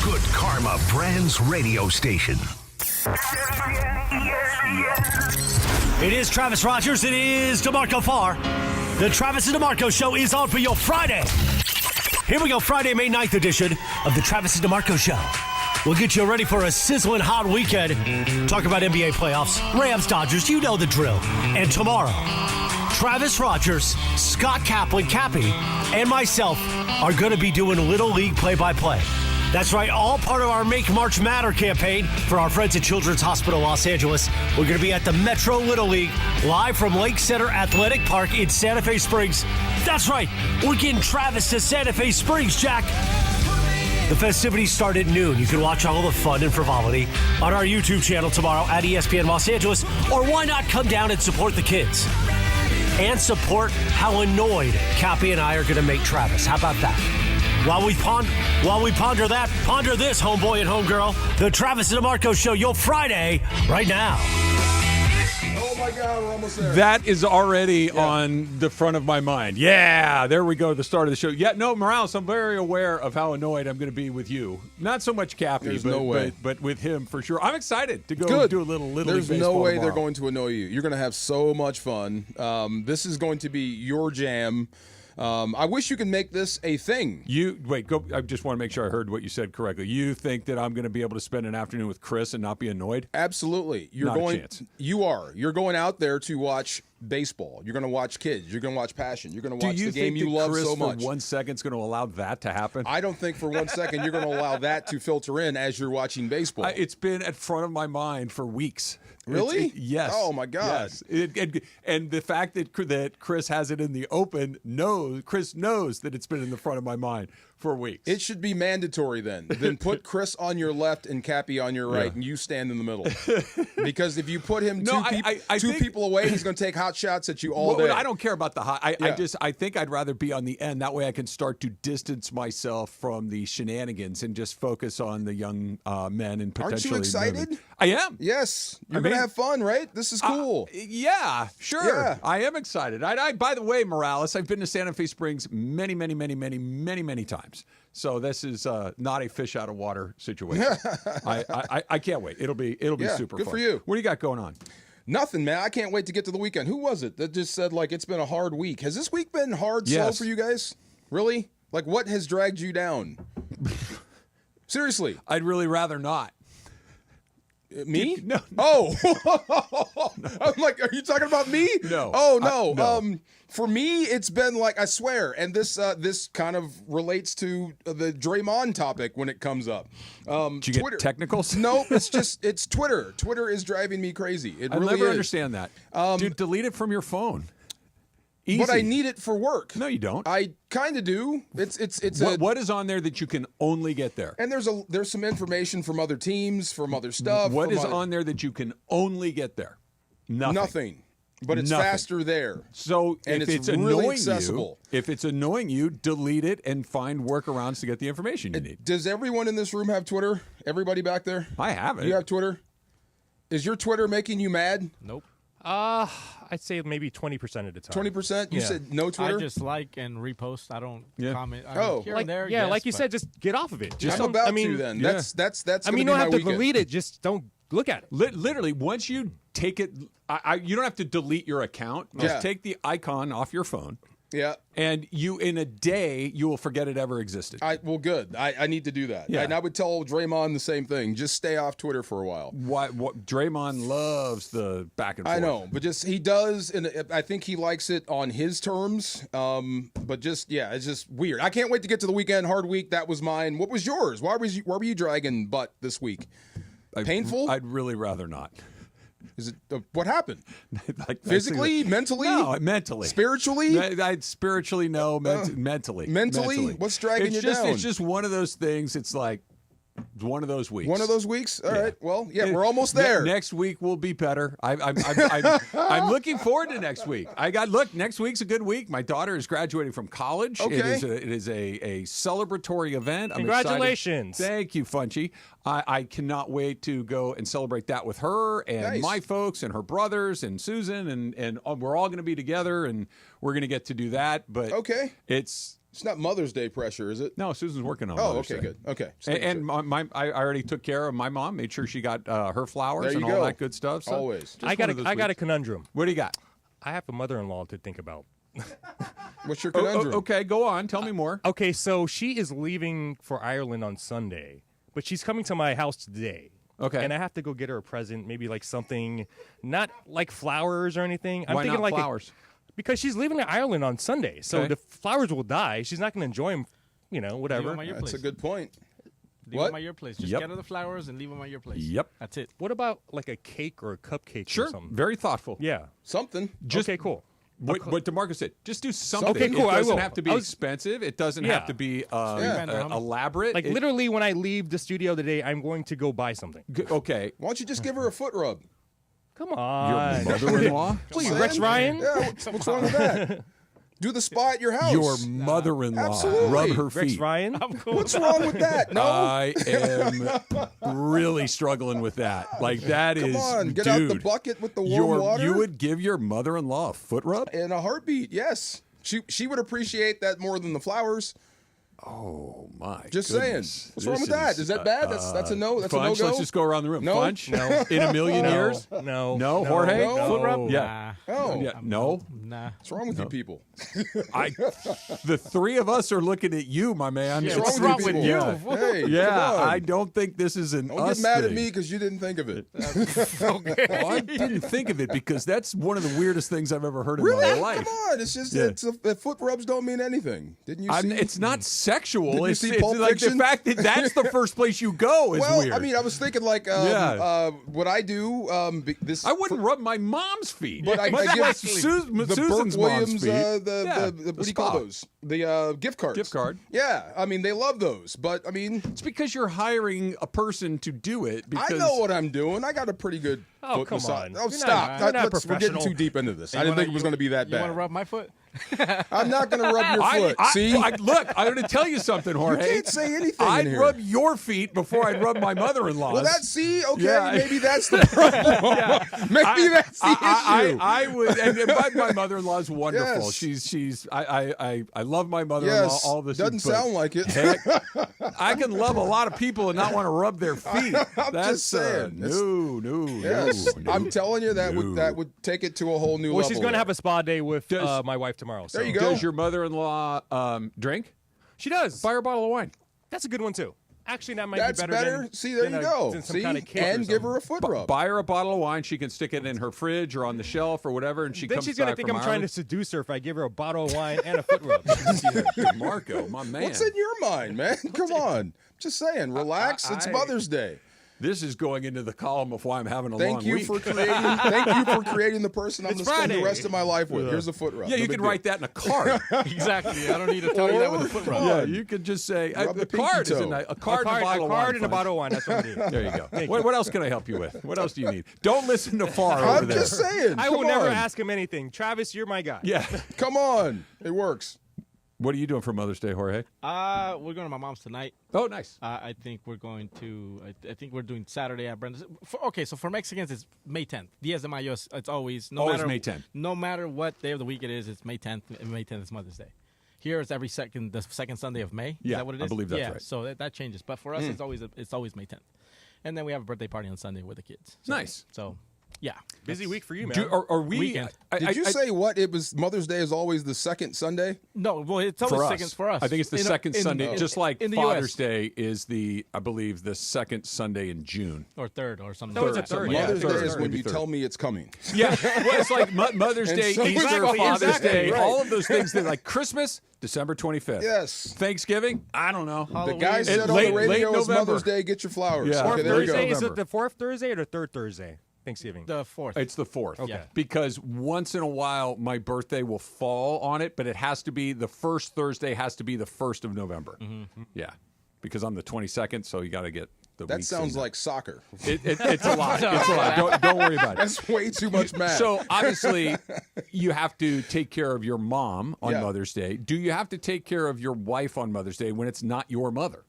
Good Karma Brands radio station. It is Travis Rogers. It is DeMarco Farr. The Travis and DeMarco Show is on for your Friday. Here we go, Friday, May 9th edition of the Travis and DeMarco Show. We'll get you ready for a sizzling hot weekend. Talk about NBA playoffs, Rams, Dodgers, you know the drill. And tomorrow, Travis Rogers, Scott Kaplan, Cappy, and myself are going to be doing Little League play-by-play. That's right, all part of our Make March Matter campaign for our friends at Children's Hospital Los Angeles. We're going to be at the Metro Little League, live from Lake Center Athletic Park in Santa Fe Springs. That's right, we're getting Travis to Santa Fe Springs, Jack. The festivities start at noon. You can watch all the fun and frivolity on our YouTube channel tomorrow at ESPN Los Angeles, or why not come down and support the kids? And support how annoyed Cappy and I are going to make Travis. How about that? While we ponder that, ponder this, homeboy and homegirl. The Travis and DeMarco Show, your Friday, right now. Oh, my God, we're almost there. That is already on the front of my mind. Yeah, there we go, the start of the show. Yeah, no, Morales, I'm very aware of how annoyed I'm going to be with you. Not so much Cappy, but with him for sure. I'm excited to go do a little There's league no way tomorrow. they're going to annoy you. You're going to have so much fun. This is going to be your jam. I wish you could make this a thing. I just want to make sure I heard what you said correctly. You think that I'm going to be able to spend an afternoon with Chris and not be annoyed? Absolutely. Not a chance. You are. You're going out there to watch baseball. You're going to watch kids. You're going to watch passion. You're going to watch the game you love so much. For 1 second is going to allow that to happen? I don't think for 1 second you're going to allow that to filter in as you're watching baseball. It's been at front of my mind for weeks. Really? Yes. Oh, my God. Yes. And the fact that Chris has it in the open, Chris knows that it's been in the front of my mind for weeks. It should be mandatory then. Then put Chris on your left and Cappy on your right, and you stand in the middle. Because if you put him two people away, he's going to take hot shots at you all day. I don't care about the hot. I think I'd rather be on the end. That way I can start to distance myself from the shenanigans and just focus on the young men and potentially. Aren't you excited? Moving. I am. Yes. You're going to have fun, right? This is cool. Yeah, sure. Yeah. I am excited. By the way, Morales, I've been to Santa Fe Springs many times. So this is not a fish out of water situation. I can't wait. It'll be super good fun. For you. What do you got going on? Nothing, man. I can't wait to get to the weekend. Who was it that just said, it's been a hard week? Has this week been hard, slow for you guys? Really? What has dragged you down? Seriously. I'd really rather not. Me? No. Oh. I'm like, are you talking about me? No. Oh, no. No. For me, it's been I swear, and this kind of relates to the Draymond topic when it comes up. Did you Twitter. get technicals? No, it's Twitter. Twitter is driving me crazy. It really never is. understand that. Dude, delete it from your phone. Easy. But I need it for work. No, you don't. I kind of do. What is on there that you can only get there? And there's some information from other teams, from other stuff. What is on there that you can only get there? Nothing. But it's faster there. So and if it's really annoying accessible. If it's annoying you, delete it and find workarounds to get the information you need. Does everyone in this room have Twitter? Everybody back there? I have it. You have Twitter? Is your Twitter making you mad? Nope. I'd say maybe 20% of the time. 20%? You said no Twitter? I just like and repost. I don't comment. Here and there. Yeah, like you said, just get off of it. Just I'm about to then. Yeah. That's you don't have to delete it. Just don't look at it. Literally, once you take it, you don't have to delete your account. Just take the icon off your phone. Yeah. And in a day, you will forget it ever existed. Well, good. I need to do that. Yeah. And I would tell Draymond the same thing. Just stay off Twitter for a while. What Draymond loves the back and forth. I know, but he does, and I think he likes it on his terms. But it's just weird. I can't wait to get to the weekend. Hard week. That was mine. What was yours? Why were you dragging butt this week? Painful? I'd really rather not. Is it what happened? Physically, mentally? No, mentally. Spiritually? Spiritually, no. Mentally. Mentally? What's dragging you down? It's just one of those things. It's like one of those weeks. One of those weeks? All right. Well, we're almost there. Next week will be better. I'm looking forward to next week. Next week's a good week. My daughter is graduating from college. Okay. It is a celebratory event. Congratulations. Thank you, Funchy. I cannot wait to go and celebrate that with her and my folks and her brothers and Susan and we're all going to be together and we're going to get to do that. But It's not Mother's Day pressure, is it? No, Susan's working on Oh, Mother's okay, Day. good. Okay. And I already took care of my mom, made sure she got her flowers and all that good stuff. So always. I got a conundrum. What do you got? I have a mother-in-law to think about. What's your conundrum? Okay, go on. Tell me more. Okay, so she is leaving for Ireland on Sunday, but she's coming to my house today. Okay. And I have to go get her a present, maybe like something, not like flowers or anything. I'm Why thinking not like flowers? Because she's leaving to Ireland on Sunday, so the flowers will die. She's not going to enjoy them, whatever. Leave them at your That's place. a good point. Leave them at your place. Just get her the flowers and leave them at your place. Yep. That's it. What about like a cake or a cupcake Sure. or something? Very thoughtful. Yeah. Something. Okay, cool. What DeMarco said, just do something. Okay, cool, It I doesn't will. have to be expensive. It doesn't have to be elaborate. Like literally, when I leave the studio today, I'm going to go buy something. Okay. Why don't you just give her a foot rub? Come on. Your mother-in-law? Please, Rex Ryan? Yeah, what's wrong with that? Do the spa at your house. Your mother-in-law. Absolutely. Rub her feet. Rex Ryan? What's wrong with that? No. I am really struggling with that. Like that Come is, on, get dude, out the bucket with the warm water. You would give your mother-in-law a foot rub? In a heartbeat, yes. She would appreciate that more than the flowers. Oh my! Just goodness. saying. What's wrong with that? Is that bad? That's a no. That's Funch, a no-go. let's just go around the room. No? Funch? No. In a million years? No. No, Jorge? No. Foot rub? Yeah. Oh, Yeah. No. Nah. what's wrong with you people? The three of us are looking at you, my man. Yeah, What's what's wrong wrong with with you? you? people? Hey, Yeah, come on. I don't think this is an Don't us get mad at thing. me because you didn't think of it. Well, I didn't think of it because that's one of the weirdest things I've ever heard in Really? my life. Come on. It's just Yeah. foot rubs don't mean anything. Didn't you see? It's not sexual. Didn't you It's, see it's Pulp like Fiction? the fact that that's the first place you go is well, weird. I mean, I was thinking like what I do. This I wouldn't rub my mom's feet. But I Much give less the Susan's Burke mom's Williams, feet. what do you call those? The gift cards. Gift card. Yeah, I mean they love those, but I mean It's because you're hiring a person to do it. Because I know what I'm doing. I got a pretty good. Oh, foot come massage. on. Oh, You're stop! not We're getting professional. too deep into this. I didn't think it was going to be that You want to bad. rub my foot? I'm not going to rub your foot. See, look, I'm going to tell you something, Jorge. you can't say anything in I'd here. rub your feet before I'd rub my mother-in-law's. Well, see, okay, Yeah. maybe that's the problem. Maybe that's the issue. I would, and my mother-in-law is wonderful. Yes. She's. I love my mother-in-law. Yes, All this doesn't sound like it. Heck, I can love a lot of people and not want to rub their feet. I'm That's just saying. no. Yes, no. I'm telling you that would take it to a whole new level. Well, she's going to there. have a spa day with Does- my wife tomorrow. So. There you go. Does your mother-in-law drink? She does. Buy her a bottle of wine. That's a good one, too. Actually, that might That's be better. than, See, there than you a- go. than some See, kind of cake or and give her a something. foot rub. Buy her a bottle of wine. She can stick it in her fridge or on the shelf or whatever, and she Then comes she's going to back think from I'm trying to Ireland. seduce her if I give her a bottle of wine and a foot rub. Marco, my man. What's in your mind, man? Come on. Just saying, relax. It's Mother's Day. This is going into the column of why I'm having a Thank long you week. for creating the person I'm going to spend the Friday. rest of my life with. Here's a foot rub. Yeah, No you big can deal. write that in a card. Exactly. I don't need to tell you that with a foot rub. Yeah, you could just say Rub the the pinky card is toe. a card, and a bottle of wine. and a Fine. bottle of wine. That's what I need. There you go. What else can I help you with? What else do you need? Don't listen to Far over I'm there. just saying. I will come never on. ask him anything. Travis, you're my guy. Yeah. Come on. It works. What are you doing for Mother's Day, Jorge? We're going to my mom's tonight. Oh, nice. I think we're going to. I think we're doing Saturday at Brenda's. So for Mexicans, it's May 10th. Días de Mayo. It's always Always matter May 10th. No matter what day of the week it is, it's May 10th. And May 10th is Mother's Day. Here it's the second Sunday of May. Yeah, is that what it is? I believe that's yeah, right. So that changes. But for us, it's always May 10th. And then we have a birthday party on Sunday with the kids. So, Nice. So, yeah, Busy week for you, man. Are we? Weekend. Did you say what? It was Mother's Day is always the second Sunday? No, well, it's always for us? second for us. I think it's the second Sunday, just like in the Father's US. Day is I believe, the second Sunday in June. or third or something. No, like it's a that. third. Yeah, Mother's third, Day is when maybe you third. tell me it's coming. Yeah, well, it's like Mother's And Day, so- Easter, Exactly, Father's exactly, Day, right. all of those things. They're like Christmas, December 25th. Yes. Thanksgiving, I don't know. The guy Halloween. said on late- the radio late it's November. Mother's Day, get your flowers. Yeah. Okay, there you go. Thursday, is it November. the fourth Thursday or the third Thursday? Thanksgiving. The 4th. It's the 4th. Okay. Because once in a while, my birthday will fall on it, but it has to be the first Thursday has to be the 1st of November. Mm-hmm. Yeah. Because I'm the 22nd, so you got to get the That weeks sounds in. like soccer. It's a lot. It's a lot. Don't worry about it. That's way too much math. So obviously, you have to take care of your mom on Yeah. Mother's Day. Do you have to take care of your wife on Mother's Day when it's not your mother?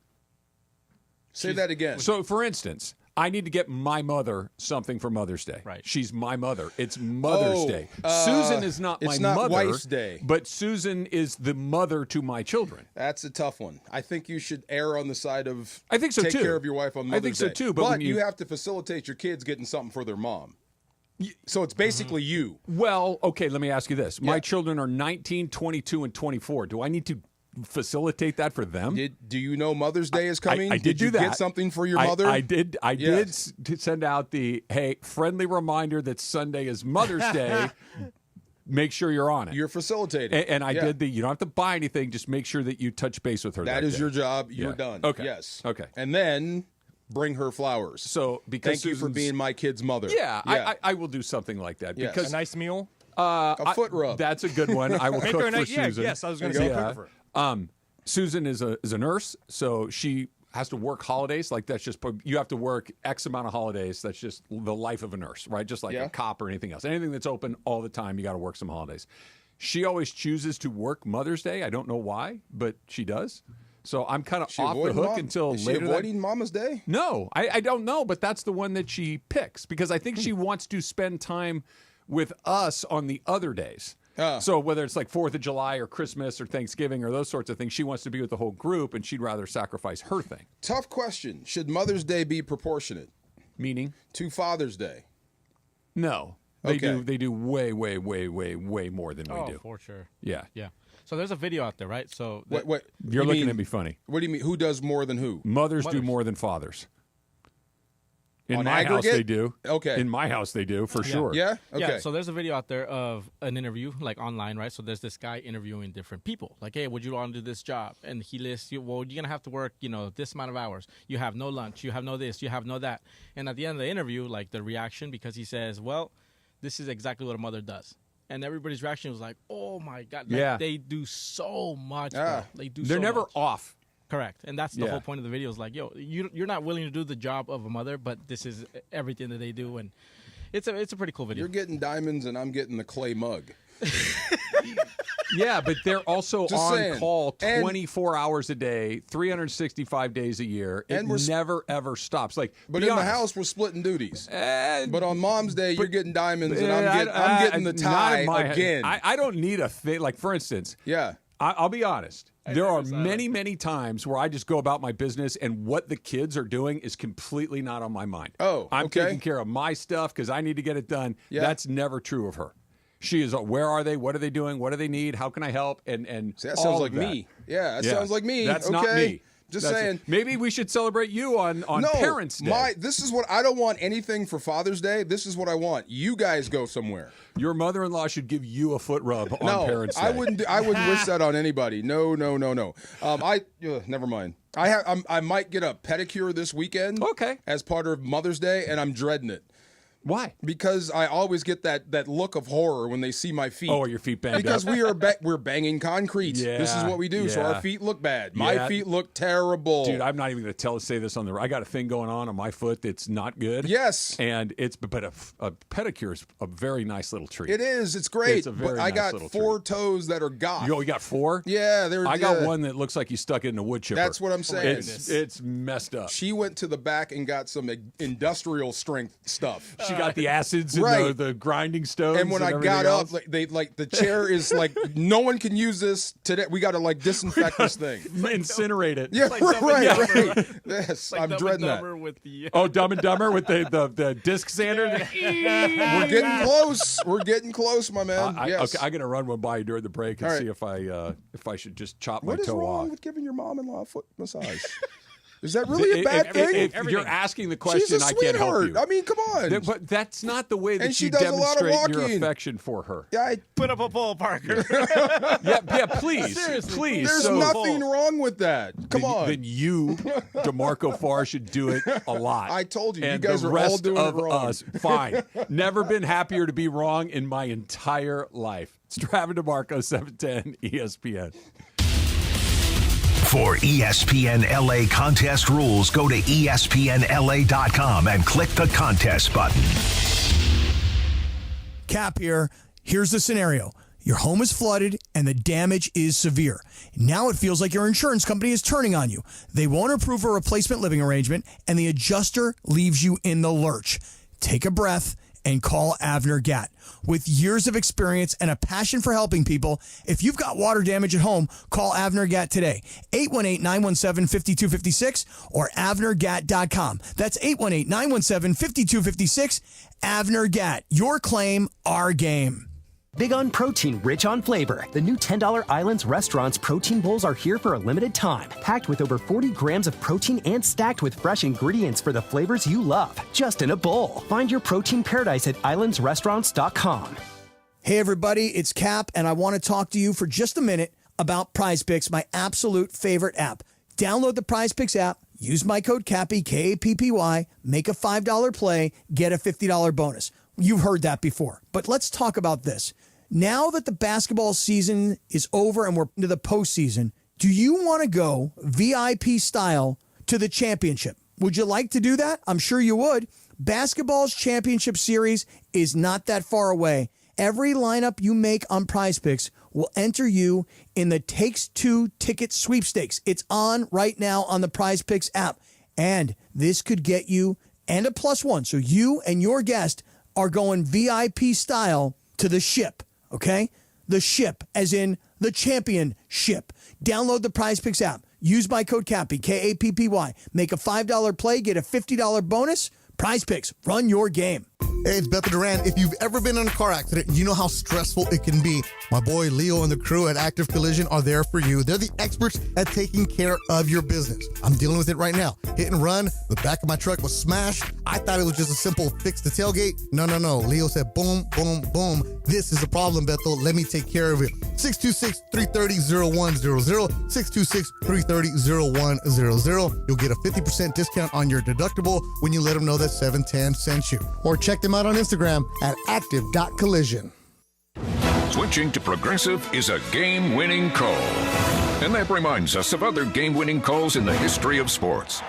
Say that again. So, for instance, I need to get my mother something for Mother's Day. Right. She's my mother. It's Mother's Day. Susan is not my mother. It's not Wife's Day. But Susan is the mother to my children. That's a tough one. I think you should err on the side of I think so take too. care of your wife on Mother's Day. I think so too. But, but you have to facilitate your kids getting something for their mom. So it's basically you. Well, okay, let me ask you this. My children are 19, 22, and 24. Do I need to facilitate that for them? Do you know Mother's Day is coming? I did do that. Get something for your mother? I did send out the, hey, friendly reminder that Sunday is Mother's Day. Make sure you're on it. You're facilitating. And I did you don't have to buy anything. Just make sure that you touch base with her. That is day. your job. You're done. Okay. Yes. Okay. And then bring her flowers. So because thank you for being my kid's mother. Yeah. I will do something like that. Yes. Because a nice meal. A foot rub. That's a good one. I will Make cook her a for nice, Susan. yes, I was going to say cook for her. Susan is a nurse, so she has to work holidays. Like that's just you have to work X amount of holidays. That's just the life of a nurse, right? Just like a cop or anything else. Anything that's open all the time, you got to work some holidays. She always chooses to work Mother's Day. I don't know why, but she does. So I'm kind of off the hook until is later. She avoiding Mama's Day? No, I don't know, but that's the one that she picks because I think she wants to spend time with us on the other days. So whether it's like 4th of July or Christmas or Thanksgiving or those sorts of things, she wants to be with the whole group and she'd rather sacrifice her thing. Tough question. Should Mother's Day be proportionate? Meaning? To Father's Day? No. They do way more than we do. For sure. Yeah. Yeah. So there's a video out there, right? So What You're looking at me funny. What do you mean? Who does more than who? Mothers do more than fathers. In On my aggregate? house, they do. Okay. In my house, they do, for sure. Yeah? Okay. Yeah, so there's a video out there of an interview, like online, right? So there's this guy interviewing different people. Like, hey, would you want to do this job? And he lists, you're going to have to work, this amount of hours. You have no lunch. You have no this. You have no that. And at the end of the interview, like the reaction, because he says, well, this is exactly what a mother does. And everybody's reaction was like, oh, my God. Like, they do so much, bro. They're never off. Correct. And that's the whole point of the video is like, yo, you're not willing to do the job of a mother, but this is everything that they do. And it's a pretty cool video. You're getting diamonds and I'm getting the clay mug. Yeah, but they're also on call 24 hours a day, 365 days a year. It never, ever stops. But in the house, we're splitting duties. But on Mom's Day, you're getting diamonds and I'm getting the tie again. I don't need a thing. Like, for instance, I'll be honest. There are many, many times where I just go about my business and what the kids are doing is completely not on my mind. I'm taking care of my stuff because I need to get it done. That's never true of her. She is, where are they? What are they doing? What do they need? How can I help? And see, that sounds like me. Yeah, that sounds like me. That's not me. Just saying. Maybe we should celebrate you on Parents' Day. This is what I don't want anything for Father's Day. This is what I want. You guys go somewhere. Your mother-in-law should give you a foot rub on Parents' Day. I wouldn't wish that on anybody. No. Never mind. I might get a pedicure this weekend. Okay. As part of Mother's Day, and I'm dreading it. Why? Because I always get that look of horror when they see my feet. Oh, are your feet banged because up? we're banging concrete. Yeah, this is what we do. So our feet look bad. My feet look terrible. Dude, I'm not even going to say this on the. I got a thing going on my foot that's not good. Yes, and but a pedicure is a very nice little treat. It is. It's great. It's a very I nice got 4 toes that are goth. You got 4? Yeah, I got one that looks like you stuck it in a wood chipper. That's what I'm saying. It's messed up. She went to the back and got some industrial strength stuff. She got the acids. Right. The grinding stones. And when I got up, the chair is like, no one can use this today. We got to disinfect this thing. Incinerate it. Yeah, right. Yes, I'm dreading that. Dumb and Dumber with the disc sander. We're getting close. We're getting close, my man. Yes. Okay, I'm gonna run one by you during the break and see if I should just chop my toe off. What is wrong with giving your mom-in-law a foot massage? Is that really a bad thing? If you're asking the question, I can't help you. I mean, come on. But that's not the way that you demonstrate your affection for her. Yeah, put up a pole, Parker. yeah, please. Seriously, please. There's nothing wrong with that. Come on. Then you, DeMarco Farr, should do it a lot. I told you. And you guys the are rest all doing of it wrong. us, fine. Never been happier to be wrong in my entire life. It's Travis DeMarco, 710 ESPN. For ESPN LA contest rules, go to ESPNLA.com and click the contest button. Cap here. Here's the scenario. Your home is flooded and the damage is severe. Now it feels like your insurance company is turning on you. They won't approve a replacement living arrangement and the adjuster leaves you in the lurch. Take a breath and call Avner Gatt. With years of experience and a passion for helping people, if you've got water damage at home, call Avner Gatt today. 818-917-5256 or avnergatt.com. That's 818-917-5256. Avner Gatt. Your claim, our game. Big on protein, rich on flavor. The new $10 Islands Restaurant's protein bowls are here for a limited time. Packed with over 40 grams of protein and stacked with fresh ingredients for the flavors you love. Just in a bowl. Find your protein paradise at islandsrestaurants.com. Hey everybody, it's Cap, and I want to talk to you for just a minute about Prize Picks, my absolute favorite app. Download the Prize Picks app, use my code CAPPY, K-A-P-P-Y, make a $5 play, get a $50 bonus. You've heard that before, but let's talk about this. Now that the basketball season is over and we're into the postseason, do you want to go VIP style to the championship? Would you like to do that? I'm sure you would. Basketball's championship series is not that far away. Every lineup you make on Prize Picks will enter you in the Takes Two ticket sweepstakes. It's on right now on the Prize Picks app. And this could get you and a +1. So you and your guest are going VIP style to the ship, okay? The ship, as in the championship. Download the Prize Picks app. Use my code CAPPY, K-A-P-P-Y. Make a $5 play, get a $50 bonus. Prize Picks, run your game. Hey, it's Bethel Duran. If you've ever been in a car accident, you know how stressful it can be. My boy Leo and the crew at Active Collision are there for you. They're the experts at taking care of your business. I'm dealing with it right now. Hit and run. The back of my truck was smashed. I thought it was just a simple fix the tailgate. No. Leo said, boom, boom, boom. This is a problem, Bethel. Let me take care of it. 626-330-0100. 626-330-0100. You'll get a 50% discount on your deductible when you let them know that 710 sent you. Or check them out on Instagram at active.collision. Switching to Progressive is a game-winning call. And that reminds us of other game-winning calls in the history of sports.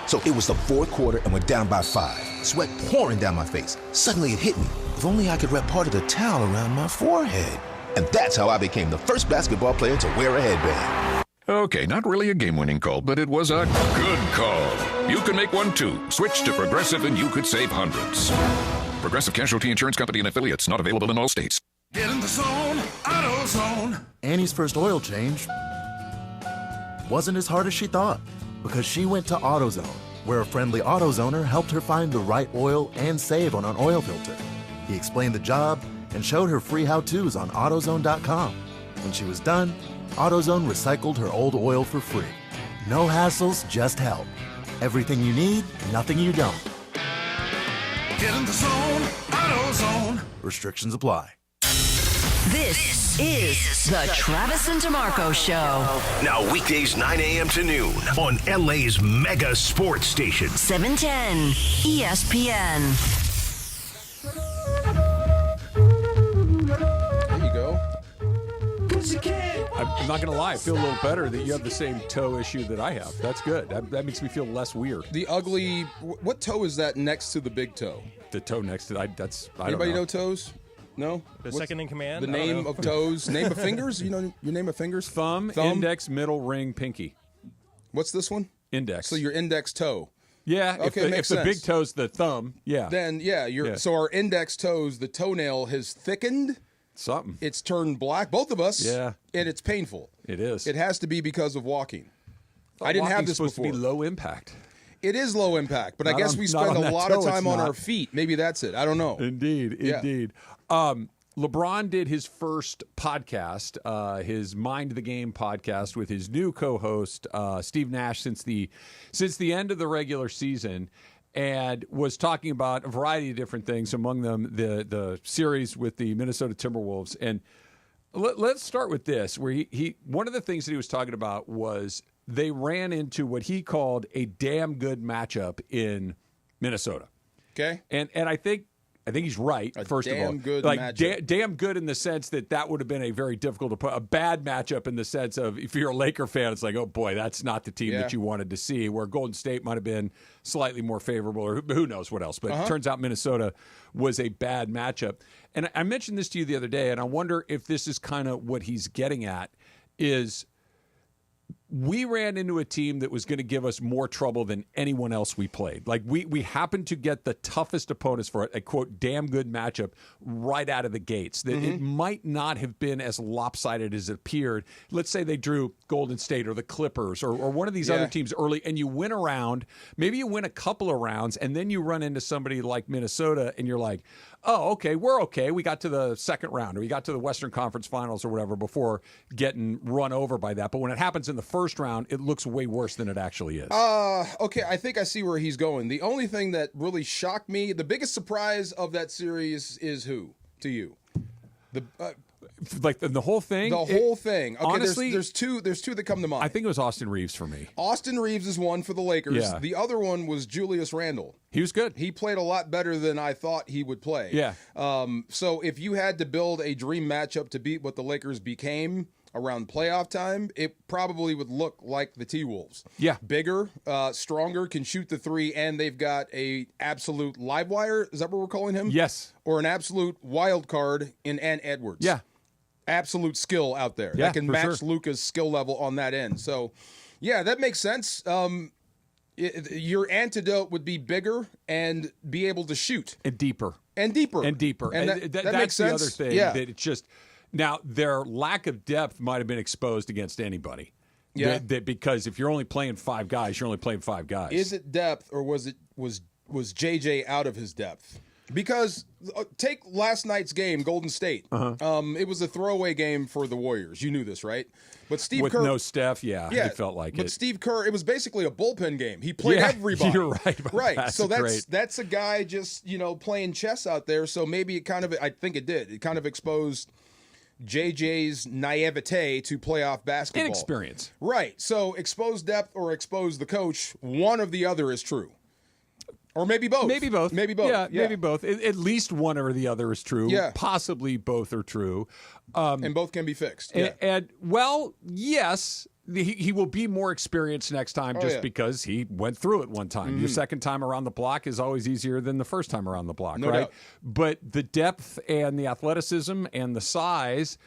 So it was the fourth quarter and we're down by 5. Sweat pouring down my face. Suddenly it hit me. If only I could wrap part of the towel around my forehead. And that's how I became the first basketball player to wear a headband. Okay, not really a game-winning call, but it was a good call. You can make one too. Switch to Progressive and you could save hundreds. Progressive Casualty Insurance Company and affiliates, not available in all states. Get in the zone, AutoZone. Annie's first oil change wasn't as hard as she thought because she went to AutoZone, where a friendly AutoZoner helped her find the right oil and save on an oil filter. He explained the job and showed her free how-tos on AutoZone.com. When she was done, AutoZone recycled her old oil for free. No hassles, just help. Everything you need, nothing you don't. Get in the zone, AutoZone. Restrictions apply. This is the Travis and DeMarco Show. Now weekdays 9 a.m. to noon on LA's mega sports station. 710 ESPN. There you go. I'm not going to lie. I feel a little better that you have the same toe issue that I have. That's good. That makes me feel less weird. The ugly. What toe is that next to the big toe? The toe next to I don't Anybody know. know toes? No? The second in command? The name of toes? Name of fingers? You know your name of fingers? Thumb, index, middle, ring, pinky. What's this one? Index. So your index toe. Yeah. Okay, if the big toe's the thumb, yeah. Then, so our index toes, the toenail has thickened. Something. It's turned black, both of us. Yeah. And it's painful. It is. It has to be because of walking. I didn't have this supposed before. to be low impact. It is low impact, but I guess we not spend on a that lot toe, of time it's on not. our feet. Maybe that's it. I don't know. Indeed. Yeah. LeBron did his first podcast, his Mind the Game podcast, with his new co-host Steve Nash since the end of the regular season, and was talking about a variety of different things. Among them, the series with the Minnesota Timberwolves. And let's start with this, where he one of the things that he was talking about was they ran into what he called a damn good matchup in Minnesota. Okay, and I think I think he's right. First of all, good like matchup. damn good in the sense that would have been a very difficult to put a bad matchup in the sense of if you're a Laker fan, it's like, oh boy, that's not the team that you wanted to see. Where Golden State might have been slightly more favorable, or who knows what else. But it turns out Minnesota was a bad matchup. And I mentioned this to you the other day, and I wonder if this is kind of what he's getting at. Is we ran into a team that was going to give us more trouble than anyone else we played. Like we happened to get the toughest opponents for a quote damn good matchup right out of the gates. That it might not have been as lopsided as it appeared. Let's say they drew Golden State or the Clippers or one of these other teams early, and you win a round. Maybe you win a couple of rounds, and then you run into somebody like Minnesota, and you're like, oh, okay, we're okay. We got to the second round, or we got to the Western Conference Finals or whatever before getting run over by that. But when it happens in the first round, it looks way worse than it actually is. Okay, I think I see where he's going. The only thing that really shocked me, the biggest surprise of that series is who to you? Like the whole thing? The whole thing. Okay, honestly, there's two that come to mind. I think it was Austin Reeves for me. Austin Reeves is one for the Lakers. Yeah. The other one was Julius Randle. He was good. He played a lot better than I thought he would play. Yeah. So if you had to build a dream matchup to beat what the Lakers became around playoff time, it probably would look like the T-Wolves. Yeah. Bigger, stronger, can shoot the three, and they've got a absolute live wire. Is that what we're calling him? Yes. Or an absolute wild card in Ant Edwards. Yeah. Absolute skill out there that can match Luka's skill level on that end. So, yeah, that makes sense. Your antidote would be bigger and be able to shoot. And deeper. And deeper. And deeper. And that that's makes sense. The other thing. Yeah. That it's just now their lack of depth might have been exposed against anybody. Yeah. Because if you're only playing five guys, you're only playing five guys. Is it depth, or was JJ out of his depth? Because take last night's game, Golden State. It was a throwaway game for the Warriors. You knew this, right? But Steve with Kerr, no Steph, it felt like it. But Steve Kerr, it was basically a bullpen game. He played everybody. You're right. Right. So that's a guy just playing chess out there. So maybe it I think it did. It kind of exposed JJ's naivete to playoff basketball. Inexperience. Right. So expose depth or expose the coach. One of the other is true. Or maybe both. Maybe both. Yeah, maybe both. At least one or the other is true. Yeah. Possibly both are true. And both can be fixed. Yeah. And yes, he will be more experienced next time because he went through it one time. Your second time around the block is always easier than the first time around the block, No right? doubt. But the depth and the athleticism and the size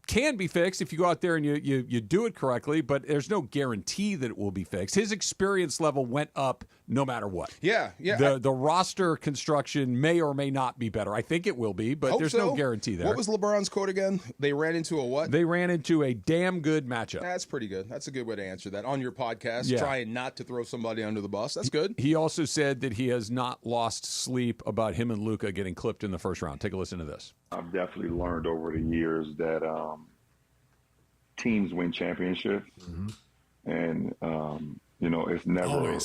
can be fixed if you go out there and you do it correctly, but there's no guarantee that it will be fixed. His experience level went up no matter what. Yeah. The roster construction may or may not be better. I think it will be, but there's no guarantee there. What was LeBron's quote again? They ran into a what? They ran into a damn good matchup. That's pretty good. That's a good way to answer that. On your podcast, trying not to throw somebody under the bus. That's good. He also said that he has not lost sleep about him and Luka getting clipped in the first round. Take a listen to this. I've definitely learned over the years that teams win championships, and it's never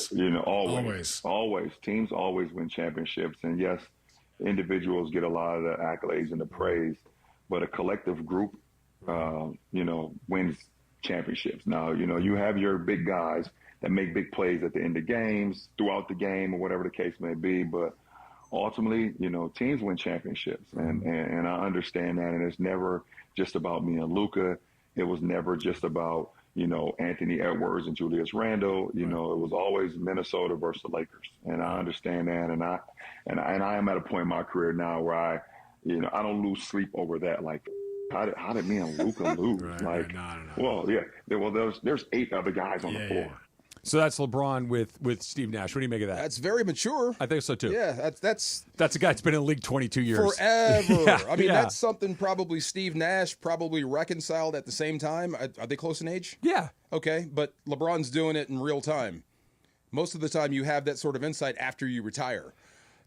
always teams always win championships. And yes, individuals get a lot of the accolades and the praise, but a collective group, wins championships. Now, you have your big guys that make big plays at the end of games, throughout the game, or whatever the case may be, but ultimately, teams win championships, and I understand that. And it's never just about me and Luka. It was never just about, Anthony Edwards and Julius Randle. It was always Minnesota versus the Lakers. And I understand that. And I am at a point in my career now where I don't lose sleep over that. Like, how did me and Luka lose? There's 8 other guys on the floor. So that's LeBron with Steve Nash. What do you make of that? That's very mature. I think so too. Yeah, that's a guy that's been in the league 22 years. Forever. That's something probably Steve Nash probably reconciled at the same time. Are they close in age? Yeah. Okay, but LeBron's doing it in real time. Most of the time you have that sort of insight after you retire.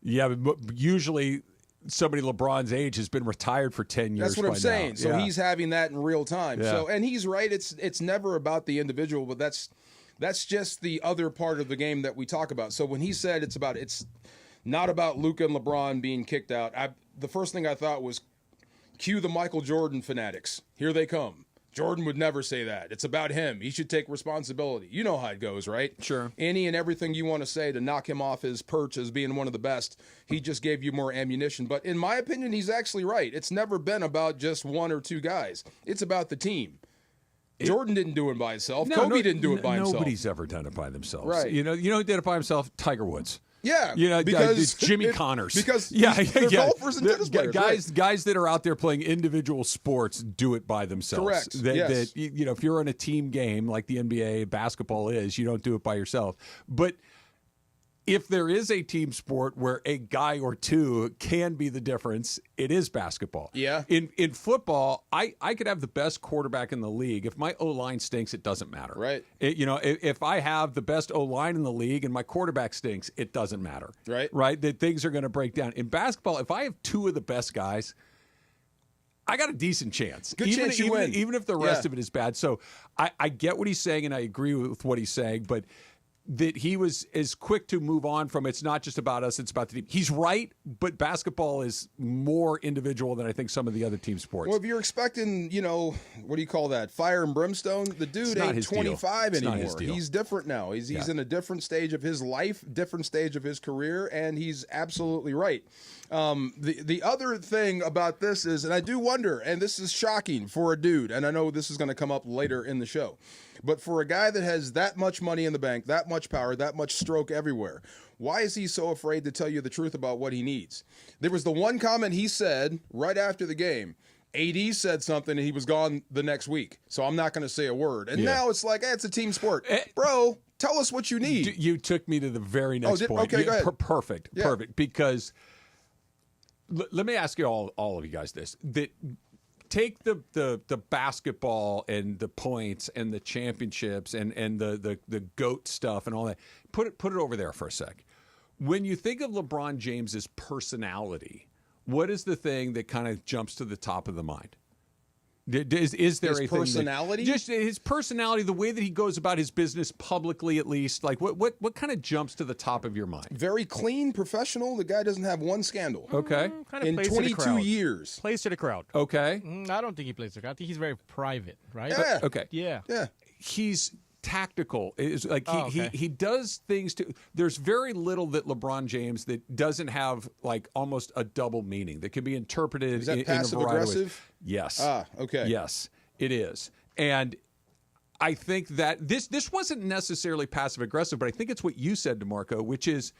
Yeah, but usually somebody LeBron's age has been retired for 10 years. That's what I'm saying. Now. So he's having that in real time. Yeah. So, and he's right. It's never about the individual, but that's just the other part of the game that we talk about. So when he said it's not about Luka and LeBron being kicked out, the first thing I thought was cue the Michael Jordan fanatics. Here they come. Jordan would never say that. It's about him. He should take responsibility. You know how it goes, right? Sure. Any and everything you want to say to knock him off his perch as being one of the best, he just gave you more ammunition. But in my opinion, he's actually right. It's never been about just one or two guys. It's about the team. Jordan didn't do it by himself. Kobe didn't do it by himself. Nobody's ever done it by themselves. Right. You know who did it by himself? Tiger Woods. Yeah, because Jimmy Connors. Because they're golfers and tennis players. Guys that are out there playing individual sports do it by themselves. Correct. That if you're in a team game like the NBA basketball is, you don't do it by yourself. But if there is a team sport where a guy or two can be the difference, it is basketball. Yeah. In football, I could have the best quarterback in the league. If my O-line stinks, it doesn't matter. Right. If I have the best O-line in the league and my quarterback stinks, it doesn't matter. Right. Right? That things are going to break down. In basketball, if I have two of the best guys, I got a decent chance. Good chance you win. Even if the rest of it is bad. So I get what he's saying, and I agree with what he's saying, but that he was as quick to move on from it's not just about us, it's about the team. He's right, but basketball is more individual than I think some of the other team sports. Well, if you're expecting, what do you call that, fire and brimstone, the dude ain't 25 anymore. He's different now. He's in a different stage of his life, different stage of his career, and he's absolutely right. The other thing about this is, and I do wonder, and this is shocking for a dude, and I know this is going to come up later in the show, but for a guy that has that much money in the bank, that much power, that much stroke everywhere, why is he so afraid to tell you the truth about what he needs? There was the one comment he said right after the game. AD said something and he was gone the next week, so I'm not going to say a word. And now it's like, it's a team sport. Bro, tell us what you need. You took me to the very next point. Okay, go ahead. Perfect. Because let me ask you all of you guys this. Take the basketball and the points and the championships and the GOAT stuff and all that. Put it over there for a sec. When you think of LeBron James's personality, what is the thing that kind of jumps to the top of the mind? Is there his personality? Just his personality, the way that he goes about his business publicly, at least. Like what kind of jumps to the top of your mind? Very clean, professional. The guy doesn't have one scandal. Okay, kind of in plays 22 to the crowd. years, Plays to the crowd. Okay, I don't think he plays to the crowd. I think he's very private, right? Yeah. Okay. Yeah. He's tactical. It's like okay. he does things to. There's very little that LeBron James that doesn't have like almost a double meaning that can be interpreted Is that in a passive variety of ways. aggressive? Yes. Okay. Yes, it is. And I think that this wasn't necessarily passive aggressive, but I think it's what you said, DeMarco, which is,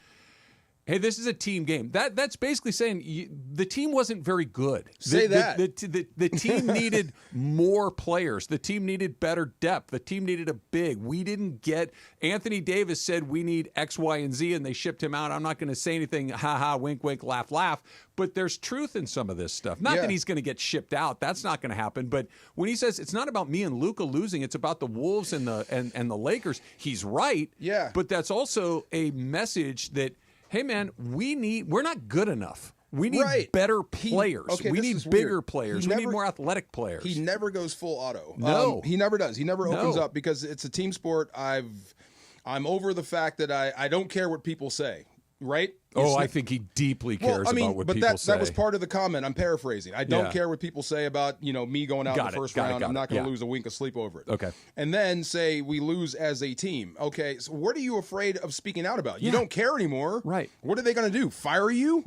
hey, this is a team game. That's basically saying the team wasn't very good. The team needed more players. The team needed better depth. The team needed a big. We didn't get – Anthony Davis said we need X, Y, and Z, and they shipped him out. I'm not going to say anything, ha-ha, wink, wink, laugh, laugh. But there's truth in some of this stuff. Not that he's going to get shipped out. That's not going to happen. But when he says it's not about me and Luka losing, it's about the Wolves and the Lakers, he's right. Yeah. But that's also a message that – hey, man, we're not good enough. We need better players. We need bigger players. We need more athletic players. He never goes full auto. No. He never does. He never opens up because it's a team sport. I'm over the fact that I don't care what people say, right? I think he deeply cares about what people say. That was part of the comment. I'm paraphrasing. I don't care what people say about me going out in the first round. I'm not going to lose a wink of sleep over it. Okay. And then say we lose as a team. Okay, so what are you afraid of speaking out about? You don't care anymore. Right. What are they going to do? Fire you?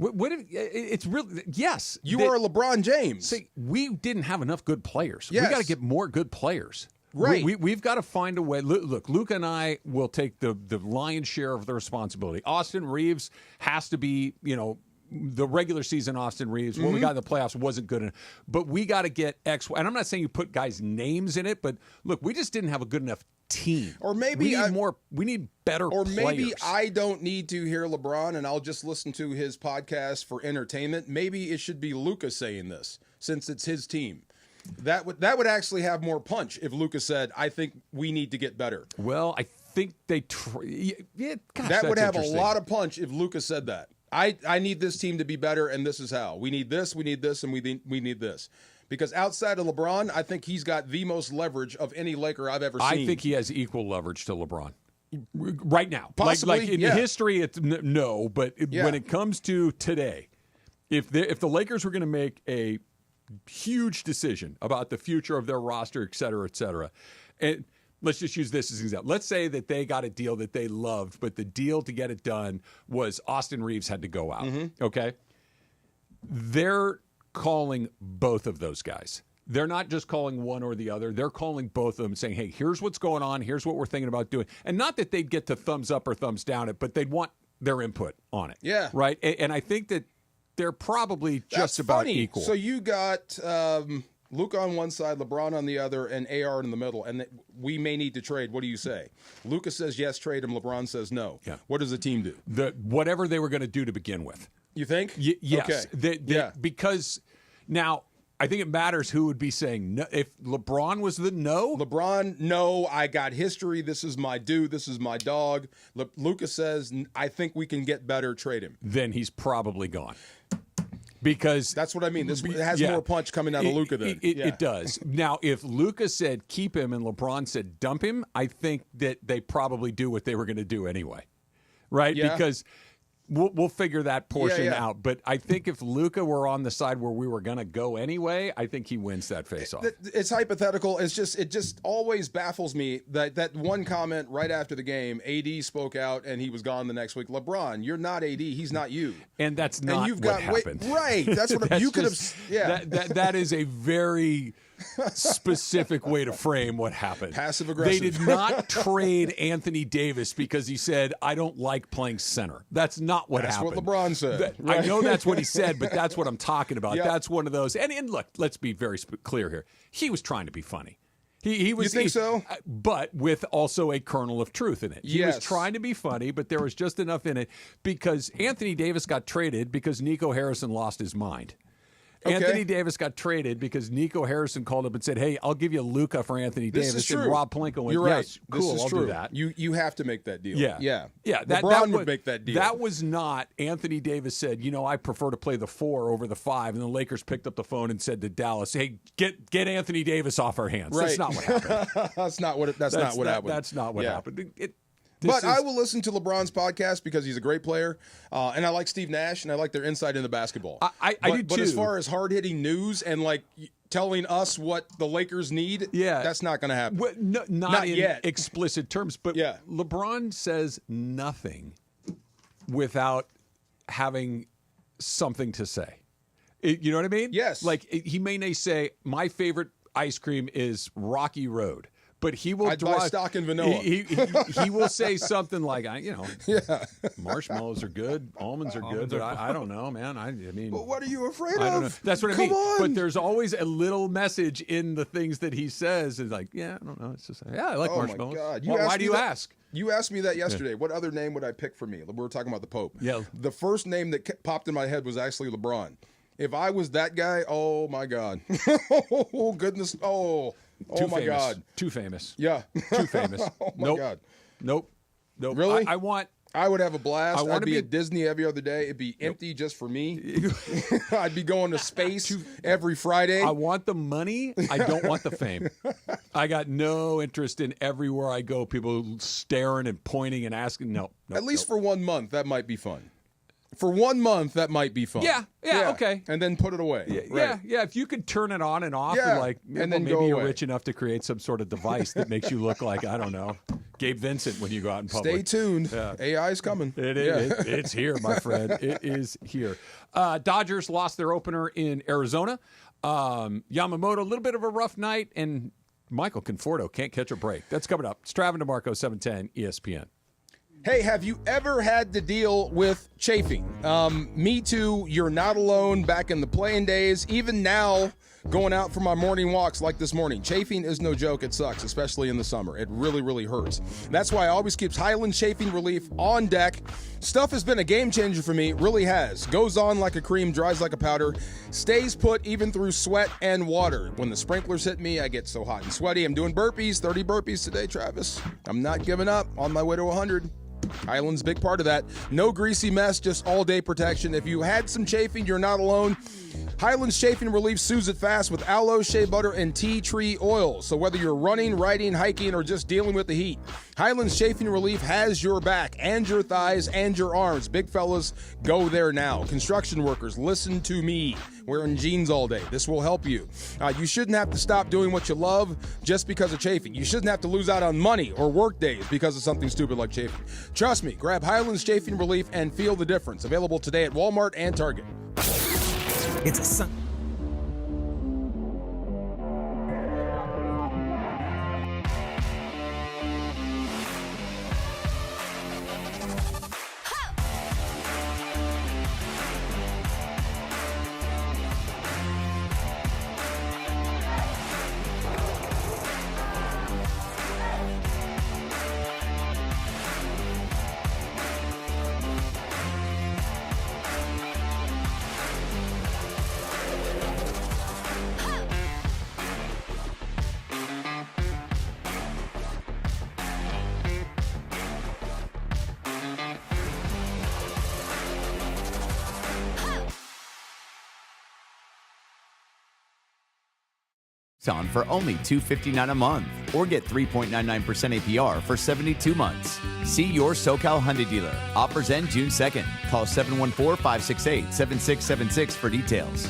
It's really yes. You are LeBron James. Say we didn't have enough good players. Yes. We got to get more good players. Right. We've got to find a way. Look, Luke and I will take the lion's share of the responsibility. Austin Reeves has to be, the regular season Austin Reeves. What we got in the playoffs wasn't good enough. But we got to get X. And I'm not saying you put guys' names in it, but look, we just didn't have a good enough team. Or maybe we need better or players. Or maybe I don't need to hear LeBron and I'll just listen to his podcast for entertainment. Maybe it should be Luka saying this since it's his team. That would actually have more punch if Luka said, I think we need to get better. Well, I think they that would have a lot of punch if Luka said that. I need this team to be better, and this is how. We need this, and we need this. Because outside of LeBron, I think he's got the most leverage of any Laker I've ever seen. I think he has equal leverage to LeBron. Right now. Possibly, like in history, it's no, but when it comes to today, if the Lakers were going to make a huge decision about the future of their roster, et cetera, and let's just use this as an example. Let's say that they got a deal that they loved, but the deal to get it done was Austin Reeves had to go out. Okay? They're calling both of those guys. They're not just calling one or the other. They're calling both of them saying, hey, here's what's going on. Here's what we're thinking about doing. And not that they'd get to thumbs up or thumbs down it, but they'd want their input on it. Yeah. Right? And I think that they're probably just about equal. So you got Luka on one side, LeBron on the other, and AR in the middle, and we may need to trade. What do you say? Luka says yes, trade him. LeBron says no. Yeah. What does the team do? Whatever they were going to do to begin with. You think? Yes. Okay. Because now I think it matters who would be saying no. If LeBron was the no. LeBron, no, I got history. This is my dude. This is my dog. Luka says, I think we can get better. Trade him. Then he's probably gone. Because that's what I mean. This has more punch coming out of Luka than it does. Now, if Luka said keep him and LeBron said dump him, I think that they probably do what they were going to do anyway, right? Yeah. Because we'll figure that portion out. But I think if Luka were on the side where we were going to go anyway, I think he wins that face-off. It's hypothetical. It just always baffles me that one comment right after the game, AD spoke out and he was gone the next week. LeBron, you're not AD. He's not you. And that's not what happened. Right. That's what you could have. Yeah. That is a very specific way to frame what happened. Passive aggressive. They did not trade Anthony Davis because he said, I don't like playing center. That's not what happened. That's what LeBron said. I know that's what he said, but that's what I'm talking about. Yep. That's one of those. And look, let's be very clear here. He was trying to be funny. He was. You think so? But with also a kernel of truth in it. He was trying to be funny, but there was just enough in it because Anthony Davis got traded because Nico Harrison lost his mind. Okay. Anthony Davis got traded because Nico Harrison called up and said, hey, I'll give you Luka for Anthony Davis. This is true. And Rob Pelinka went, you're right. Yes, cool, this is I'll true. do that. You have to make that deal. Yeah. LeBron would make that deal. That was not, Anthony Davis said, I prefer to play the 4 over the 5. And the Lakers picked up the phone and said to Dallas, hey, get Anthony Davis off our hands. Right. That's not what happened. That's not what happened. That's not what happened. I will listen to LeBron's podcast because he's a great player, and I like Steve Nash, and I like their insight into basketball. I do too. But as far as hard-hitting news and like telling us what the Lakers need, that's not going to happen. Well, not in yet. Explicit terms, but LeBron says nothing without having something to say. You know what I mean? Yes. Like he may say, my favorite ice cream is Rocky Road. But he will I'd buy stock in vanilla. He will say something like, marshmallows are good, almonds are good, but I don't know, man. I mean, but what are you afraid of? I don't know. That's what I mean. On. But there's always a little message in the things that he says. It's like, I don't know. It's just, I like marshmallows. My God. Why do you ask? You asked me that yesterday. What other name would I pick for me? We were talking about the Pope. Yeah. The first name that popped in my head was actually LeBron. If I was that guy, oh my God. Oh goodness. Oh my God. Too famous. Yeah. Too famous. Oh my God. Nope. Really? I would have a blast. I'd be at Disney every other day. It'd be empty just for me. I'd be going to space every Friday. I want the money. I don't want the fame. I got no interest in everywhere I go, people staring and pointing and asking. No. At least for 1 month, that might be fun. For 1 month, that might be fun. Yeah, okay. And then put it away. Yeah. If you could turn it on and off, and then maybe you're rich enough to create some sort of device that makes you look like, I don't know, Gabe Vincent when you go out in public. Stay tuned. Yeah. AI is coming. It is. It's here, my friend. It is here. Dodgers lost their opener in Arizona. Yamamoto, a little bit of a rough night, and Michael Conforto can't catch a break. That's coming up. It's Travis DeMarco, 710 ESPN. Hey, have you ever had to deal with chafing? Me too. You're not alone. Back in the playing days, even now, going out for my morning walks like this morning. Chafing is no joke. It sucks, especially in the summer. It really, really hurts. That's why I always keep Highland Chafing Relief on deck. Stuff has been a game changer for me. It really has. Goes on like a cream, dries like a powder, stays put even through sweat and water. When the sprinklers hit me, I get so hot and sweaty. I'm doing burpees, 30 burpees today, Travis. I'm not giving up. On my way to 100. Highland's big part of that. No greasy mess, just all-day protection. If you had some chafing, you're not alone. Highlands Chafing Relief soothes it fast with aloe, shea butter, and tea tree oil. So whether you're running, riding, hiking, or just dealing with the heat, Highlands Chafing Relief has your back and your thighs and your arms. Big fellas, go there now. Construction workers, listen to me. Wearing jeans all day. This will help you. You shouldn't have to stop doing what you love just because of chafing. You shouldn't have to lose out on money or work days because of something stupid like chafing. Trust me, grab Highlands Chafing Relief and feel the difference. Available today at Walmart and Target. It's a sun. On for only $259 a month, or get 3.99% APR for 72 months. See your SoCal Hyundai dealer. Offers end June 2nd. Call 714-568-7676 for details.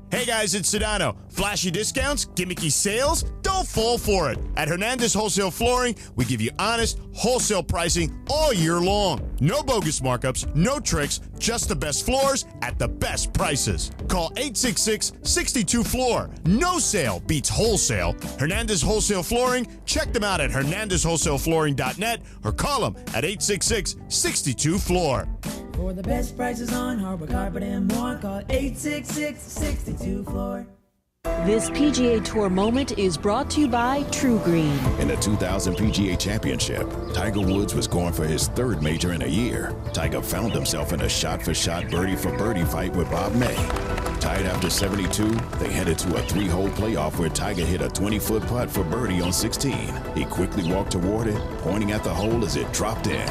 Hey guys, it's Sedano. Flashy discounts, gimmicky sales? Don't fall for it. At Hernandez Wholesale Flooring, we give you honest, wholesale pricing all year long. No bogus markups, no tricks, just the best floors at the best prices. Call 866-62-FLOOR. No sale beats wholesale. Hernandez Wholesale Flooring, check them out at hernandezwholesaleflooring.net or call them at 866-62-FLOOR. For the best prices on hardwood, carpet, and more, call 866-62-FLOOR. This PGA Tour moment is brought to you by True Green. In the 2000 PGA Championship, Tiger Woods was going for his third major in a year. Tiger found himself in a shot-for-shot, birdie-for-birdie fight with Bob May. Tied after 72, they headed to a 3-hole playoff where Tiger hit a 20-foot putt for birdie on 16. He quickly walked toward it, pointing at the hole as it dropped in.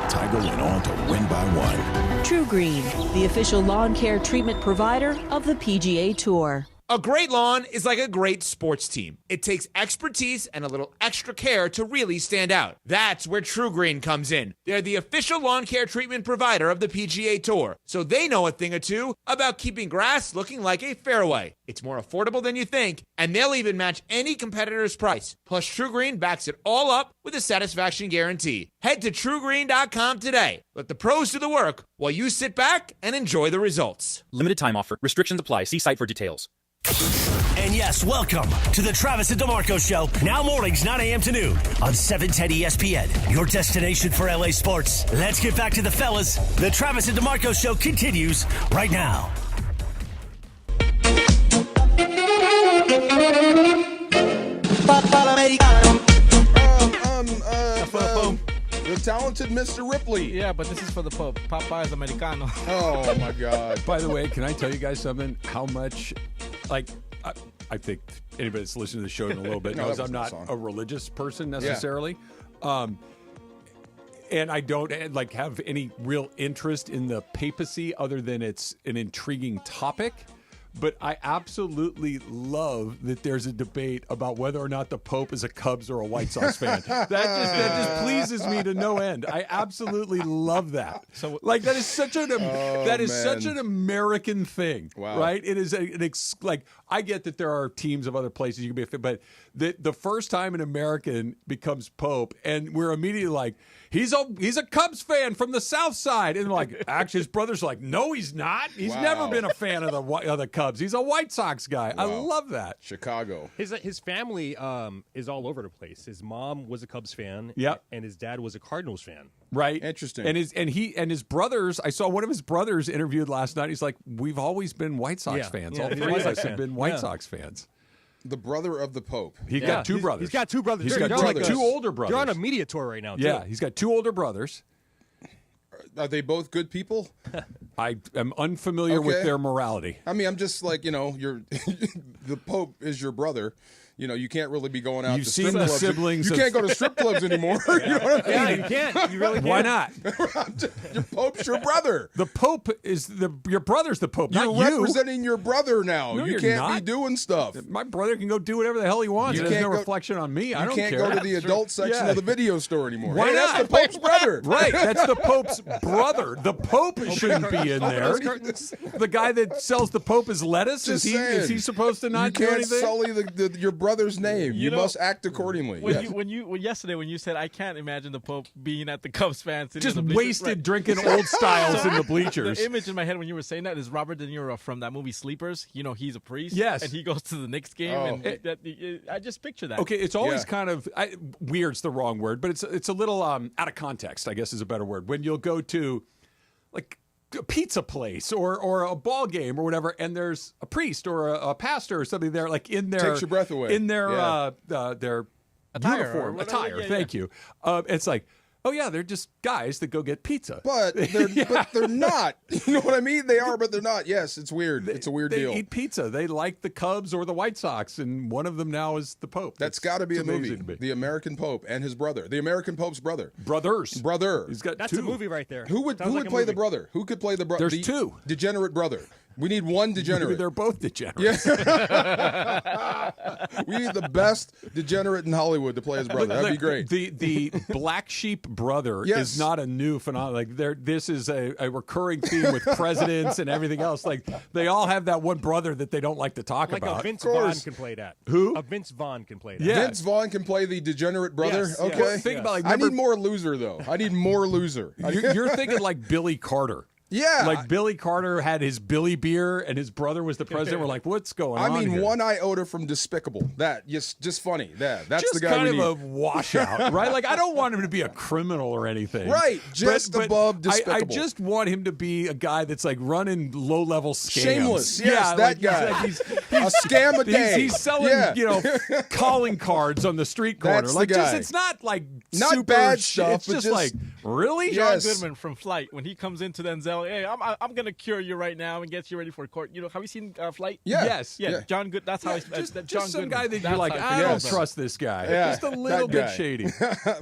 Tiger went on to win by 1. True Green, the official lawn care treatment provider of the PGA Tour. A great lawn is like a great sports team. It takes expertise and a little extra care to really stand out. That's where True Green comes in. They're the official lawn care treatment provider of the PGA Tour, so they know a thing or two about keeping grass looking like a fairway. It's more affordable than you think, and they'll even match any competitor's price. Plus, True Green backs it all up with a satisfaction guarantee. Head to TrueGreen.com today. Let the pros do the work while you sit back and enjoy the results. Limited time offer. Restrictions apply. See site for details. And yes, welcome to the Travis and DeMarco Show. Now mornings, 9 a.m. to noon on 710 ESPN. Your destination for LA sports. Let's get back to the fellas. The Travis and DeMarco Show continues right now. The talented Mr. Ripley. Yeah, but this is for the Pope. Popeyes Americano. Oh, my God. By the way, can I tell you guys something? How much, I think anybody that's listening to the show in a little bit knows I'm not a religious person necessarily. Yeah. And I don't have any real interest in the papacy other than it's an intriguing topic. But I absolutely love that there's a debate about whether or not the Pope is a Cubs or a White Sox fan. That just pleases me to no end. I absolutely love that. So, that is such an American thing, right? It is I get that there are teams of other places you can be a fan, but the first time an American becomes Pope, and we're immediately like, he's a Cubs fan from the South Side, and actually his brother's like, no, he's not. He's never been a fan of the Cubs. He's a White Sox guy. Wow. I love that. Chicago. His family is all over the place. His mom was a Cubs fan. Yep. And his dad was a Cardinals fan. Right. Interesting. And his brothers, I saw one of his brothers interviewed last night. He's like, we've always been White Sox fans. All three of us have been White Sox fans. The brother of the Pope. He's got two brothers. He's got two brothers. He's got two older brothers. They're on a media tour right now, too. Yeah, he's got two older brothers. Are they both good people? I am unfamiliar with their morality. I mean, I'm just the Pope is your brother. you can't really be going out You've to seen strip the clubs. siblings You of- can't go to strip clubs anymore. You know what I mean? Yeah, you can't. You really can't. Why not? Your Pope's your brother. The Pope is your brother's the Pope, You're not you. representing your brother now. No, you you're can't not. be doing stuff. My brother can go do whatever the hell he wants. You It has can't no go- reflection on me. I You don't can't care. go to the adult section of the video store anymore. Why Hey, not? that's the Pope's brother. Right, that's the Pope's brother. The Pope shouldn't be in there. The guy that sells the Pope his lettuce, is he supposed to not you do can't anything? sully your brother's name. You know, must act accordingly. When Yes. yesterday when you said I can't imagine the Pope being at the Cubs fan sitting Just in the bleachers, wasted drinking old styles in the bleachers. The image in my head when you were saying that is Robert De Niro from that movie Sleepers. He's a priest. Yes. And he goes to the Knicks game, and I just picture that. Okay, it's always kind of weird's the wrong word, but it's a little out of context, I guess is a better word. When you'll go to like a pizza place or a ball game or whatever, and there's a priest or a pastor or something there, like in their Takes your breath away. in their Attire uniform, or whatever. attire. Yeah, Thank you. It's like, oh yeah, they're just guys that go get pizza. But they're not. You know what I mean? They are, but they're not. Yes, it's weird. It's a weird They deal. eat pizza. They like the Cubs or the White Sox, and one of them now is the Pope. That's got to be a it's movie. amazing to me. The American Pope and his brother. The American Pope's brother. Brother. He's got That's two. a movie right there. Who would Sounds like a play the movie. brother? Who could play the brother? There's two. Degenerate brother. We need one degenerate. Maybe they're both degenerates. We need the best degenerate in Hollywood to play his brother. That'd be great. The black sheep brother Yes. is not a new phenomenon. Like this is a recurring theme with presidents and everything else. Like they all have that one brother that they don't like to talk Like about. a Vince Vaughn can play that. Who? A Vince Vaughn can play that. Yeah. Vince Vaughn can play the degenerate brother. Yes, Okay. yes, Think about like I need more loser though. I need more loser. You're thinking like Billy Carter. Yeah. Like Billy Carter had his Billy beer and his brother was the president. We're like, what's going on? I mean, here? one iota from Despicable. That just funny. That's just the guy kind we of need. a washout, right? Like I don't want him to be a criminal or anything, Right, just above I Despicable. just want him to be a guy that's like running low-level scams. Shameless, yes, yeah, that like, guy. He's A scam a day. He's selling, Yeah. calling cards on the street corner. That's the like, guy. it's not like Not super bad sh- stuff, It's but just just- like really. John Yes. Goodman from Flight, when he comes into Denzel, hey, I'm gonna cure you right now and get you ready for court. Have you seen Flight? Yeah. Yes. Yeah, Yeah. John Good. That's how he's Just John some Goodman. guy that you're That's like, how I he don't feels. trust this guy. Yeah, Just a that little bit guy. shady.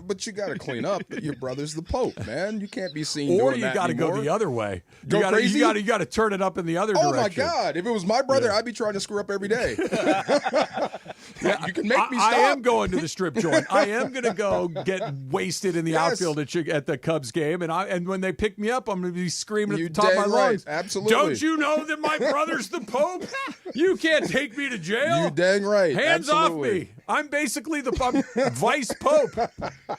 But you got to clean up. Your brother's the Pope, man. You can't be seen Or doing you that got to go anymore. the other way. Go you gotta, crazy? You got to turn it up in the other Oh direction. my God! If it was my brother, Yeah. I'd be trying to screw up every day. You can make me I stop. am going to the strip joint. I am going to go get wasted in the Yes. outfield at the Cubs game, and when they pick me up, I'm going to be screaming You at the top of my dang right. lungs. Absolutely. Don't you know that my brother's the Pope? You can't take me to jail. You dang right. Hands Absolutely. off me. I'm basically I'm Vice Pope.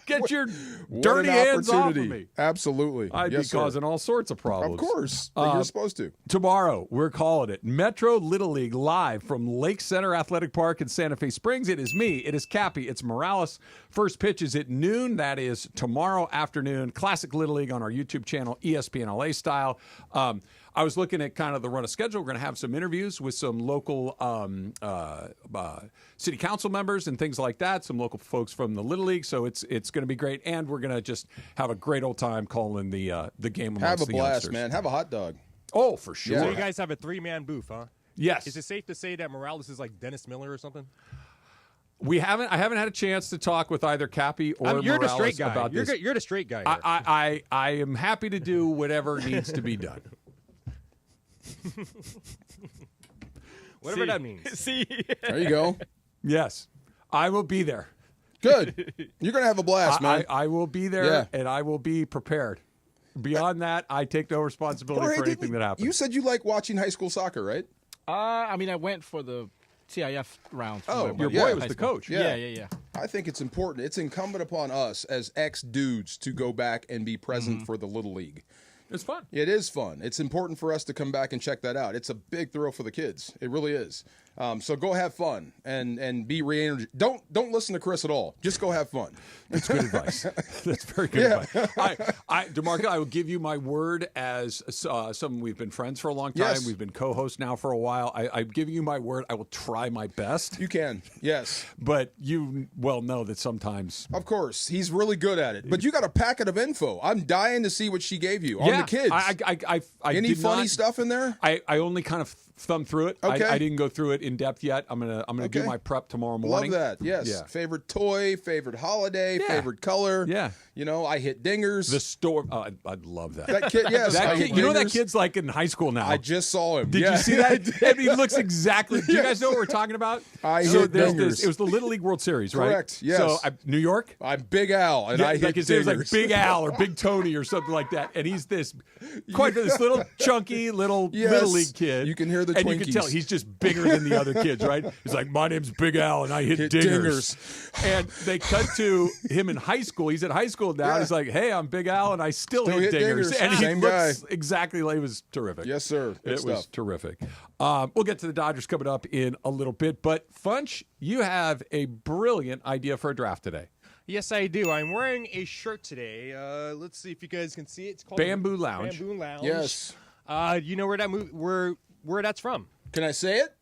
Get your What dirty an hands off of opportunity. me. Absolutely. I'd Yes, be sir. causing all sorts of problems. Of course. But you're supposed to. Tomorrow, we're calling it Metro Little League live from Lake Center Athletic Park in Santa Fe Springs. It is me. It is Cappy. It's Morales. First pitch is at noon. That is tomorrow afternoon. Classic Little League on our YouTube channel, ESPN LA style. I was looking at kind of the run of schedule. We're going to have some interviews with some local city council members and things like that, some local folks from the Little League. So it's going to be great. And we're going to just have a great old time calling the game amongst Have a the blast, youngsters. man. Have a hot dog. Oh, for sure. So you guys have a 3-man booth, huh? Yes. Is it safe to say that Morales is like Dennis Miller or something? I haven't had a chance to talk with either Cappy or You're the Morales straight guy. about this. You're the straight guy. Here. I am happy to do whatever needs to be done. Whatever that means. See, There you go. Yes, I will be there. Good. You're going to have a blast, man. I will be there, Yeah. and I will be prepared. Beyond that, I take no responsibility Jorge, for didn't anything that happens. You said you like watching high school soccer, right? I mean, I went for the CIF round. Oh, for my your buddy boy in was high the school. coach. Yeah. I think it's important. It's incumbent upon us as ex-dudes to go back and be present for the Little League. It's fun. It is fun. It's important for us to come back and check that out. It's a big thrill for the kids. It really is. So go have fun and be re-energized. Don't listen to Chris at all. Just go have fun. That's good advice. That's very good advice. DeMarco, I will give you my word as someone we've been friends for a long time. Yes. We've been co-hosts now for a while. I'm giving you my word. I will try my best. You can, yes. But you well know that sometimes. Of course. He's really good at it. But you got a packet of info. I'm dying to see what she gave you on the kids. I Any did funny not- stuff in there? I only kind of thumbed through it. Okay. I didn't go through it it in depth yet. I'm gonna do my prep tomorrow morning. Love that. Yes. Yeah. Favorite toy, favorite holiday, favorite color. Yeah. I hit dingers. The store. I'd love that. That kid. Yes. That kid, that kid's like in high school now. I just saw him. Did you see that? And he looks exactly. Do you guys know what we're talking about? I hit dingers. It was the Little League World Series, right? Correct. Yes. So New York. I'm Big Al, and I hit his dingers. name was like Big Al or Big Tony or something like that, and he's this little chunky little league kid. You can hear the and Twinkies. you can tell he's just bigger than the other kids, right? He's like, my name's Big Al, and I hit dingers. And they cut to him in high school. He's at high school now. And he's like, hey, I'm Big Al, and I still hit dingers. And he Same looks guy. exactly like. It was terrific. Yes, sir. Good It stuff. was terrific. We'll get to the Dodgers coming up in a little bit, but Funch, you have a brilliant idea for a draft today. Yes, I do. I'm wearing a shirt today. Let's see if you guys can see it. It's called Bamboo Lounge. Bamboo Lounge. Yes. You know where that's from? Can I say it?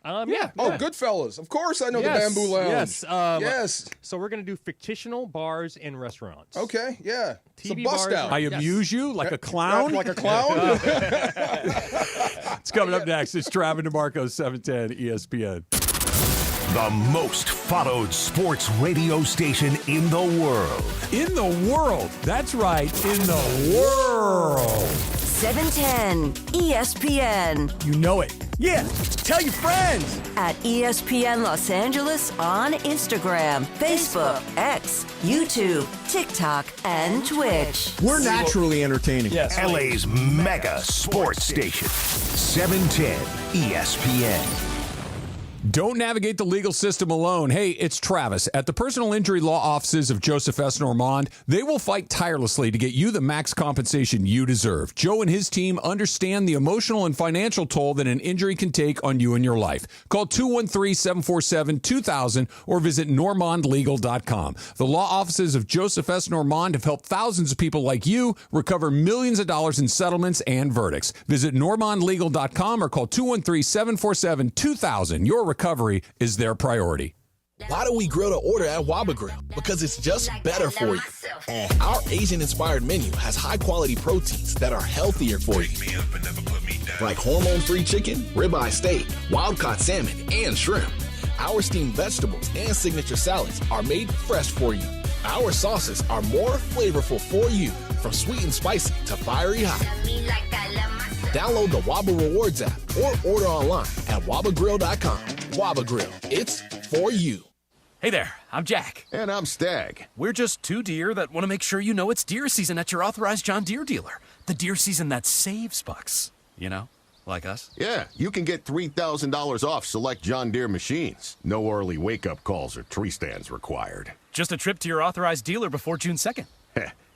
Yeah. Oh, Goodfellas. Of course I know the Bamboo Lounge. Yes. Yes. So we're going to do fictional bars and restaurants. Okay, yeah. It's a TV bust bars. out. I amuse you like a clown? Like a clown? It's coming up next. It's Travis DeMarco, 710 ESPN. The most followed sports radio station in the world. In the world. That's right. In the world. 710 ESPN. You know it. Yeah. Tell your friends. At ESPN Los Angeles on Instagram, Facebook, X, YouTube, TikTok, and Twitch. We're naturally entertaining. Yes. LA's mega sports station. 710 ESPN. Don't navigate the legal system alone. Hey, it's Travis. At the personal injury law offices of Joseph S. Normand, they will fight tirelessly to get you the max compensation you deserve. Joe and his team understand the emotional and financial toll that an injury can take on you and your life. Call 213-747-2000 or visit normandlegal.com. The law offices of Joseph S. Normand have helped thousands of people like you recover millions of dollars in settlements and verdicts. Visit normandlegal.com or call 213-747-2000. Your recovery is their priority. Why do we grill to order at Waba Grill? Because it's just better for you. And our Asian-inspired menu has high-quality proteins that are healthier for you. Like hormone-free chicken, ribeye steak, wild-caught salmon, and shrimp. Our steamed vegetables and signature salads are made fresh for you. Our sauces are more flavorful for you, from sweet and spicy to fiery hot. Download the Waba Rewards app or order online at wabagrill.com. Waba Grill, it's for you. Hey there, I'm Jack. And I'm Stag. We're just two deer that want to make sure you know it's deer season at your authorized John Deere dealer. The deer season that saves bucks. You know, like us. Yeah, you can get $3,000 off select John Deere machines. No early wake-up calls or tree stands required. Just a trip to your authorized dealer before June 2nd.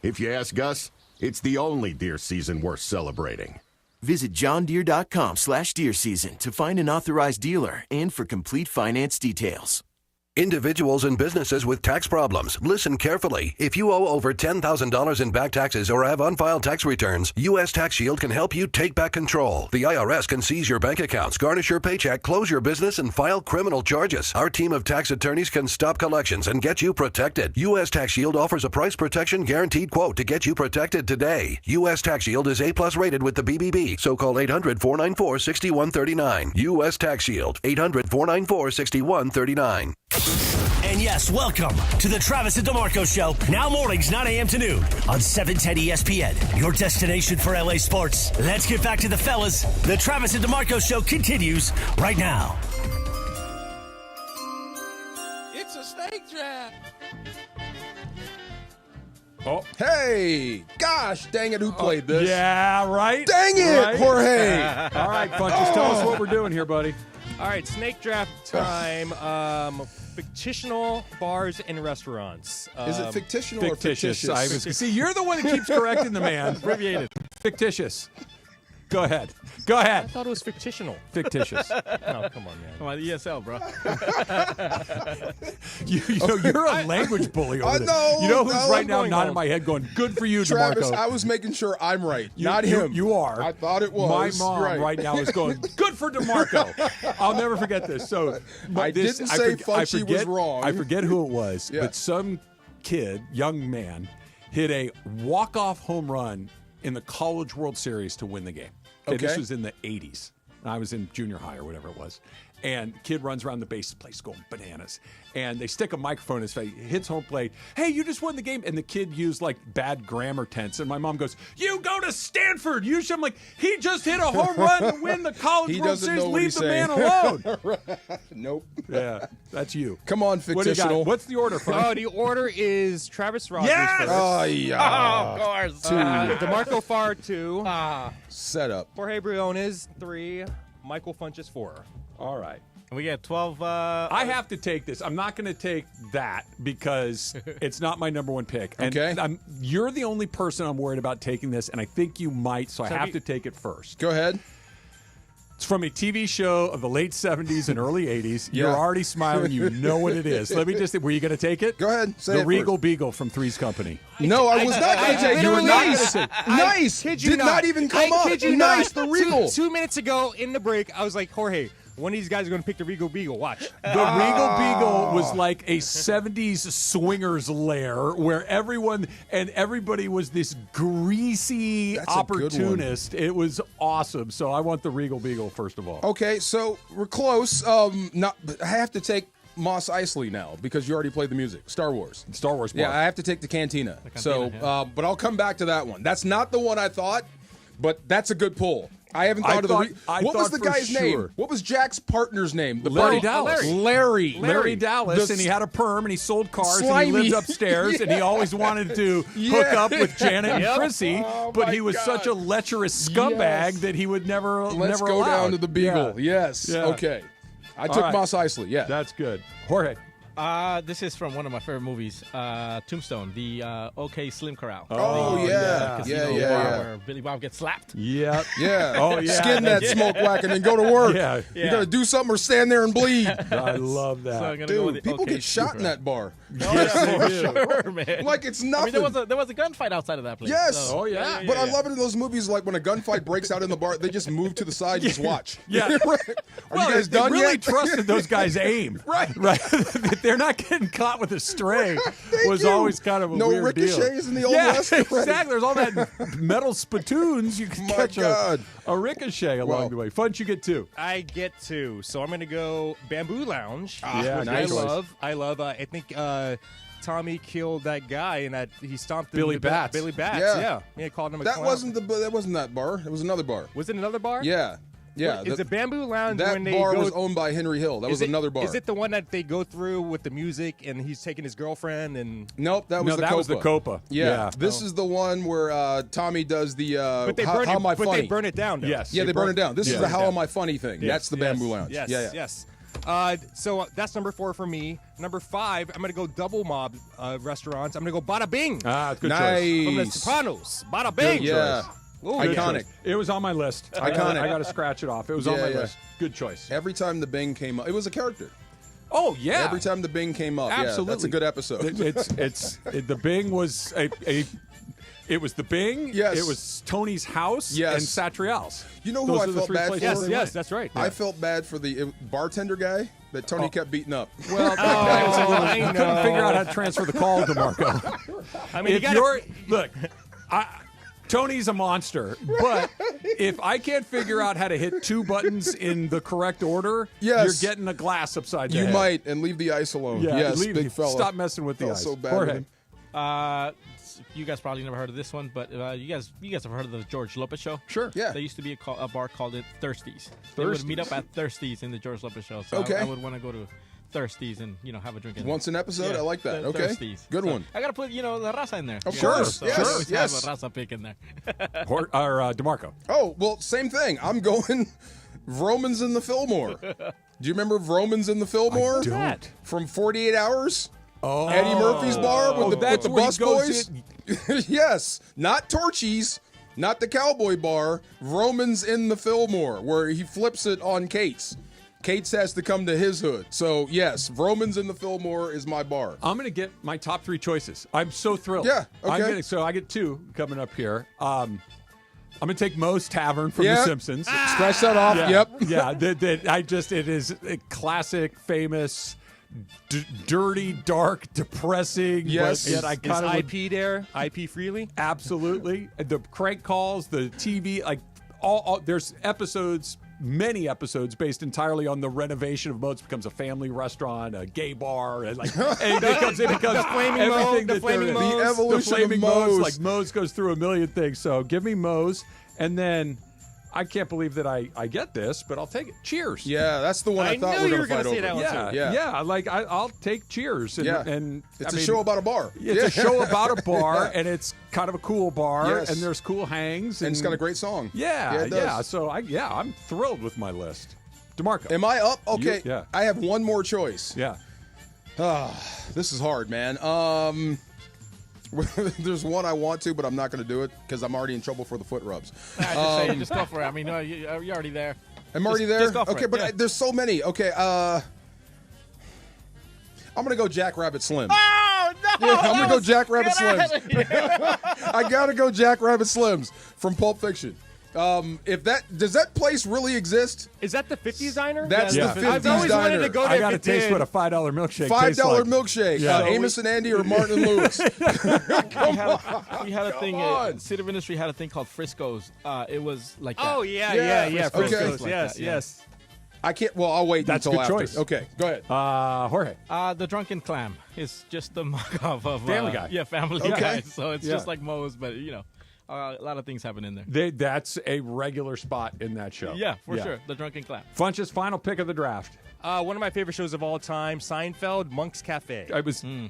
If you ask us, it's the only deer season worth celebrating. Visit johndeere.com/deer season to find an authorized dealer and for complete finance details. Individuals and businesses with tax problems, listen carefully. If you owe over $10,000 in back taxes or have unfiled tax returns, U.S. Tax Shield can help you take back control. The IRS can seize your bank accounts, garnish your paycheck, close your business, and file criminal charges. Our team of tax attorneys can stop collections and get you protected. U.S. Tax Shield offers a price protection guaranteed quote to get you protected today. U.S. Tax Shield is A+ rated with the BBB, so call 800-494-6139. U.S. Tax Shield, 800-494-6139. And yes, welcome to the Travis and DeMarco Show. Now mornings, 9 a.m. to noon on 710 ESPN, your destination for LA sports. Let's get back to the fellas. The Travis and DeMarco Show continues right now. It's a snake draft. Oh. Hey, gosh, dang it, who played this? Yeah, right? Dang it, right? Jorge. All right, Funches, tell us what we're doing here, buddy. All right, snake draft time. Fictional bars and restaurants. Is it fictional or fictitious? See, you're the one that keeps correcting the man. Abbreviated. Fictitious. Go ahead. Go ahead. I thought it was fictional. Fictitious. Oh, come on, man. Come on, ESL, bro. You're a language bully over I there. know. You know who's No, right I'm now going nodding home. my head going, good for you, Travis, DeMarco. I was making sure I'm right, not him. You are. I thought it was. My mom right now is going, good for DeMarco. I'll never forget this. So I didn't say Funchy was wrong. I forget who it was, Yeah. but some kid, young man, hit a walk-off home run in the College World Series to win the game. Okay. This was in the 80s. I was in junior high or whatever it was. and kid runs around the base, place going bananas. And they stick a microphone in his face, hits home plate. Hey, you just won the game. And the kid used like bad grammar tense. And my mom goes, you go to Stanford. You should. I'm like, he just hit a home run to win the College World Series. Leave the man alone. Nope. Yeah, that's you. Come on, Fictional. What's the order, Frank? Oh, the order is Travis Rogers Yes! first. Oh, yeah. of course. 2. DeMarco Farr 2. Set up. Jorge Briones 3. Michael Funches 4. All right. We get 12. I have to take this. I'm not going to take that because it's not my number one pick. And Okay. You're the only person I'm worried about taking this, and I think you might, so I have to take it first. Go ahead. It's from a TV show of the late 70s and early 80s. Yeah. You're already smiling. You know what it is. Let me just – were you going to take it? Go ahead. Say the it Regal first. Beagle from Three's Company. No, I was not going to take it. You were nice. Nice. Kid you Did not even come up. Kid you Nice, not. the Regal. 2 minutes ago in the break, I was like, Jorge, one of these guys are going to pick the Regal Beagle. Watch. The Regal Beagle was like a 70s swingers lair where everybody was this greasy That's a good opportunist. It was awesome. So I want the Regal Beagle first of all. Okay, so we're close. I have to take Mos Eisley now because you already played the music. Star Wars. Bar. Yeah, I have to take the Cantina. But I'll come back to that one. That's not the one I thought, but that's a good pull. I haven't thought of the. What was the guy's name? What was Jack's partner's name? Larry Dallas. Larry Dallas, and he had a perm, and he sold cars, slimy. and he lived upstairs, and he always wanted to hook up with Janet and Chrissy, but he was such a lecherous scumbag that he would never. Let's never go allowed. down to the Beagle. Yeah. Yes. Yeah. Okay. I took Mos Eisley. Yeah. That's good. Jorge. This is from one of my favorite movies, Tombstone, the OK Slim Corral. Yeah. Where Billy Bob gets slapped. Yeah. Yeah. Oh, yeah. Skin that smoke whack and then go to work. Yeah. You got to do something or stand there and bleed. I love that. So I'm gonna Dude, go with the people OK get shot Slim in that bar. Yes, they do. Sure, man. Like it's I mean, nothing. there was a gunfight outside of that place. Yes. So. But I love it in those movies, like when a gunfight breaks out in the bar, they just move to the side and just watch. Yeah. Are Well, you guys they done really yet? trusted those guys' aim. Right. That they're not getting caught with a stray was you. always kind of a No weird deal. ricochets in the Old Yeah, West. Right. exactly. There's all that metal spittoons. You can catch a ricochet along the way. Funch, you get 2. I get 2. So I'm going to go Bamboo Lounge. Yeah, which nice. I love. I think Tommy killed that guy and that he stomped him Billy to Bats. Billy Bats. Yeah. He called him a That clown. wasn't that bar. It was another bar. Was it another bar? Yeah. Yeah. Is it Bamboo Lounge That when they bar go? was owned by Henry Hill. That was another bar. Is it the one that they go through with the music and he's taking his girlfriend and? Nope, that was the Copa. Yeah. This is the one where Tommy does the But they how burn am I it. But funny? they burn it down. Though. Yes. Yeah, they burn it down. This is the How down. Am I Funny thing. Yes. That's the Bamboo Lounge. Yes. Yeah. Yes. So that's number 4 for me. Number 5, I'm going to go double mob restaurants. I'm going to go Bada Bing. Good Nice. choice. From The Sopranos. Bada Bing. Yeah. Ooh, Iconic. It was on my list. Iconic. I got to scratch it off. It was on my list. Good choice. Every time the Bing came up, it was a character. Oh yeah. Every time the Bing came up, Absolutely. yeah, that's a good episode. The Bing was it was the Bing. Yes. It was Tony's house. Yes. And Satriale's. You know Those who I are the felt 3 bad places for? they Yes, went. that's right. I felt bad for the bartender guy that Tony kept beating up. Well, I couldn't figure out how to transfer the call to Marco. I mean, Look, Tony's a monster, but if I can't figure out how to hit 2 buttons in the correct order, Yes. you're getting a glass upside the You head. might, and leave the ice alone. Yeah, yes, big fella. Stop messing with the Felt ice. so bad Jorge. with him. You guys probably never heard of this one, but you guys have heard of the George Lopez show? Sure. Yeah. There used to be a bar called it Thirsties. They would meet up at Thirsties in the George Lopez show. So Okay. I would want to go to Thirsties and have a drink. Once an episode? I like that. Okay. Thirsties. Good one. I gotta put the raza in there. Of course. So Yes. I always Yes. have a raza pick in there. Or DeMarco. Oh, well, same thing. I'm going Romans in the Fillmore. Do you remember Romans in the Fillmore? I don't. From 48 Hours? Oh. Eddie Murphy's bar with the that's where he bus goes boys? Yes. Not Torchy's, not the cowboy bar. Romans in the Fillmore, where he flips it on Kate's. Kate's has to come to his hood. So, yes, Romans in the Fillmore is my bar. I'm going to get my top 3 choices. I'm so thrilled. Yeah, okay. So I get 2 coming up here. I'm going to take Moe's Tavern from The Simpsons. Scratch that off. Yeah. Yep. Yeah. It is a classic, famous, dirty, dark, depressing. Yes. But yet I kind of IP there? IP freely? Absolutely. The crank calls, the TV, like all there's episodes many episodes based entirely on the renovation of Moe's. Becomes a family restaurant, a gay bar, and it becomes the flaming everything the flaming Moe's. The evolution the flaming of Moe's. Like Moe's goes through a million things. So give me Moe's, and then I can't believe that I get this, but I'll take it. Cheers. Yeah, that's the one I thought we were going to fight over. That one too. Yeah. Like I'll take Cheers. And it's a show about a bar. It's a show about a bar, and it's kind of a cool bar, Yes. and there's cool hangs, And it's got a great song. Yeah. So I'm thrilled with my list. DeMarco, Am I up? Okay. Yeah. I have one more choice. Yeah. This is hard, man. There's one I want to, but I'm not going to do it because I'm already in trouble for the foot rubs. Just go for it. I mean, you're already there. I'm already there? Just go for okay, it. but there's so many. Okay, I'm going to go Jackrabbit Slim. Oh, no! Yeah, I'm going to go Jackrabbit Get out Slims. I got to go Jackrabbit Slims from Pulp Fiction. Does that place really exist? Is that the 50s diner? That's the 50s I've always diner. wanted to go there. I got to taste what a $5 milkshake $5 tastes like. milkshake. Yeah. Amos and Andy or Martin and Lewis. We had a thing. City of Industry had a thing called Frisco's. It was like that. Oh yeah. Okay. Frisco's. Like Yes, that, yeah. yes. I can't. Well, I'll wait That's until a good after. choice. Okay, go ahead. Jorge. The Drunken Clam is just the mock-off of Family Guy. Yeah, Family Okay. Guy. So it's Yeah. just like Moe's, but a lot of things happen in there. That's a regular spot in that show. Yeah, for sure. The Drunken Clam. Funch's final pick of the draft. One of my favorite shows of all time, Seinfeld, Monk's Cafe.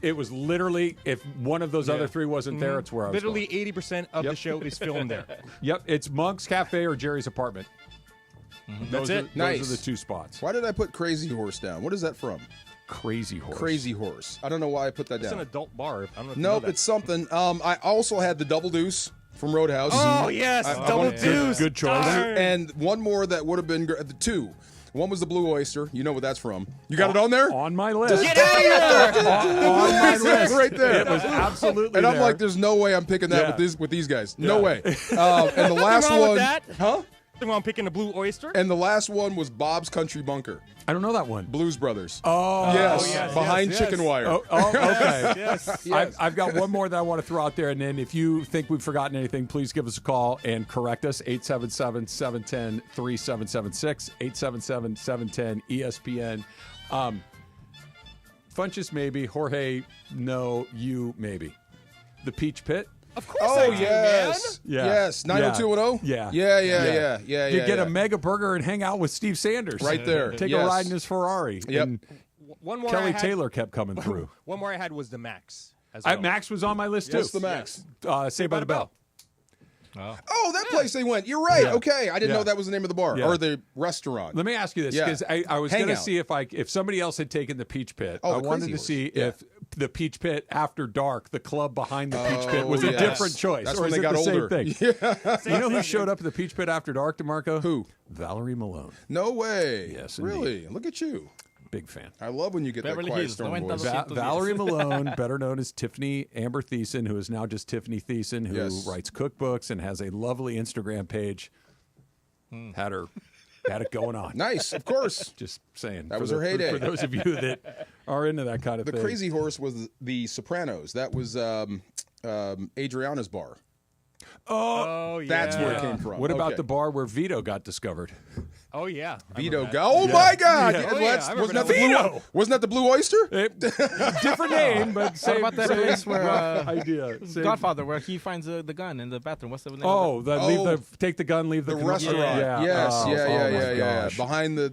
It was literally, if one of those other three wasn't there, it's where I was Literally going. 80% of the show is filmed there. Yep, it's Monk's Cafe or Jerry's apartment. That's it. Nice. Those are the two spots. Why did I put Crazy Horse down? What is that from? Crazy Horse. Crazy Horse. I don't know why I put that It's down. an adult bar. I don't know if you know Nope, that. it's something. I also had the Double Deuce from Roadhouse. Oh, yes. Double Deuce. Good choice. Darn. And one more that would have been two. One was the Blue Oyster. You know what that's from. You got it on there? On my list. Get out of here! on my list. Right there. It was absolutely And I'm there. like, there's no way I'm picking that Yeah. with these guys. No Yeah. way. And the last wrong with one. that. Huh? I'm picking the Blue Oyster. And the last one was Bob's Country Bunker. I don't know that one. Blues Brothers. Oh. Yes. Behind Chicken Wire. Oh, okay. Yes. I've got one more that I want to throw out there, and then if you think we've forgotten anything, please give us a call and correct us. 877-710-3776, 877-710-ESPN. Funchess maybe, Jorge no, you maybe. The Peach Pit. Of course Oh, I do, yes. man. Yeah. Yes. 90210? Yeah. Yeah. You get a mega burger and hang out with Steve Sanders. Right there. Take Yes. a ride in his Ferrari. Yep. And One more Kelly I had, Taylor kept coming through. One more I had was the Max. As well. Max was on my list too. What's the Max? Saved by the Bell. Oh, that place they went. You're right. Yeah. Okay. I didn't Yeah. know that was the name of the bar Yeah. or the restaurant. Let me ask you this, Yeah. because I was going to Hangout. see if somebody else had taken the Peach Pit. Oh, I the wanted Crazy to Horse. see Yeah. if the Peach Pit after dark, the club behind the Peach Pit, was yes. a different choice, That's or when is they it got the older. same thing? You know who showed up at the Peach Pit after dark, DeMarco? Who? Valerie Malone. No way. Yes, indeed. really. Look at you. Big fan. I love when you get Beverly that quiet Hills, storm 90 voice. Valerie Malone, better known as Tiffany Amber Thiessen, who is now just Tiffany Thiessen, who Yes. writes cookbooks and has a lovely Instagram page. Had it going on. Nice, of course. Just saying. That was her heyday. For those of you that are into that kind of The thing. Crazy Horse was the Sopranos. That was Adriana's bar. Oh, yeah. That's where it came from. What about Okay. the bar where Vito got discovered? Oh, yeah. Vito go? Oh, my God. Yeah. Oh, yeah. I remember Wasn't that the Blue Oyster? Different name, but same, What about that same place where idea. Same- Godfather, where he finds the gun in the bathroom? What's the name? Oh, of Oh. take the gun, leave the The gun. restaurant. Yeah. Yes. Oh, yeah. my gosh. Behind the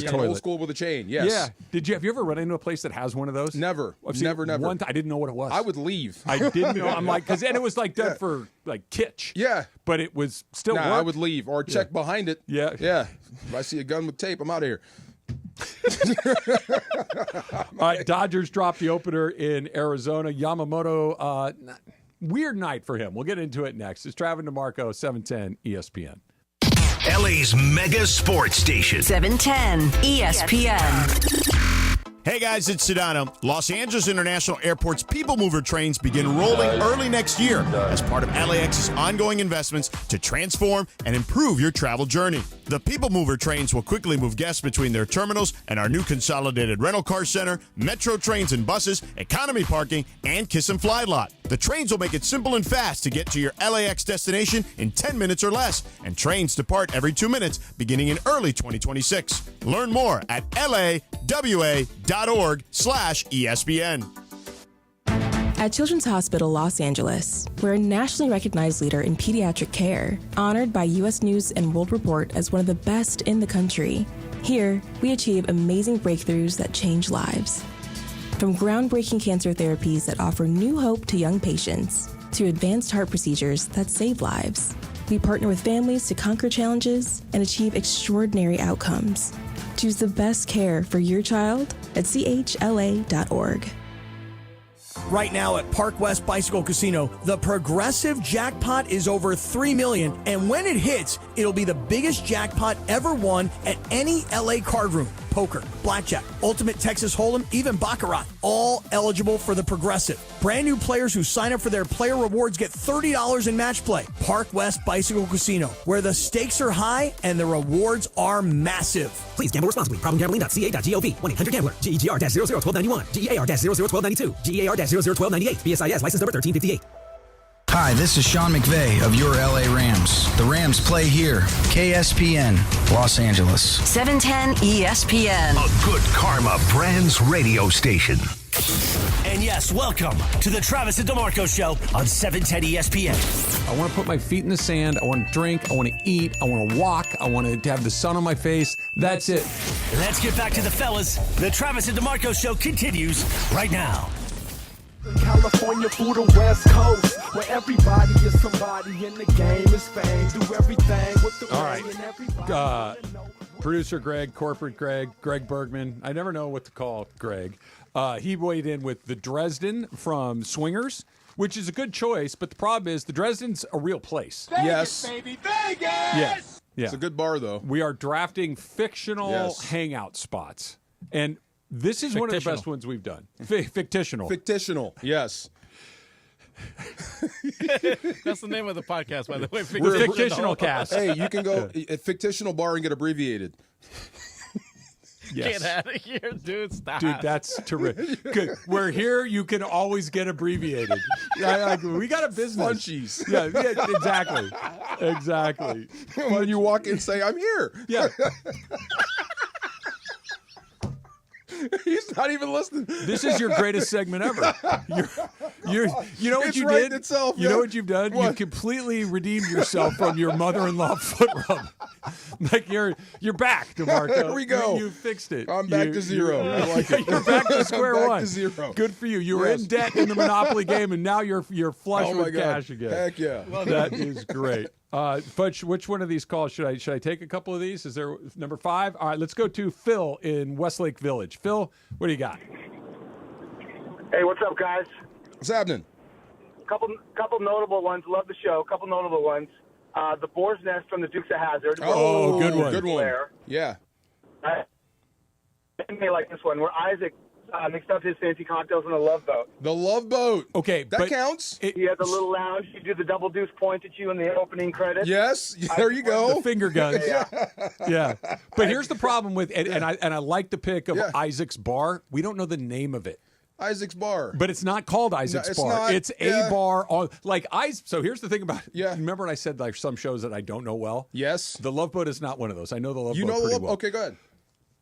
toilet. old school with a chain. Yes. Yeah. Have you ever run into a place that has one of those? Never. I've seen Never. One time, I didn't know what it was. I would leave. I didn't know. I'm like, because then it was like done for like kitsch. Yeah. But it was still Nah, worked. I would leave or check behind it. Yeah. Yeah. If I see a gun with tape, I'm out of here. All right, Dodgers dropped the opener in Arizona. Yamamoto, weird night for him. We'll get into it next. It's Travis DeMarco, 710 ESPN. LA's mega sports station. 710 ESPN. Hey guys, it's Sedano. Los Angeles International Airport's People Mover trains begin rolling early next year as part of LAX's ongoing investments to transform and improve your travel journey. The People Mover trains will quickly move guests between their terminals and our new consolidated rental car center, metro trains and buses, economy parking, and Kiss and Fly lot. The trains will make it simple and fast to get to your LAX destination in 10 minutes or less, and trains depart every 2 minutes beginning in early 2026. Learn more at lawa.org/ESPN. At Children's Hospital Los Angeles, we're a nationally recognized leader in pediatric care, honored by U.S. News and World Report as one of the best in the country. Here, we achieve amazing breakthroughs that change lives. From groundbreaking cancer therapies that offer new hope to young patients, to advanced heart procedures that save lives, we partner with families to conquer challenges and achieve extraordinary outcomes. Choose the best care for your child at chla.org. Right now at Park West Bicycle Casino, the progressive jackpot is over $3 million, and when it hits, it'll be the biggest jackpot ever won at any LA card room. Poker, blackjack, ultimate Texas Hold'em, even baccarat, all eligible for the progressive. Brand new players who sign up for their player rewards get $30 in match play. Park West Bicycle Casino, where the stakes are high and the rewards are massive. Please gamble responsibly. Problemgambling.ca.gov. 1-800-GAMBLER. GEGR-001291. DEAR-001292. DEAR-001298. BSIS license number 1358. Hi, this is Sean McVey of your LA Rams. The Rams play here. KSPN, Los Angeles. 710 ESPN. A good karma brands radio station. And yes, welcome to the Travis and DeMarco Show on 710 ESPN. I want to put my feet in the sand. I want to drink. I want to eat. I want to walk. I want to have the sun on my face. That's it. Let's get back to the fellas. The Travis and DeMarco Show continues right now. California through the West Coast, where everybody is somebody in the game is fame. Do everything with the all right. Producer Greg, corporate Greg Bergman. I never know what to call Greg. He weighed in with the Dresden from Swingers, which is a good choice, but the problem is the Dresden's a real place. Vegas, yes, baby, Vegas. Yes, yeah. It's a good bar though. We are drafting fictional hangout spots, and this is one of the best ones we've done. Fictional. Fictional, yes. That's the name of the podcast, by the way. We're Fictional Cast. Hey, you can go at Fictional Bar and get abbreviated. Yes. Get out of here, dude. Stop. Dude, that's terrific. We're here. You can always get abbreviated. We got a business. Munchies. Yeah, exactly. When you walk in, say, I'm here. Yeah. He's not even listening. This is your greatest segment ever. You know what it's you right did? Itself, you know what you've done? What? You completely redeemed yourself from your mother-in-law foot rub. Like you're back, DeMarco. There we go. You fixed it. I'm back to zero. I like it. You're back to square I'm back one. to zero. Good for you. You were in debt in the Monopoly game, and now you're flush with God. cash again. Heck yeah. That is great. Fudge, which one of these calls should I take a couple of these? Is there number 5? All right, let's go to Phil in Westlake Village. Phil, what do you got? Hey, what's up, guys? What's happening? Couple notable ones. Love the show. Couple notable ones. The Boar's Nest from the Dukes of Hazzard. Oh, good one. Good one. Yeah. I may like this one where Isaac mixed up his fancy cocktails in a Love Boat. The Love Boat. Okay, that counts. He had the little lounge. You do the double deuce point at you in the opening credits. Yes, there you go. The finger guns. Yeah. But here's the problem with and I like the pick of Isaac's Bar. We don't know the name of it. Isaac's Bar. But it's not called Isaac's Bar. Not, it's a bar on so here's the thing about it. Yeah. Remember when I said like some shows that I don't know well? Yes. The Love Boat is not one of those. I know the Love Boat. You know the Love well. Okay, go ahead.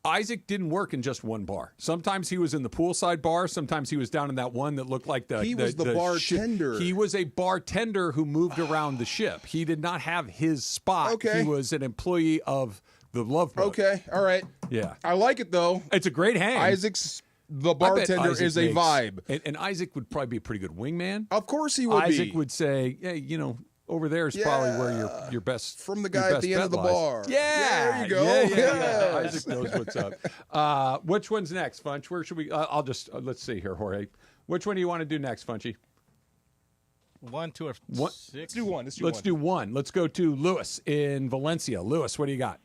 Isaac didn't work in just one bar. Sometimes he was in the poolside bar. Sometimes he was down in that one that looked like He was the bartender. He was a bartender who moved around the ship. He did not have his spot. Okay. He was an employee of the Love Boat. Okay, all right. Yeah. I like it, though. It's a great hang. Isaac's the bartender is a vibe. And Isaac would probably be a pretty good wingman. Of course he would Isaac would say, hey, over there is probably where your best from the guy at the end of the bar. Yeah, there you go. Yeah. Isaac knows what's up. Which one's next, Funch? Where should we? I'll just let's see here, Jorge. Which one do you want to do next, Funchy? 1, 2, or 6. Let's do one. Let's do one. Let's go to Lewis in Valencia. Lewis, what do you got?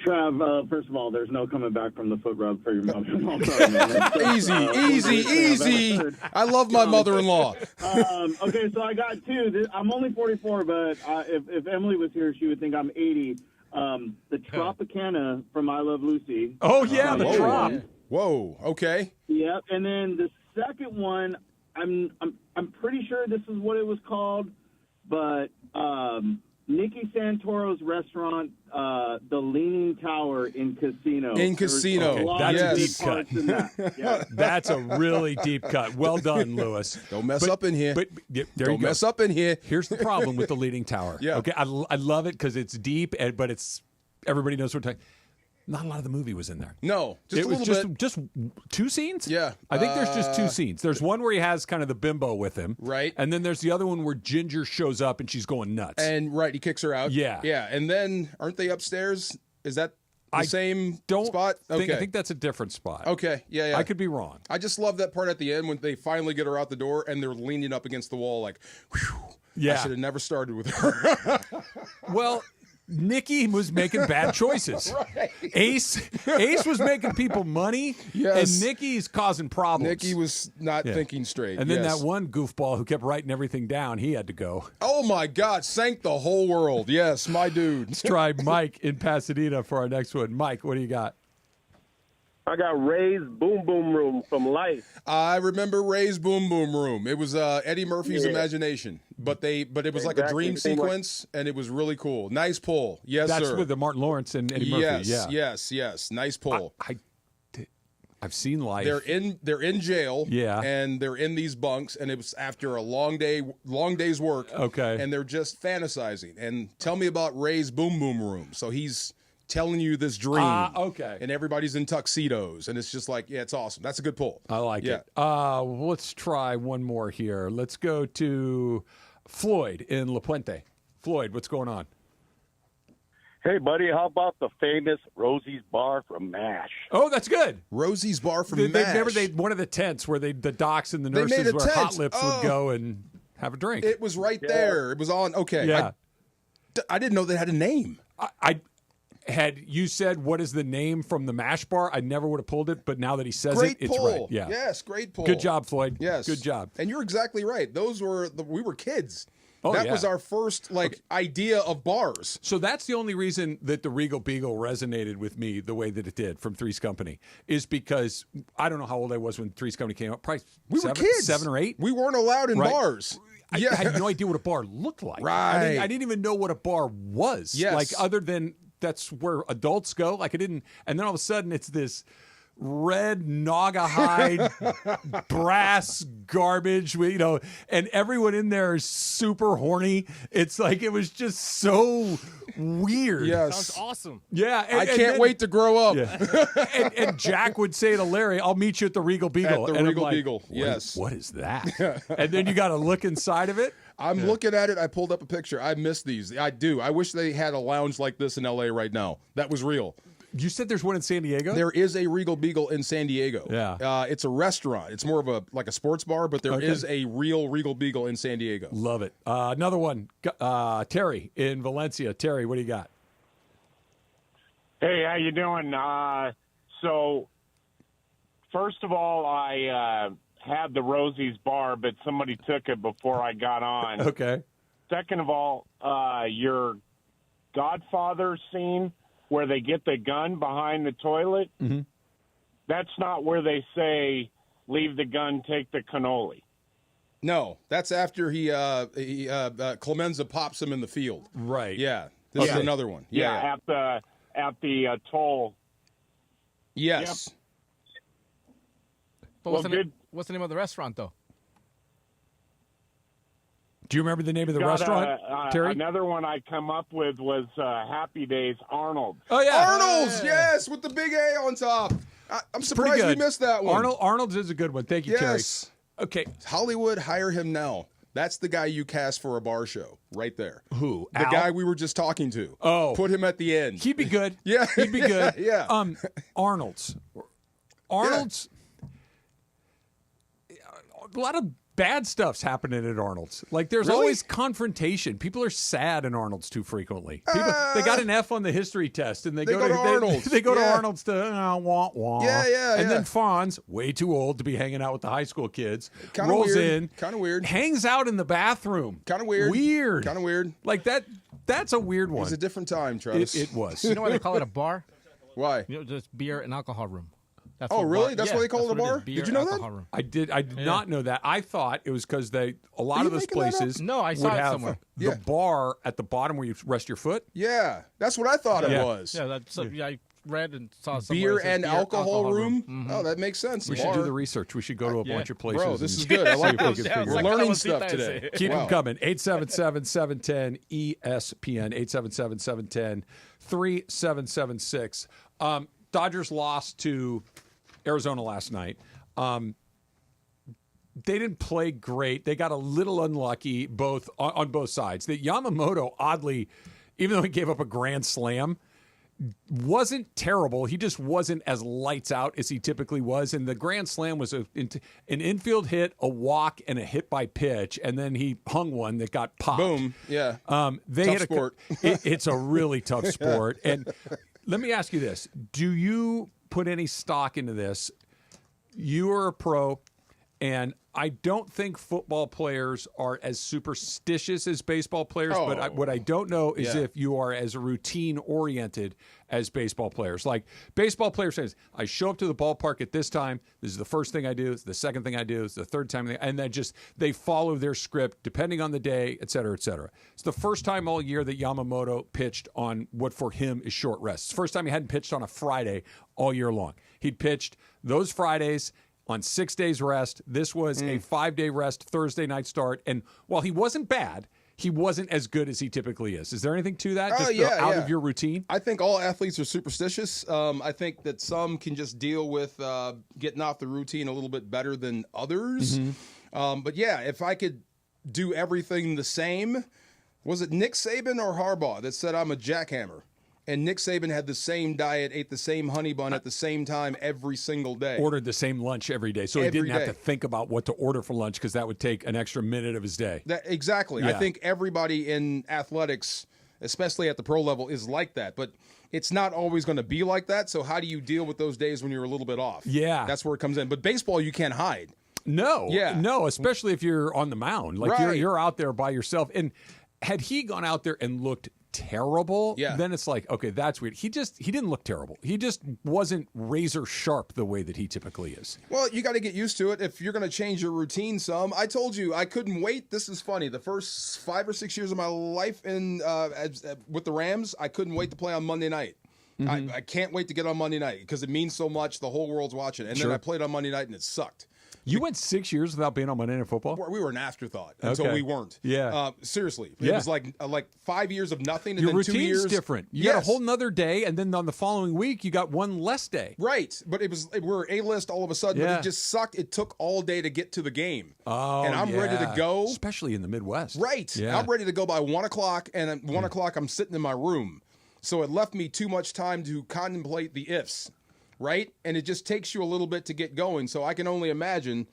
Trav, first of all, there's no coming back from the foot rub for your mother-in-law. Easy. I love my mother-in-law. Okay, so I got two. I'm only 44, but if Emily was here, she would think I'm 80. The Tropicana from I Love Lucy. Oh, yeah, the Trop. Whoa, okay. Yep, and then the second one, I'm pretty sure this is what it was called, but Nicky Santoro's restaurant, the Leaning Tower in Casino. In Casino. That's a deep cut. That. Yeah. That's a really deep cut. Well done, Lewis. Don't mess up in here. But there Don't you go. mess up in here. Here's the problem with the Leaning Tower. Yeah. Okay, I love it because it's deep, but it's everybody knows what we're talking. Not a lot of the movie was in there. No, just it a was little bit. just 2 scenes. Yeah, I think there's just 2 scenes. There's one where he has kind of the bimbo with him, right? And then there's the other one where Ginger shows up and she's going nuts. And he kicks her out. Yeah, yeah. And then aren't they upstairs? Is that the same spot? I think that's a different spot. Okay, yeah. I could be wrong. I just love that part at the end when they finally get her out the door and they're leaning up against the wall like, whew. Yeah. I should have never started with her. Well, Nikki was making bad choices. Right. Ace was making people money, yes. and Nikki's causing problems. Nikki was not thinking straight. And then that one goofball who kept writing everything down, he had to go. Oh, my God. Sank the whole world. Yes, my dude. Let's try Mike in Pasadena for our next one. Mike, what do you got? I got Ray's Boom Boom Room from Life. I remember Ray's Boom Boom Room. It was Eddie Murphy's imagination, but it was like a dream sequence, and it was really cool. Nice pull, yes, That's sir. with the Martin Lawrence and Eddie Murphy. Yes. Nice pull. I've seen Life. They're in jail. Yeah, and they're in these bunks, and it was after a long day's work. Okay, and they're just fantasizing. And tell me about Ray's Boom Boom Room. So he's telling you this dream. Okay. And everybody's in tuxedos, and it's just like, yeah, it's awesome. That's a good pull. I like it. Let's try one more here. Let's go to Floyd in La Puente. Floyd, what's going on? Hey, buddy, how about the famous Rosie's Bar from MASH? Oh, that's good. Rosie's Bar from MASH. Remember one of the tents where the docs and the They made nurses a where tent. Hot Lips would go and have a drink. It was right there. It was on. Okay. Yeah. I didn't know they had a name. Had you said what is the name from the MASH bar, I never would have pulled it. But now that he says Great it's pull. right. Yeah. Yes, great pull. Good job, Floyd. Yes. Good job. And you're exactly right. Those were we were kids. Oh, that yeah. was our first idea of bars. So that's the only reason that the Regal Beagle resonated with me the way that it did from Three's Company is because I don't know how old I was when Three's Company came out. Probably we were kids. 7 or 8. We weren't allowed in bars. I had no idea what a bar looked like. Right. I didn't even know what a bar was. Yes. Like other than that's where adults go. Like I didn't. And then all of a sudden it's this red naga hide brass garbage, and everyone in there is super horny. It's like it was just so weird. Yes. Sounds awesome. Yeah. I can't wait to grow up. Yeah. and Jack would say to Larry, I'll meet you at the Regal Beagle. At the and Regal I'm like, Beagle, yes. What is that? And then you got to look inside of it. I'm looking at it. I pulled up a picture. I miss these. I do. I wish they had a lounge like this in L.A. right now. That was real. You said there's one in San Diego? There is a Regal Beagle in San Diego. Yeah. It's a restaurant. It's more of a sports bar, but there is a real Regal Beagle in San Diego. Love it. Another one. Terry in Valencia. Terry, what do you got? Hey, how you doing? So, first of all, I had the Rosie's Bar, but somebody took it before I got on. Okay. Second of all, your Godfather scene where they get the gun behind the toilet, that's not where they say, leave the gun, take the cannoli. No, that's after he Clemenza pops him in the field. Right. Yeah. This is another one. Yeah. At the toll. Yes. Yep. But what's the name of the restaurant, though? Do you remember the name of the restaurant, Terry? Another one I come up with was Happy Days Arnold. Oh, yeah. Arnold's, yes, with the big A on top. I'm surprised we missed that one. Arnold's is a good one. Thank you, Terry. Okay. Hollywood, hire him now. That's the guy you cast for a bar show right there. Who? The guy we were just talking to. Oh. Put him at the end. He'd be good. Yeah. He'd be good. Yeah. Arnold's. A lot of bad stuff's happening at Arnold's. Like there's always confrontation. People are sad in Arnold's too frequently. They got an F on the history test, and they go to Arnold's. They go to Arnold's to wah wah. Yeah. And then Fonz, way too old to be hanging out with the high school kids, Kinda rolls weird. in, Kind of weird. hangs out in the bathroom. Kind of weird. Weird. Kind of weird. Like that. That's a weird It one. was a different time, Travis. It was. You know why they call it a bar? Why? Just beer and alcohol room. That's Oh, what really? bar- That's yeah, why they call it a what is. bar? Beer, Did you know that? alcohol room. I did not know that. I thought it was because a lot Are of you those making that up? places No, I saw would it have somewhere. the Yeah. bar at the bottom where you rest your foot. Yeah, that's what I thought Yeah. it was. Yeah, that's I read and saw somewhere Beer it says and alcohol room. Mhm. Oh, that makes sense. We The should do bar. the research. We should go to a Yeah. bunch of places. Bro, this and is good. I see like if we this. can figure We're it out. learning stuff today. Keep Wow. them coming. 877-710 ESPN. 877-710 3776. Dodgers lost to Arizona last night. They didn't play great. They got a little unlucky on both sides. The Yamamoto, oddly, even though he gave up a grand slam, wasn't terrible. He just wasn't as lights out as he typically was. And the grand slam was an infield hit, a walk, and a hit by pitch. And then he hung one that got popped. Boom. Yeah. They Tough hit sport. It's a really tough sport. And let me ask you this. Do you put any stock into this? You are a pro, and I don't think football players are as superstitious as baseball players, but what I don't know is if you are as routine-oriented as baseball players. Like, baseball players say, I show up to the ballpark at this time, this is the first thing I do, it's the second thing I do, it's the third time, and then they follow their script depending on the day, et cetera, et cetera. It's the first time all year that Yamamoto pitched on what for him is short rest. It's the first time he hadn't pitched on a Friday all year long. He'd pitched those Fridays on 6 days rest. This was a 5-day rest, Thursday night start. And while he wasn't bad, he wasn't as good as he typically is. Is there anything to that? Just out of your routine? I think all athletes are superstitious. I think that some can just deal with getting off the routine a little bit better than others. But yeah, if I could do everything the same, was it Nick Saban or Harbaugh that said I'm a jackhammer? And Nick Saban had the same diet, ate the same honey bun at the same time every single day. Ordered the same lunch every day. So he didn't have to think about what to order for lunch because that would take an extra minute of his day. Exactly. Yeah. I think everybody in athletics, especially at the pro level, is like that. But it's not always going to be like that. So how do you deal with those days when you're a little bit off? Yeah. That's where it comes in. But baseball, you can't hide. No. Yeah. No, especially if you're on the mound. Like you're out there by yourself. And had he gone out there and looked terrible, then it's like, okay, that's weird. He didn't look terrible. He just wasn't razor sharp the way that he typically is. Well, you got to get used to it if you're going to change your routine some. I told you I couldn't wait. This is funny. The first 5 or 6 years of my life with the Rams, I couldn't wait to play on Monday night. I can't wait to get on Monday night because it means so much. The whole world's watching. And then I played on Monday night and it sucked. You went 6 years without being on Monday Night Football? We were an afterthought until we weren't. Yeah. Seriously. It was like 5 years of nothing, and your then 2 years. routine's different. You got a whole nother day, and then on the following week, you got one less day. Right. But we were A-list all of a sudden, but it just sucked. It took all day to get to the game. Oh, and I'm ready to go. Especially in the Midwest. Right. Yeah. I'm ready to go by 1 o'clock, and at 1 o'clock, I'm sitting in my room. So it left me too much time to contemplate the ifs, right? And it just takes you a little bit to get going. So I can only imagine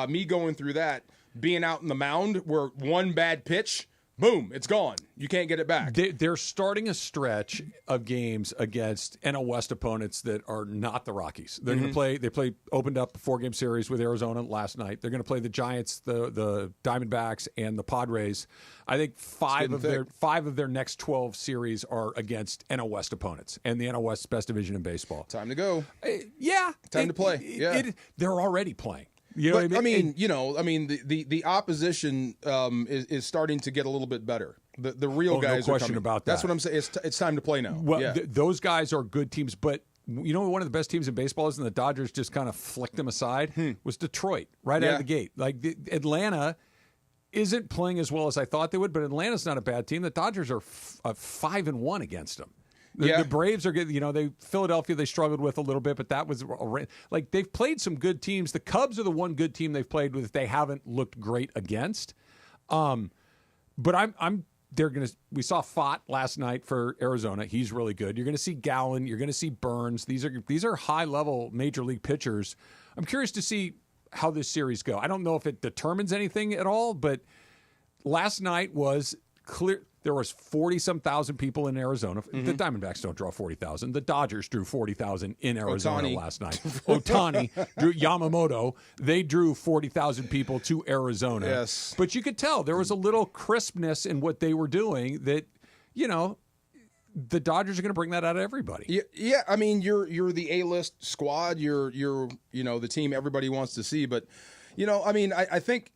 me going through that, being out in the mound where one bad pitch, boom, it's gone. You can't get it back. They're starting a stretch of games against NL West opponents that are not the Rockies. They're going to play. They opened up a 4-game series with Arizona last night. They're going to play the Giants, the Diamondbacks, and the Padres. I think five of their next 12 series are against NL West opponents, and the NL West's best division in baseball. Time to go. Time to play. They're already playing. You know what I mean? The opposition is starting to get a little bit better. The real guys no are question coming. about that. That's what I'm saying. It's time to play now. Well, those guys are good teams, but you know one of the best teams in baseball is, and the Dodgers just kind of flicked them aside, was Detroit out of the gate. Like Atlanta isn't playing as well as I thought they would, but Atlanta's not a bad team. The Dodgers are 5-1 against them. The Braves are good. Philadelphia they struggled with a little bit, but that was like they've played some good teams. The Cubs are the one good team they've played with they haven't looked great against. But we saw Fott last night for Arizona. He's really good. You're going to see Gallen. You're going to see Burns. These are high level major league pitchers. I'm curious to see how this series go. I don't know if it determines anything at all, but last night was clear. There was 40-some thousand people in Arizona. The Diamondbacks don't draw 40,000. The Dodgers drew 40,000 in Arizona last night. Ohtani, drew Yamamoto, they drew 40,000 people to Arizona. Yes. But you could tell there was a little crispness in what they were doing that, the Dodgers are going to bring that out of everybody. Yeah. I mean, you're the A-list squad. You're the team everybody wants to see. But, I mean, I think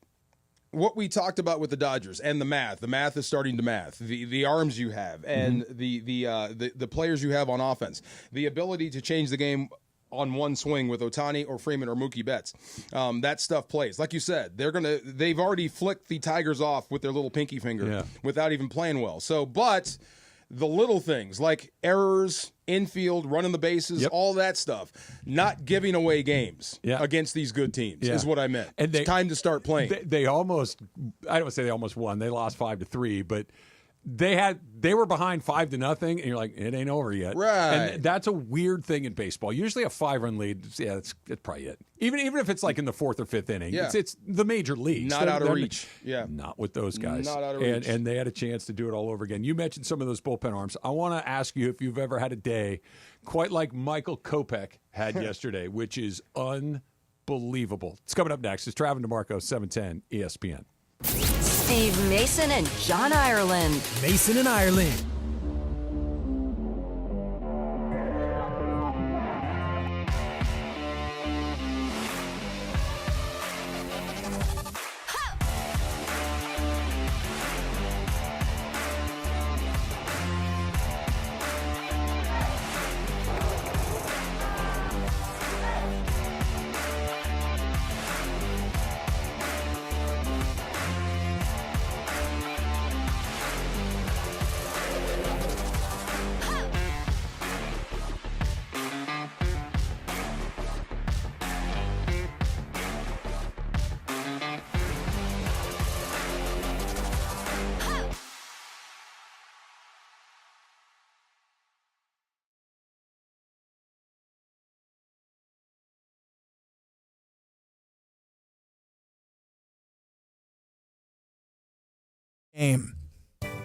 what we talked about with the Dodgers and the math is starting to math. The arms you have and the players you have on offense, the ability to change the game on one swing with Ohtani or Freeman or Mookie Betts. That stuff plays. Like you said, they've already flicked the Tigers off with their little pinky finger without even playing well. So, but the little things like errors, infield, running the bases, all that stuff, not giving away games against these good teams is what I meant. And it's time to start playing. They almost, I don't say they almost won. They lost 5-3, but they were behind 5-0, and you're like, it ain't over yet. Right. And that's a weird thing in baseball. Usually a 5-run lead, that's probably it. Even if it's like in the 4th or 5th inning, it's the major leagues. Not out of reach. Yeah. Not with those guys. Not out of reach. And they had a chance to do it all over again. You mentioned some of those bullpen arms. I want to ask you if you've ever had a day quite like Michael Kopech had yesterday, which is unbelievable. It's coming up next. It's Travis DeMarco, 710 ESPN. Steve Mason and John Ireland. Mason and Ireland.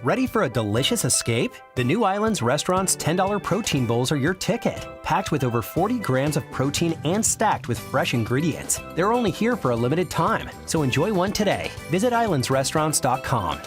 Ready for a delicious escape? The new Islands Restaurant's $10 protein bowls are your ticket. Packed with over 40 grams of protein and stacked with fresh ingredients. They're only here for a limited time, so enjoy one today. Visit islandsrestaurants.com.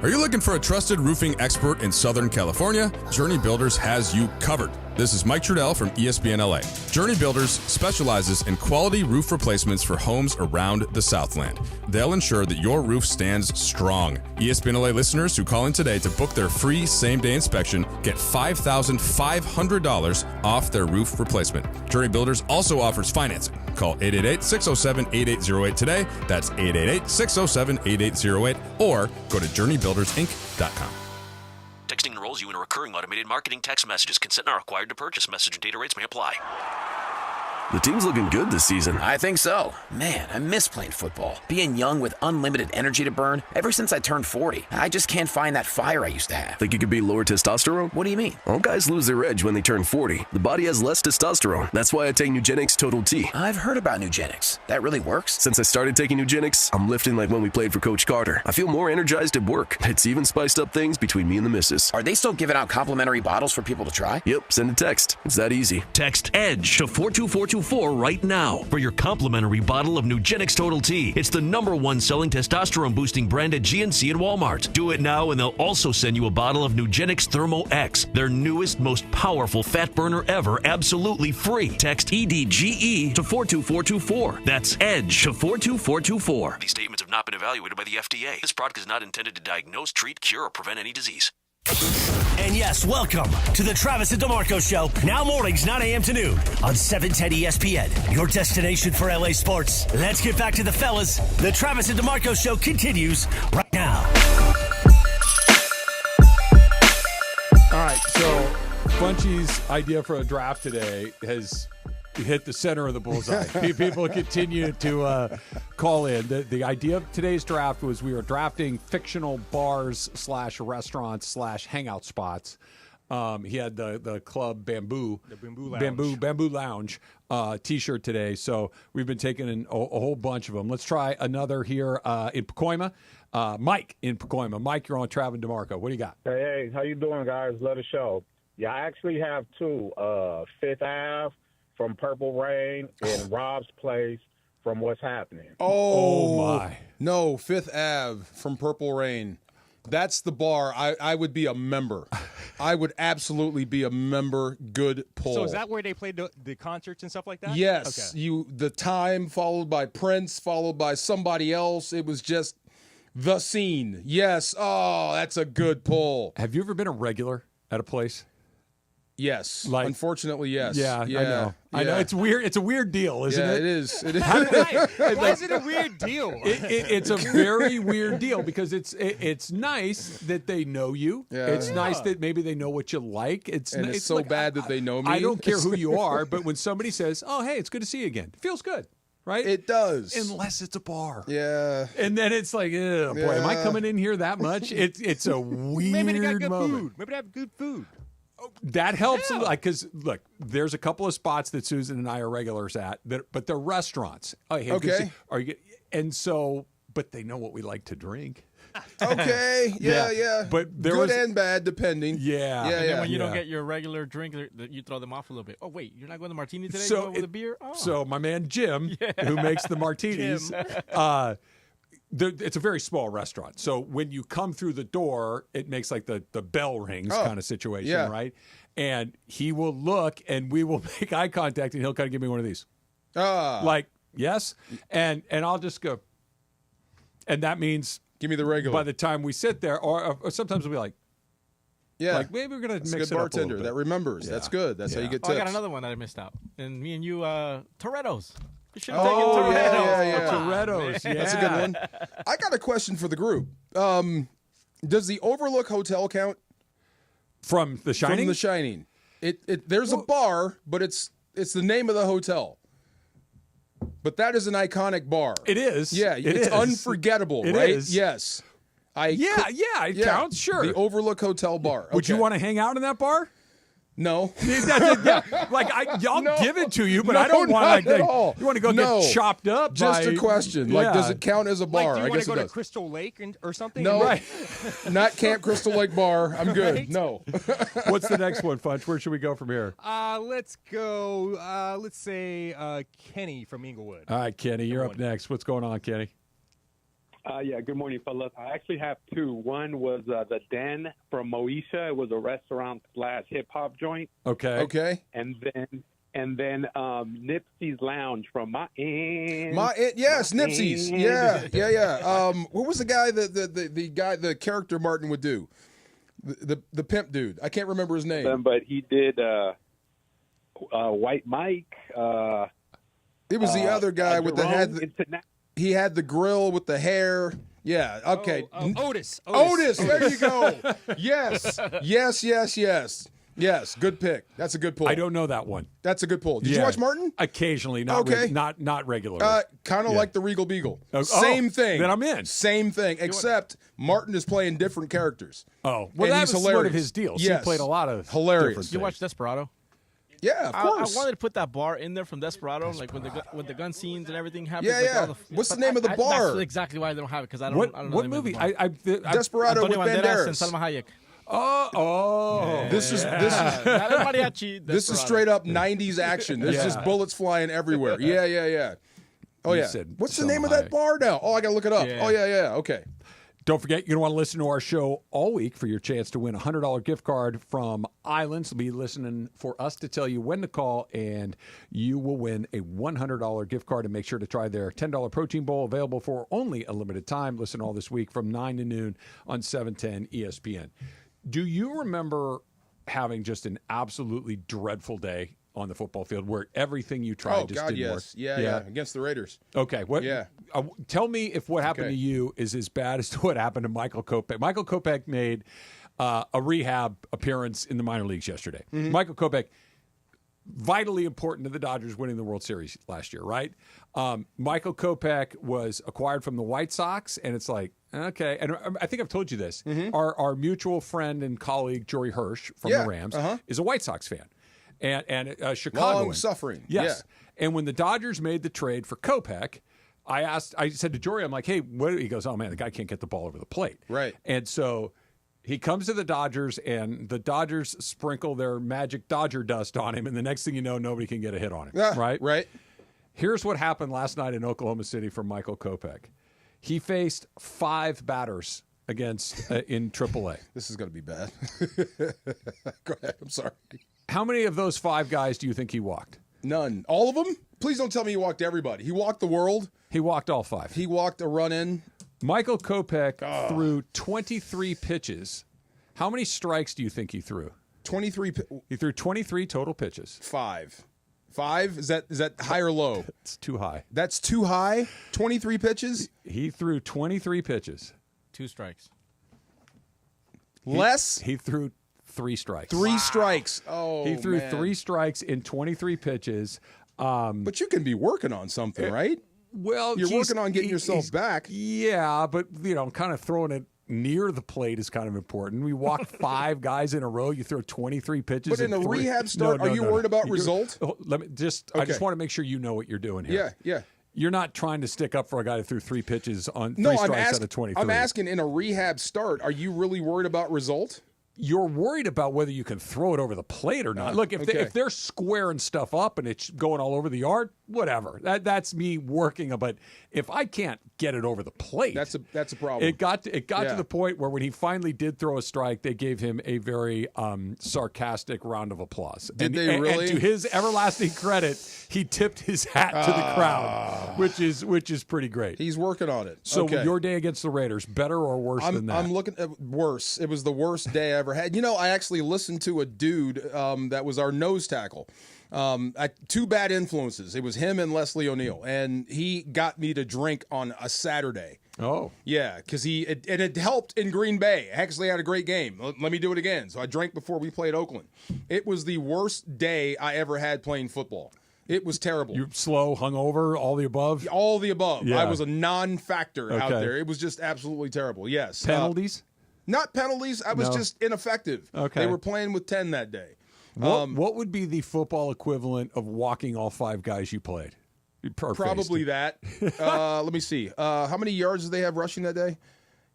Are you looking for a trusted roofing expert in Southern California? Journey Builders has you covered. This is Mike Trudell from ESPN LA. Journey Builders specializes in quality roof replacements for homes around the Southland. They'll ensure that your roof stands strong. ESPN LA listeners who call in today to book their free same-day inspection get $5,500 off their roof replacement. Journey Builders also offers financing. Call 888-607-8808 today. That's 888-607-8808 or go to journeybuildersinc.com. Texting enrolls you in a recurring automated marketing text messages. Consent are required to purchase. Message and data rates may apply. The team's looking good this season. I think so. Man, I miss playing football. Being young with unlimited energy to burn. Ever since I turned 40, I just can't find that fire I used to have. Think it could be lower testosterone? What do you mean? All guys lose their edge when they turn 40. The body has less testosterone. That's why I take Nugenix Total T. I've heard about Nugenix. That really works? Since I started taking Nugenix, I'm lifting like when we played for Coach Carter. I feel more energized at work. It's even spiced up things between me and the missus. Are they still giving out complimentary bottles for people to try? Yep, send a text. It's that easy. Text EDGE to 42424 right now for your complimentary bottle of Nugenix Total T. It's the #1 selling testosterone boosting brand at GNC and Walmart. Do it now and they'll also send you a bottle of Nugenix Thermo X, their newest, most powerful fat burner ever, absolutely free. Text EDGE to 42424. That's EDGE to 42424. These statements have not been evaluated by the FDA. This product is not intended to diagnose, treat, cure, or prevent any disease. And yes, welcome to the Travis and DeMarco Show. Now mornings, 9 a.m. to noon on 710 ESPN, your destination for LA sports. Let's get back to the fellas. The Travis and DeMarco Show continues right now. All right, so Bunchy's idea for a draft today has hit the center of the bullseye. People continue to call in. The idea of today's draft was we were drafting fictional bars / restaurants / hangout spots. He had the club Bamboo, the Bamboo Lounge. T-shirt today. So we've been taking a whole bunch of them. Let's try another here in Pacoima. Mike in Pacoima. Mike, you're on Travis DeMarco. What do you got? Hey, how you doing, guys? Love the show. Yeah, I actually have two. Fifth Ave from Purple Rain and Rob's Place from What's Happening. Oh my. No, Fifth Ave from Purple Rain. That's the bar. I would be a member. I would absolutely be a member. Good pull. So is that where they played the concerts and stuff like that? Yes. Okay. The time followed by Prince, followed by somebody else. It was just the scene. Yes. Oh, that's a good pull. Have you ever been a regular at a place? Yes. Unfortunately, yes. Yeah, I know. I know. It's weird. It's a weird deal, isn't it? It is. It is. Why is it a weird deal? It's a very weird deal because it's nice that they know you. Yeah. It's nice that maybe they know what you like. It's so bad that they know me. I don't care who you are, but when somebody says, "Oh, hey, it's good to see you again," it feels good. Right? It does. Unless it's a bar. Yeah. And then it's like, oh, boy, am I coming in here that much? It's a weird Maybe they got good moment. food. Maybe they have good food. That helps, because look, there's a couple of spots that Susan and I are regulars at, but they're restaurants. Oh, hey, okay. And so, but they know what we like to drink. Okay, yeah. But there good was, and bad, depending. Yeah. And then when you don't get your regular drink, you throw them off a little bit. Oh, wait, you're not going to martini today? So you're going with a beer? Oh. So my man Jim, who makes the martinis, it's a very small restaurant. So when you come through the door, it makes like the bell rings kind of situation, right? And he will look, and we will make eye contact, and he'll kind of give me one of these. Like, yes? And I'll just go, and that means... Give me the regular. By the time we sit there, or sometimes we'll be like, like maybe we're going to mix it up a bartender that remembers. That's good. That's how you get tips. I got another one that I missed out. And me and you, Toretto's. You should have taken Toretto's. Yeah. Toretto's, yeah. That's a good one. I got a question for the group. Does the Overlook Hotel count? From The Shining? From The Shining. There's a bar, but it's the name of the hotel. But that is an iconic bar. It is. Yeah, it's unforgettable, it right? is. Yes. It counts, sure. The Overlook Hotel bar. Would you want to hang out in that bar? No. Like, I'll give it to you, but I don't want at all. You want to go get chopped up. Just a question. Like, does it count as a bar? Like, do you want to go to does. Crystal Lake or something? No. Right. Not Camp Crystal Lake Bar. I'm good. Right? No. What's the next one, Funch? Where should we go from here? Let's go, let's say Kenny from Inglewood. All right, Kenny, you're up next. What's going on, Kenny? Good morning, fellas. I actually have two. One was the Den from Moesha. It was a restaurant / hip hop joint. Okay. And then Nipsey's Lounge from Yes, Nipsey's. Yeah. What was the guy the character Martin would do? The pimp dude. I can't remember his name. But he did White Mike. It was the other guy with the head. He had the grill with the hair. Yeah. Okay. Otis. There you go. Yes. Good pick. That's a good pull. I don't know that one. That's a good pull. Did you watch Martin? Occasionally, not regularly. Kind of like the Regal Beagle. Oh, Same thing. Then I'm in. Same thing, except Martin is playing different characters. Oh, well, that was hilarious. One of his deals. Yes. He played a lot of hilarious. different You things. watch Desperado? Yeah, of course. I wanted to put that bar in there from Desperado, like when the gun scenes and everything happens. Yeah. Like What's the name of the bar? That's exactly why they don't have it, because I don't. What, I don't know what the name movie? Of the bar. Desperado with Antonio Banderas and Banderas. Salma Hayek. Oh. This is Not a mariachi. This is straight up 90s action. There's just bullets flying everywhere. Yeah. Oh, yeah. What's the name of that bar now? Oh, I got to look it up. Yeah. Oh, yeah. Okay. Don't forget, you're going to want to listen to our show all week for your chance to win a $100 gift card from Islands. Be listening for us to tell you when to call, and you will win a $100 gift card. And make sure to try their $10 protein bowl, available for only a limited time. Listen all this week from 9 to noon on 710 ESPN. Do you remember having just an absolutely dreadful day on the football field where everything you tried just didn't work? Yeah. Against the Raiders. Okay. Tell me if what happened to you is as bad as to what happened to Michael Kopech. Michael Kopech made a rehab appearance in the minor leagues yesterday. Mm-hmm. Michael Kopech, vitally important to the Dodgers winning the World Series last year, right? Michael Kopech was acquired from the White Sox, and it's like, okay. And I think I've told you this. Mm-hmm. Our mutual friend and colleague, Jory Hirsch from the Rams, is a White Sox fan. And Chicago. Long suffering. Yes. Yeah. And when the Dodgers made the trade for Kopech, I said to Jory, I'm like, hey, what? He goes, oh, man, the guy can't get the ball over the plate. Right. And so he comes to the Dodgers, and the Dodgers sprinkle their magic Dodger dust on him, and the next thing you know, nobody can get a hit on him. Right. Here's what happened last night in Oklahoma City for Michael Kopech. He faced 5 batters against in AAA. This is going to be bad. Go ahead. I'm sorry. How many of those 5 guys do you think he walked? None. All of them? Please don't tell me he walked everybody. He walked the world. He walked all 5. He walked a run-in. Michael Kopech threw 23 pitches. How many strikes do you think he threw? 23. He threw 23 total pitches. 5. 5? Is that high or low? It's too high. That's too high? 23 pitches? He threw 23 pitches. 2 strikes. Less? He threw 3 strikes. 3 strikes. Oh, he threw man. 3 strikes in 23 pitches. But you can be working on something, right? Well, you're working on getting yourself back. Yeah, but kind of throwing it near the plate is kind of important. We walked 5 guys in a row. You throw 23 pitches. But in a rehab start, are you worried about result? Let me I just want to make sure you know what you're doing here. Yeah. You're not trying to stick up for a guy that threw 3 pitches on 3 strikes out of 23. I'm asking, in a rehab start, are you really worried about result? You're worried about whether you can throw it over the plate or not. Look, if they're squaring stuff up and it's going all over the yard, whatever. That's me working. But if I can't get it over the plate, that's a problem. It got to the point where when he finally did throw a strike, they gave him a very sarcastic round of applause. Did they really? And to his everlasting credit, he tipped his hat to the crowd, which is pretty great. He's working on it. So your day against the Raiders, better or worse than that? I'm looking at worse. It was the worst day I ever had. I actually listened to a dude that was our nose tackle. 2 bad influences. It was him and Leslie O'Neal, and he got me to drink on a Saturday. Oh. Yeah, because it helped in Green Bay. I actually had a great game. Let me do it again. So I drank before we played Oakland. It was the worst day I ever had playing football. It was terrible. You're slow, hungover, all the above? All the above. Yeah. I was a non-factor out there. It was just absolutely terrible. Yes. Penalties? Not penalties. I was just ineffective. Okay. They were playing with 10 that day. What would be the football equivalent of walking all 5 guys you played? Probably that. Let me see. How many yards did they have rushing that day?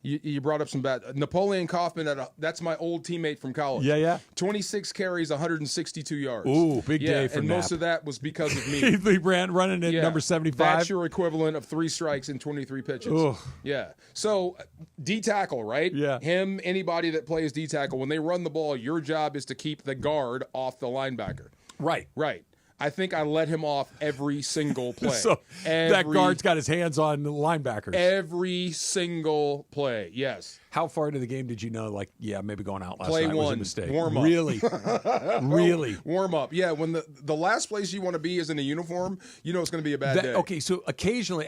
You brought up some bad. Napoleon Kaufman, that's my old teammate from college. Yeah. 26 carries, 162 yards. Ooh, big day for and Nap. most of that was because of me. He ran running at number 75. That's your equivalent of 3 strikes and 23 pitches. Ooh. Yeah. So D-tackle, right? Yeah. Him, anybody that plays D-tackle, when they run the ball, your job is to keep the guard off the linebacker. Right. I think I let him off every single play. So that guard's got his hands on the linebackers. Every single play, yes. How far into the game did you know, maybe going out last play night one, was a mistake? Warm up. Really? Really? Warm up. Yeah, when the last place you want to be is in a uniform, you know it's going to be a bad day. Okay, so occasionally,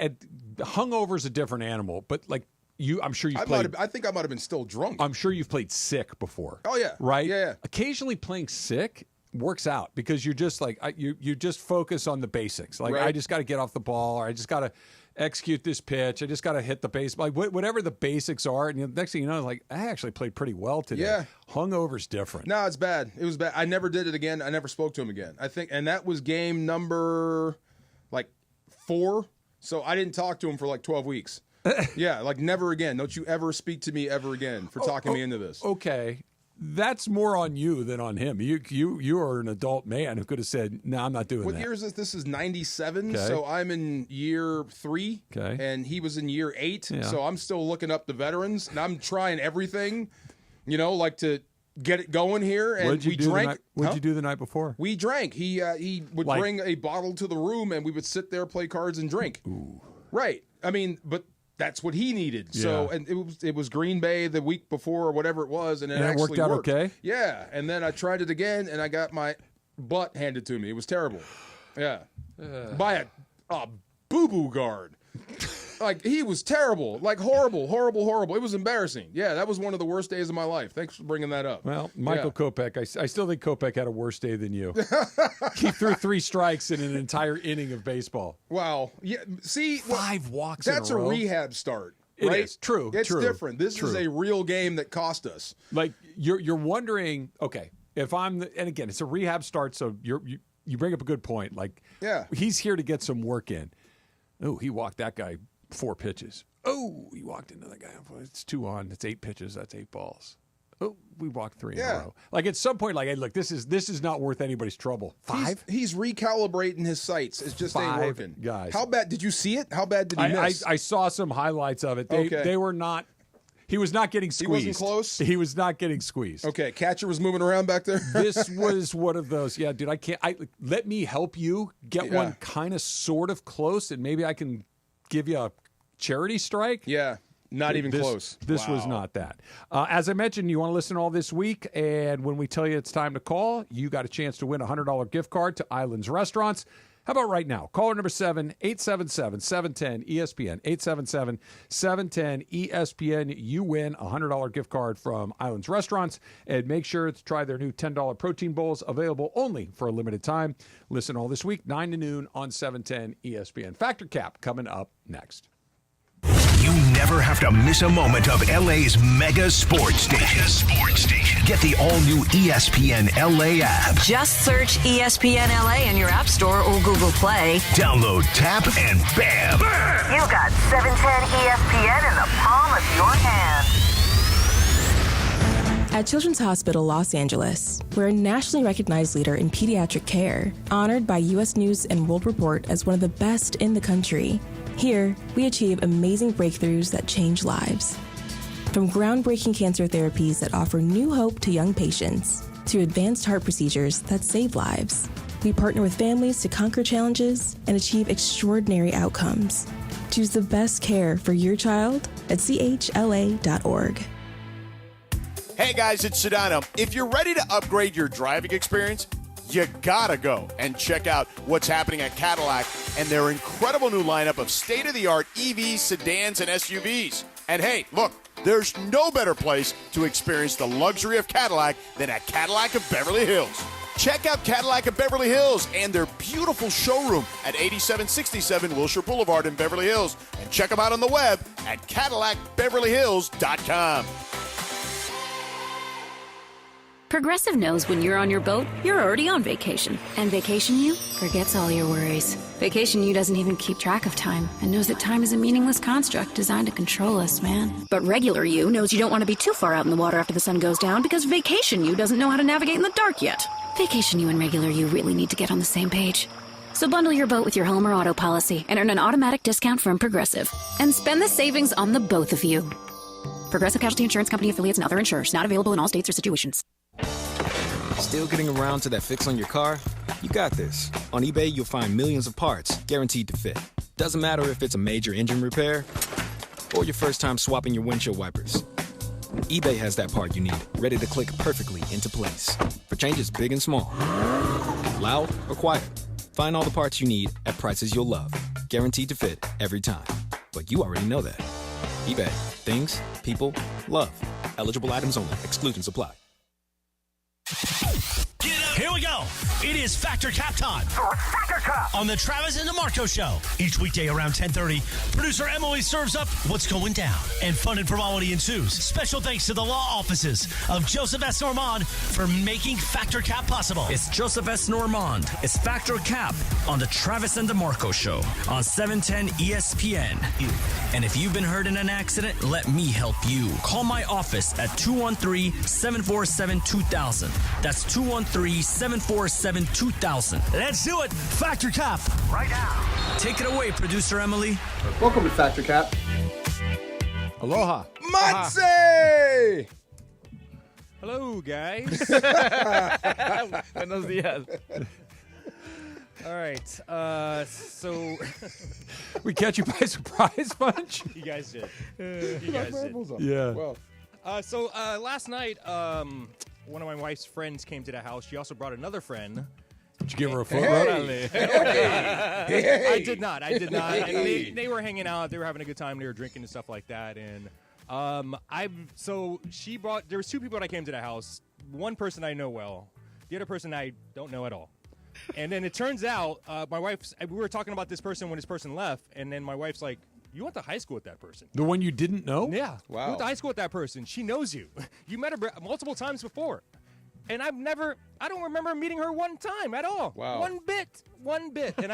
hungover's a different animal, but I'm sure you've played. I think I might have been still drunk. I'm sure you've played sick before. Oh, yeah. Right? Yeah. Occasionally playing sick works out because you're just you just focus on the basics. Right. I just got to get off the ball, or I just got to execute this pitch. I just got to hit the base. Whatever the basics are. And next thing you know, I actually played pretty well today. Yeah. Hungover's different. No, it's bad. It was bad. I never did it again. I never spoke to him again. I think, and that was game number 4. So I didn't talk to him for 12 weeks. Yeah, never again. Don't you ever speak to me ever again for talking me into this. Okay. That's more on you than on him. You are an adult man who could have said, "No, I'm not doing that." What year is this? This is 97, Okay. so I'm in year 3, Okay. and he was in year 8, Yeah. so I'm still looking up the veterans, and I'm trying everything, to get it going here. And What'd you we do drank. What'd you do the night before? We drank. He would bring a bottle to the room, and we would sit there, play cards, and drink. Ooh. Right. I mean, but that's what he needed. So, Yeah. and it was Green Bay the week before or whatever it was, and it And it actually worked out okay? Yeah, and then I tried it again, and I got my butt handed to me. It was terrible. Yeah, by a boo-boo guard. He was terrible, horrible. It was embarrassing. Yeah, that was one of the worst days of my life. Thanks for bringing that up. Well, Michael Kopech, I still think Kopech had a worse day than you. He threw 3 strikes in an entire inning of baseball. Wow. Yeah. See, 5 walks. That's in a row. rehab start. It right? is. True. It's true, different. This true. is a real game that cost us. You're wondering. Okay, if I'm and again, it's a rehab start, so you bring up a good point. He's here to get some work in. Oh, he walked that guy 4 pitches. Oh, he walked into the guy. It's 2 on. It's 8 pitches. That's 8 balls. Oh, we walked 3 in a row. At some point, hey, look, this is not worth anybody's trouble. 5? He's recalibrating his sights. It's just ain't 5 working. guys. How bad did you see it? How bad did he miss? I saw some highlights of it. They were not. He was not getting squeezed. He wasn't close? He was not getting squeezed. Okay, catcher was moving around back there. This was one of those. Yeah, dude, let me help you get one kind of sort of close, and maybe I can give you a charity strike. Yeah. Not even close. This was not that. As I mentioned, you want to listen all this week, and when we tell you it's time to call, you got a chance to win a $100 gift card to Islands Restaurants. How about right now? Caller number 7, 877-710-ESPN, 877-710-ESPN. You win a $100 gift card from Islands Restaurants, and make sure to try their new $10 protein bowls, available only for a limited time. Listen all this week, 9 to noon on 710 ESPN. Factor Cap coming up next. You never have to miss a moment of LA's mega sports station. Get the all-new ESPN LA app. Just search ESPN LA in your App Store or Google Play. Download, tap, and bam! You got 710 ESPN in the palm of your hand. At Children's Hospital Los Angeles, we're a nationally recognized leader in pediatric care, honored by U.S. News and World Report as one of the best in the country. Here, we achieve amazing breakthroughs that change lives. From groundbreaking cancer therapies that offer new hope to young patients, to advanced heart procedures that save lives, we partner with families to conquer challenges and achieve extraordinary outcomes. Choose the best care for your child at chla.org. Hey guys, it's Sedano. If you're ready to upgrade your driving experience, you gotta go and check out what's happening at Cadillac and their incredible new lineup of state-of-the-art EVs, sedans, and SUVs. And hey, look, there's no better place to experience the luxury of Cadillac than at Cadillac of Beverly Hills. Check out Cadillac of Beverly Hills and their beautiful showroom at 8767 Wilshire Boulevard in Beverly Hills. And check them out on the web at CadillacBeverlyHills.com. Progressive knows when you're on your boat, you're already on vacation. And Vacation You forgets all your worries. Vacation You doesn't even keep track of time and knows that time is a meaningless construct designed to control us, man. But Regular You knows you don't want to be too far out in the water after the sun goes down because Vacation You doesn't know how to navigate in the dark yet. Vacation You and Regular You really need to get on the same page. So bundle your boat with your home or auto policy and earn an automatic discount from Progressive. And spend the savings on the both of you. Progressive Casualty Insurance Company affiliates and other insurers. Not available in all states or situations. Still getting around to that fix on your car? You got this. On eBay, you'll find millions of parts guaranteed to fit. Doesn't matter if it's a major engine repair or your first time swapping your windshield wipers. eBay has that part you need, ready to click perfectly into place for changes big and small. Loud or quiet. Find all the parts you need at prices you'll love. Guaranteed to fit every time. But you already know that. eBay. Things, people, love. Eligible items only. Exclusions apply. Here we go. It is Factor Cap time. Factor Cap on the Travis and DeMarco Show. Each weekday around 10:30, producer Emily serves up what's going down, and fun and frivolity ensues. Special thanks to the law offices of Joseph S. Normand for making Factor Cap possible. It's Joseph S. Normand. It's Factor Cap on the Travis and DeMarco Show on 710 ESPN. And if you've been hurt in an accident, let me help you. Call my office at 213-747-2000. That's 213-747-2000. Let's do it. Factor Cap right now. Take it away, producer Emily. Welcome to Factor Cap. Aloha. Matze! Hello, guys. Buenos dias. All right. So we catch you by surprise, Bunch. You guys did. You guys did. Yeah. Well. So last night, one of my wife's friends came to the house. She also brought another friend. Did you give her a foot rub? I did not. And they were hanging out. They were having a good time. They were drinking and stuff like that. And she brought. There was two people that came to the house. One person I know well. The other person I don't know at all. And then it turns out, we were talking about this person when this person left, and then my wife's like, you went to high school with that person. The one you didn't know? Yeah. Wow. You went to high school with that person. She knows you. You met her multiple times before. And I don't remember meeting her one time at all. Wow. One bit. And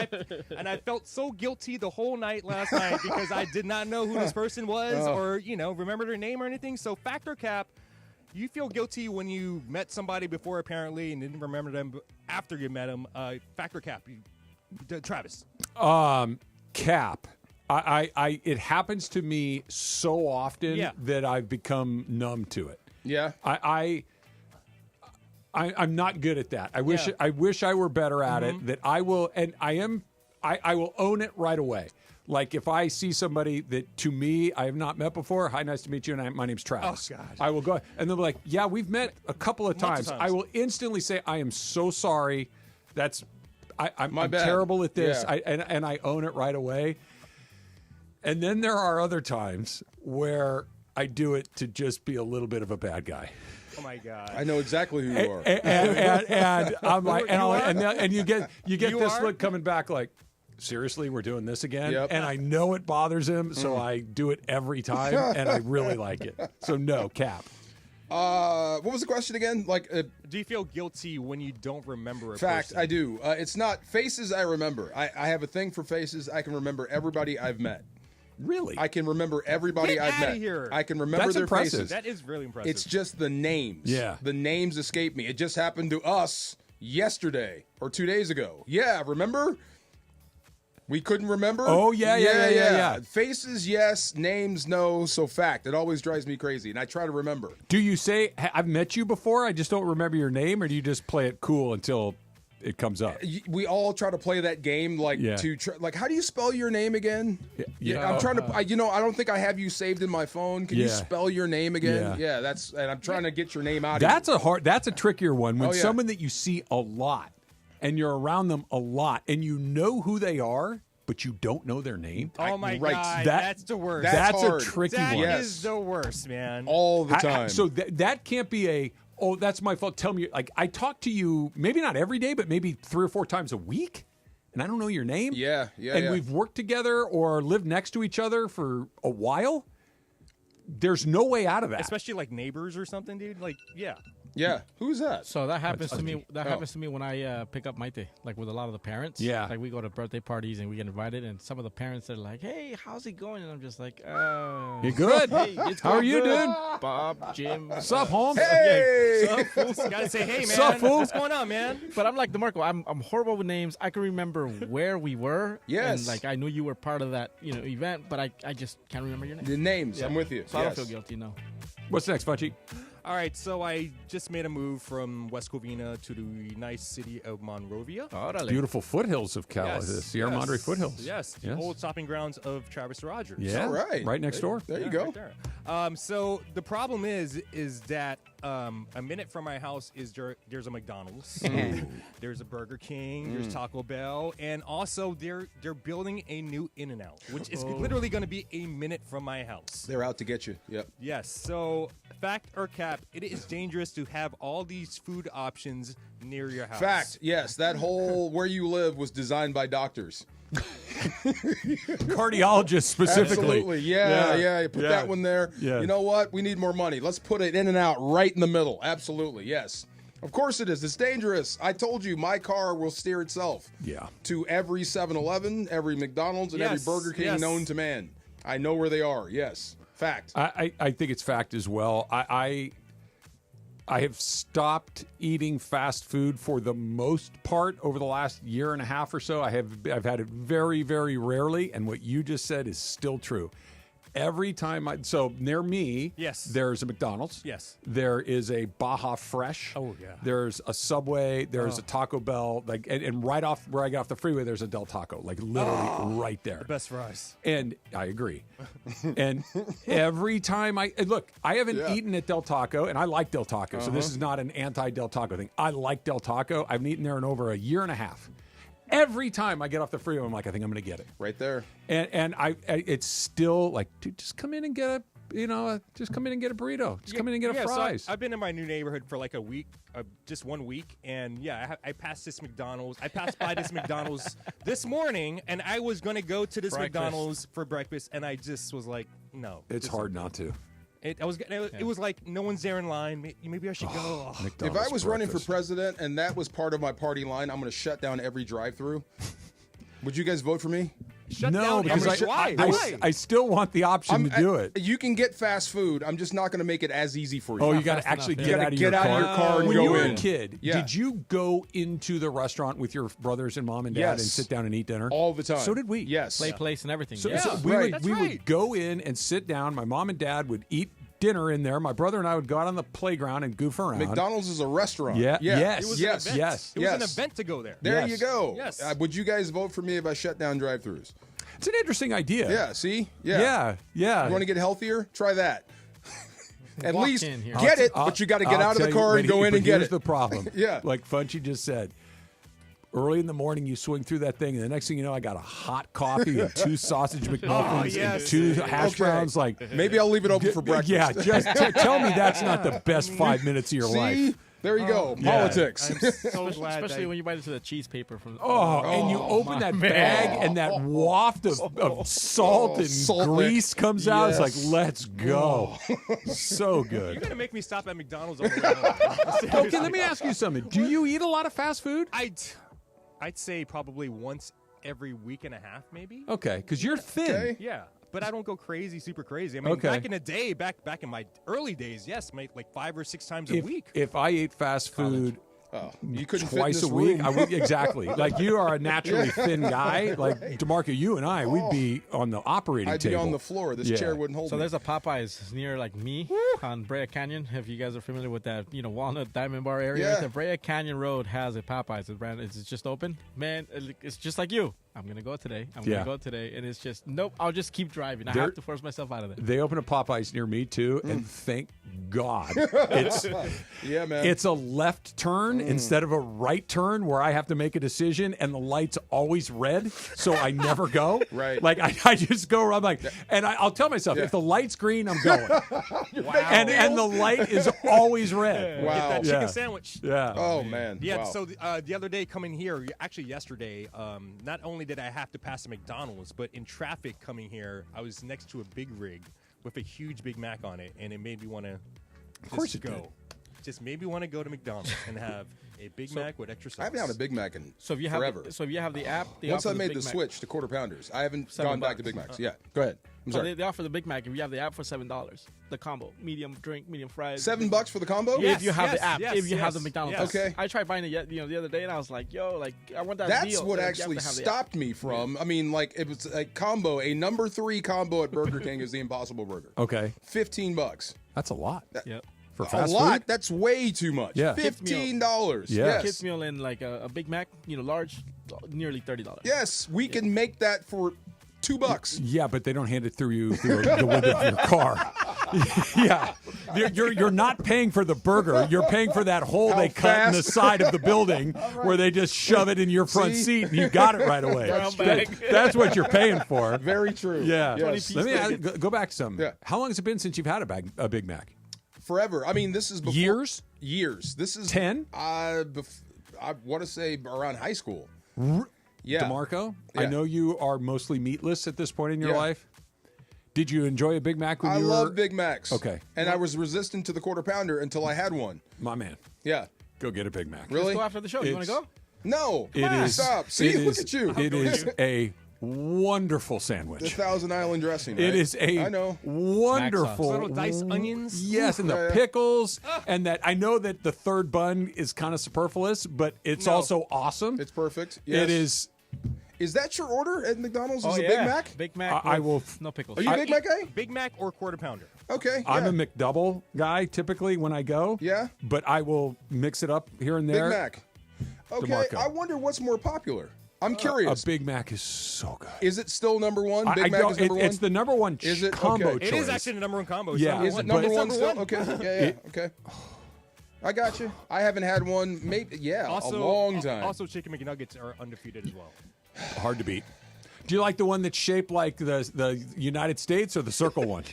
I felt so guilty the whole night last night because I did not know who this person was or, remember their name or anything. So Factor Cap, you feel guilty when you met somebody before apparently and didn't remember them after you met them. Factor Cap, Travis. Cap. It happens to me so often that I've become numb to it. Yeah. I'm not good at that. I wish I were better at it. That I will, and I am. I will own it right away. Like if I see somebody that to me I have not met before, hi, nice to meet you, and my name's Travis. Oh, God. I will go, and they'll be like, yeah, we've met a couple of times. I will instantly say, I am so sorry. I'm terrible at this. Yeah. And I own it right away. And then there are other times where I do it to just be a little bit of a bad guy. Oh my God! I know exactly who you are. And I'm like, and you get this are? look coming back like, seriously, we're doing this again? Yep. And I know it bothers him, so I do it every time, and I really like it. So no, Cap. What was the question again? Like, do you feel guilty when you don't remember a fact, person? I do. It's not faces I remember. I have a thing for faces. I can remember everybody I've met. Really? I can remember everybody I've met. Here. I can remember their faces. That is really impressive. It's just the names. Yeah. The names escape me. It just happened to us yesterday or 2 days ago. Yeah, remember? We couldn't remember? Oh, yeah. Faces, yes. Names, no. So fact. It always drives me crazy, and I try to remember. Do you say, I've met you before, I just don't remember your name, or do you just play it cool until it comes up? We all try to play that game, like how do you spell your name again? Yeah, I'm trying to. I don't think I have you saved in my phone. Can you spell your name again? Yeah, and I'm trying to get your name out. That's a trickier one. When someone that you see a lot, and you're around them a lot, and you know who they are, but you don't know their name. Oh my God, that's the worst. That's hard. a tricky That one. That is the worst, man. All the time. So that can't be a. Oh, that's my fault. Tell me, like, I talk to you maybe not every day, but maybe 3 or 4 times a week, and I don't know your name. Yeah. And we've worked together or lived next to each other for a while. There's no way out of that. Especially like neighbors or something, dude. Like, yeah. Yeah. Who's that? So that happens to me. That happens to me when I pick up Maite, like with a lot of the parents. Yeah. Like we go to birthday parties and we get invited, and some of the parents are like, "Hey, how's it going?" And I'm just like, "You good? Hey, it's How are you good. doing? Bob, Jim, Sup, Holmes? Hey, Just gotta say, "Hey, man, Sup, fool? what's going on, man?" But I'm like DeMarco. I'm horrible with names. I can remember where we were. Yes. And like I knew you were part of that event, but I just can't remember your name. The names. I'm with you. So I don't feel guilty. No. What's next, Funchy? All right, so I just made a move from West Covina to the nice city of Monrovia. Beautiful foothills of Cal. The Sierra Madre foothills. Yes, the old stopping grounds of Travis Rogers. Yeah, right next door. There you go. Right there. So the problem is that a minute from my house there's a McDonald's, there's a Burger King, there's Taco Bell, and also they're building a new In-N-Out, which is literally going to be a minute from my house. They're out to get you. Yep. Yes. So fact or cap, it is dangerous to have all these food options near your house. Fact. Yes, that whole where you live was designed by doctors. Cardiologists specifically. Absolutely. Yeah. Put that one there. Yeah. You know what? We need more money. Let's put it In-N-Out right in the middle. Absolutely. Yes. Of course it is. It's dangerous. I told you my car will steer itself. Yeah. To every 7-Eleven, every McDonald's, and every Burger King known to man. I know where they are. Yes. Fact. I think it's fact as well. I have stopped eating fast food for the most part over the last year and a half or so. I've had it very, very rarely, and what you just said is still true. Every time so near me, there's a McDonald's. Yes. There is a Baja Fresh. Oh, yeah. There's a Subway. There's a Taco Bell. Like, and right off where I get off the freeway, there's a Del Taco. Like literally right there. The best fries. And I agree. And every time I haven't eaten at Del Taco, and I like Del Taco, so this is not an anti-Del Taco thing. I like Del Taco. I've eaten there in over a year and a half. Every time I get off the freeway, I'm like, I think I'm going to get it. Right there. And it's still like, dude, just come in and get a burrito. Just come in and get a fries. So I've been in my new neighborhood for like a week, just 1 week. And I passed this McDonald's. I passed by this McDonald's this morning, and I was going to go to this McDonald's for breakfast. And I just was like, no. It's hard not to. It was like no one's there in line. Maybe I should go. If I was running for president and that was part of my party line, I'm going to shut down every drive-through. Would you guys vote for me? shut No, down. because Why? I still want the option to do it. You can get fast food. I'm just not going to make it as easy for you. Oh, you got to actually get out of your car and when go you were in. a kid, did you go into the restaurant with your brothers and mom and dad and sit down and eat dinner? All the time. So did we. Yes. Play place and everything. So, yeah. so we would go in and sit down. My mom and dad would eat dinner in there. My brother and I would go out on the playground and goof around. McDonald's is a restaurant. Yeah. Yes. It was Yes. an event. Yes. It was an event to go there. There you go. Yes. Would you guys vote for me if I shut down drive-thrus? It's an interesting idea. Yeah. See. Yeah. You want to get healthier? Try that. At Walk least in here. get it, but you got to get out of the car and go in and get Here's it. the problem. Yeah. Like Funchy just said. Early in the morning, you swing through that thing, and the next thing you know, I got a hot coffee and 2 sausage McMuffins and 2 hash browns. Like maybe I'll leave it open for breakfast. Yeah, just tell me that's not the best 5 minutes of your life. There you go. Politics. I'm so glad. Especially when you bite into the cheese paper from. And you open that bag, and that waft of salt and grease comes out. It's like, let's go. So good. You're gonna make me stop at McDonald's on the way home. Okay, let me ask you something. Do you eat a lot of fast food? I'd say probably once every week and a half, maybe. Okay, because you're thin. Okay. Yeah, but I don't go crazy, super crazy. I mean, back in the day, back in my early days, yes, like 5 or 6 times a week. If I ate fast food you couldn't fit in twice this a week, room. I would exactly. Like you are a naturally thin guy. Like DeMarco, you and I, we'd be on the operating I'd table. be on the floor. This chair wouldn't hold me. So there's a Popeyes near like me on Brea Canyon. If you guys are familiar with that, Walnut Diamond Bar area, Yeah. the Brea Canyon Road has a Popeyes. It's just open, man. It's just like you. I'm gonna go today. I'm gonna go today, and it's just nope. I'll just keep driving. I have to force myself out of there. They open a Popeyes near me too, and thank God, it's yeah, man. It's a left turn instead of a right turn where I have to make a decision, and the light's always red, so I never go. Right. Like I just go around like, and I'll tell myself if the light's green, I'm going. And the light is always red. Wow. Get that chicken sandwich. Yeah. Oh man. Yeah. Wow. So the other day coming here, actually yesterday, not only did I have to pass a McDonald's, but in traffic coming here, I was next to a big rig with a huge Big Mac on it, and it made me want to go. Just made me want to go to McDonald's and have a Big Mac with extra sauce. I haven't had a Big Mac in So if you forever. have the app, they Once offer I made Big the Mac. switch to quarter pounders, I haven't $7 gone back to Big Macs. Yeah, go ahead. I'm So sorry. they offer the Big Mac if you have the app for $7. The combo, medium drink, medium fries. $7 for the combo? If you have the app, yes, if you have the yes, McDonald's. yes. Okay. I tried buying it, the other day, and I was like, "Yo, like I want that That's deal." what You have actually to have the app. stopped me from. I mean, like it was a combo. A number 3 combo at Burger King is the Impossible Burger. Okay. $15. That's a lot. Yep. For A fast lot. food? That's way too much. Yeah. $15. Yeah. Yes. Kids meal and like a Big Mac, large, nearly $30. Yes, we can make that for $2. Yeah, but they don't hand it through you through the window of your car. Yeah, you're not paying for the burger. You're paying for that hole How they cut in the fast? side of the building where they just shove it in your front See? seat and you got it right away. That's what you're paying for. Very true. Yeah. Yes. Let me go back some. Yeah. How long has it been since you've had a Big Mac? Forever. I mean, this is before Years. This is 10. I want to say around high school. Yeah. DeMarco, I Yeah. know you are mostly meatless at this point in your Yeah. life. Did you enjoy a Big Mac when I you were? love Big Macs. Okay. And I was resistant to the quarter pounder until I had one. My man, Yeah. go get a Big Mac. Really? Let's go after the show. You want to go? No. It Come on, is. Stop. See, it look is- at you. It is a wonderful The sandwich. Thousand Island dressing. It right? is a I know. wonderful Little diced onions. Yes, and the Yeah. pickles, and that I know that the third bun is kind of superfluous, but it's also awesome. It's perfect. Yes. It is. Is that your order at McDonald's? Is Oh, a yeah. Big Mac? Big Mac. I with will- no pickles. Are you a Big Mac guy? Big Mac or quarter pounder. Okay. I'm yeah. a McDouble guy typically when I go. Yeah? But I will mix it up here and Big there. Mac. Okay. DeMarco. I wonder what's more popular. I'm curious. A Big Mac is so good. Is it still number one? I Big Mac don't- is number one? It's the number one Is it? combo Okay. choice. It is actually the number one combo. Yeah. Is it number It's one still? one. Okay. Yeah. Okay. I got you. I haven't had one. Maybe. Yeah. Also, a long time. Also, chicken McNuggets are undefeated as well. Hard to beat. Do you like the one that's shaped like the United States or the circle one?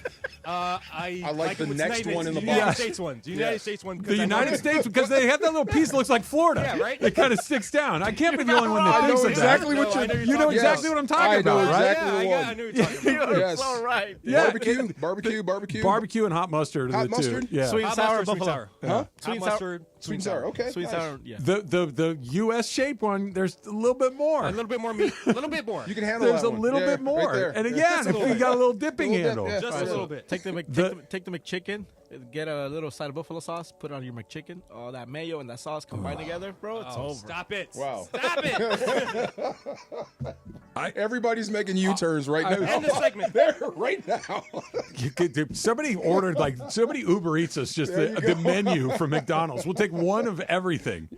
I like the it with next United- one in the United box. States one. The United States one. The United States, because they have that little piece that looks like Florida. Yeah, right? It kind of sticks down. I can't be the only one that I thinks know of exactly that. what you're. You know Yes. exactly what I'm talking I know about, right? exactly the one. I knew you were talking about. Yes. All right. Yeah. Barbecue. Barbecue and hot mustard are Hot the mustard? two. Yeah. Sweet and Hot sour mustard, sweet buffalo. sour. Huh? Sweet and Hot sour. mustard. Sweet and sour. Okay. Sweet nice. sour. Yeah. The U.S. shape one, there's a little bit more. A little bit more meat. A little bit more. You can handle There's that a one. little Yeah, bit more. Right there. And again, if you got a little dipping handle. Yeah, Just a little bit. Take the McChicken, get a little side of buffalo sauce, put it on your McChicken. All that mayo and that sauce combined together, bro. It's over. Stop it. Wow. Stop it. Everybody's making U-turns right now. End the segment. There, right now. Somebody ordered, somebody Uber Eats us just the menu from McDonald's. We'll take one of everything.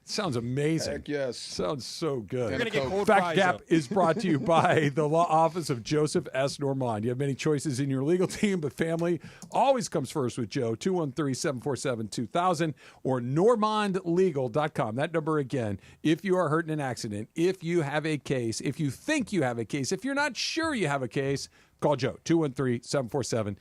Sounds amazing. Heck yes. Sounds so good. You're going to get cold Fact fries, Gap though. is brought to you by the Law Office of Joseph S. Normand. You have many choices in your legal team, but family always comes first with Joe. 213-747-2000 or normandlegal.com. That number again, if you are hurt in an accident, if you have a case, if you think you have a case, if you're not sure you have a case, call Joe. 213-747-2000.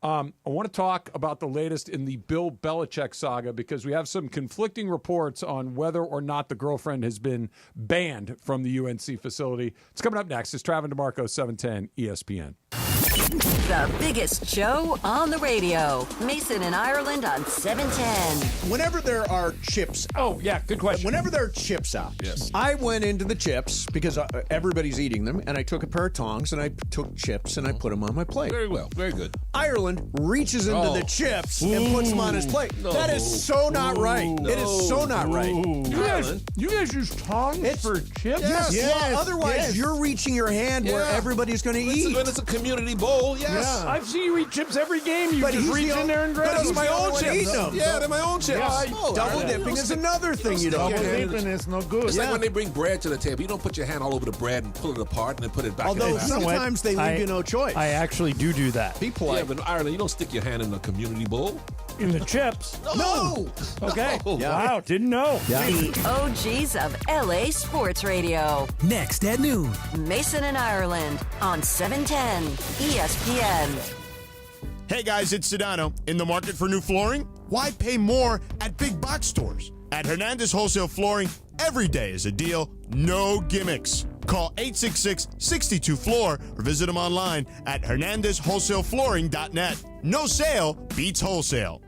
I want to talk about the latest in the Bill Belichick saga because we have some conflicting reports on whether or not the girlfriend has been banned from the UNC facility. It's coming up next. It's Travis DeMarco, 710 ESPN. The biggest show on the radio. Mason and Ireland on 710. Whenever there are chips out. Oh, yeah, good question. Whenever there are chips out, Yes. I went into the chips because everybody's eating them, and I took a pair of tongs and I took chips and I put them on my plate. Very well. Very good. Ireland reaches into the chips and puts them on his plate. No. That is so not right. It is so not right. You guys use tongs for chips? Yes. Well, otherwise, yes. you're reaching your hand where everybody's going to eat. When it's a community bowl, yes. Yeah. I've seen you eat chips every game. You But just he's reach the in there and grab But he's them. my own chips. Yeah, they're my own chips. Double dipping is another thing you don't Double do. dipping is no good. It's like when they bring bread to the table. You don't put your hand all over the bread and pull it apart and then put it back in Although the sometimes they leave you no choice. I actually do that. Be polite. Yeah, but in Ireland, you don't stick your hand in a community bowl. In the chips. No. Okay. No. Wow, didn't know. The OGs of LA Sports Radio. Next at noon. Mason and Ireland on 710 ESPN. Hey guys, it's Sedano. In the market for new flooring? Why pay more at big box stores? At Hernandez Wholesale Flooring, every day is a deal, no gimmicks. Call 866-62-FLOOR or visit them online at hernandezwholesaleflooring.net. No sale beats wholesale.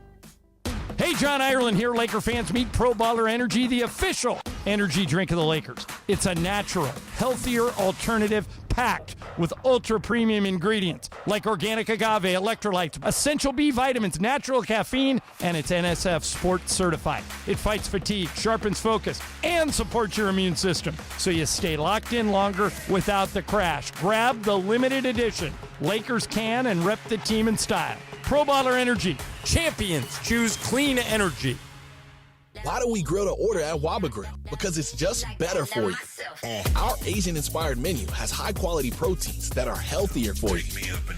Hey, John Ireland here. Laker fans, meet Pro Baller Energy, the official energy drink of the Lakers. It's a natural, healthier alternative packed with ultra-premium ingredients like organic agave, electrolytes, essential B vitamins, natural caffeine, and it's NSF Sports certified. It fights fatigue, sharpens focus, and supports your immune system so you stay locked in longer without the crash. Grab the limited edition Lakers can and rep the team in style. Pro Baller Energy. Champions choose clean energy. Why do we grill to order at Waba Grill? Because it's just better for you. Our Asian-inspired menu has high-quality proteins that are healthier for you.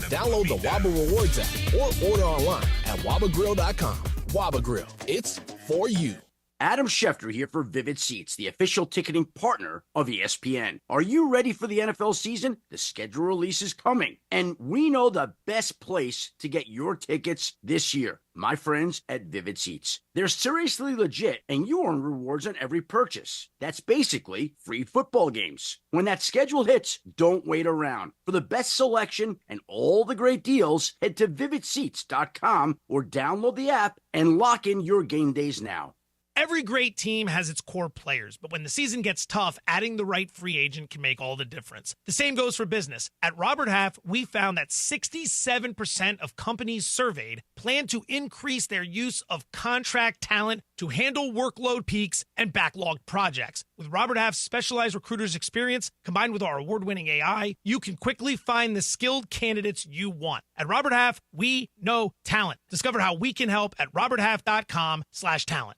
Download the Waba Rewards app or order online at wabagrill.com. Waba Grill, it's for you. Adam Schefter here for Vivid Seats, the official ticketing partner of ESPN. Are you ready for the NFL season? The schedule release is coming, and we know the best place to get your tickets this year. My friends at Vivid Seats. They're seriously legit, and you earn rewards on every purchase. That's basically free football games. When that schedule hits, don't wait around. For the best selection and all the great deals, head to vividseats.com or download the app and lock in your game days now. Every great team has its core players, but when the season gets tough, adding the right free agent can make all the difference. The same goes for business. At Robert Half, we found that 67% of companies surveyed plan to increase their use of contract talent to handle workload peaks and backlogged projects. With Robert Half's specialized recruiters' experience, combined with our award-winning AI, you can quickly find the skilled candidates you want. At Robert Half, we know talent. Discover how we can help at roberthalf.com/talent.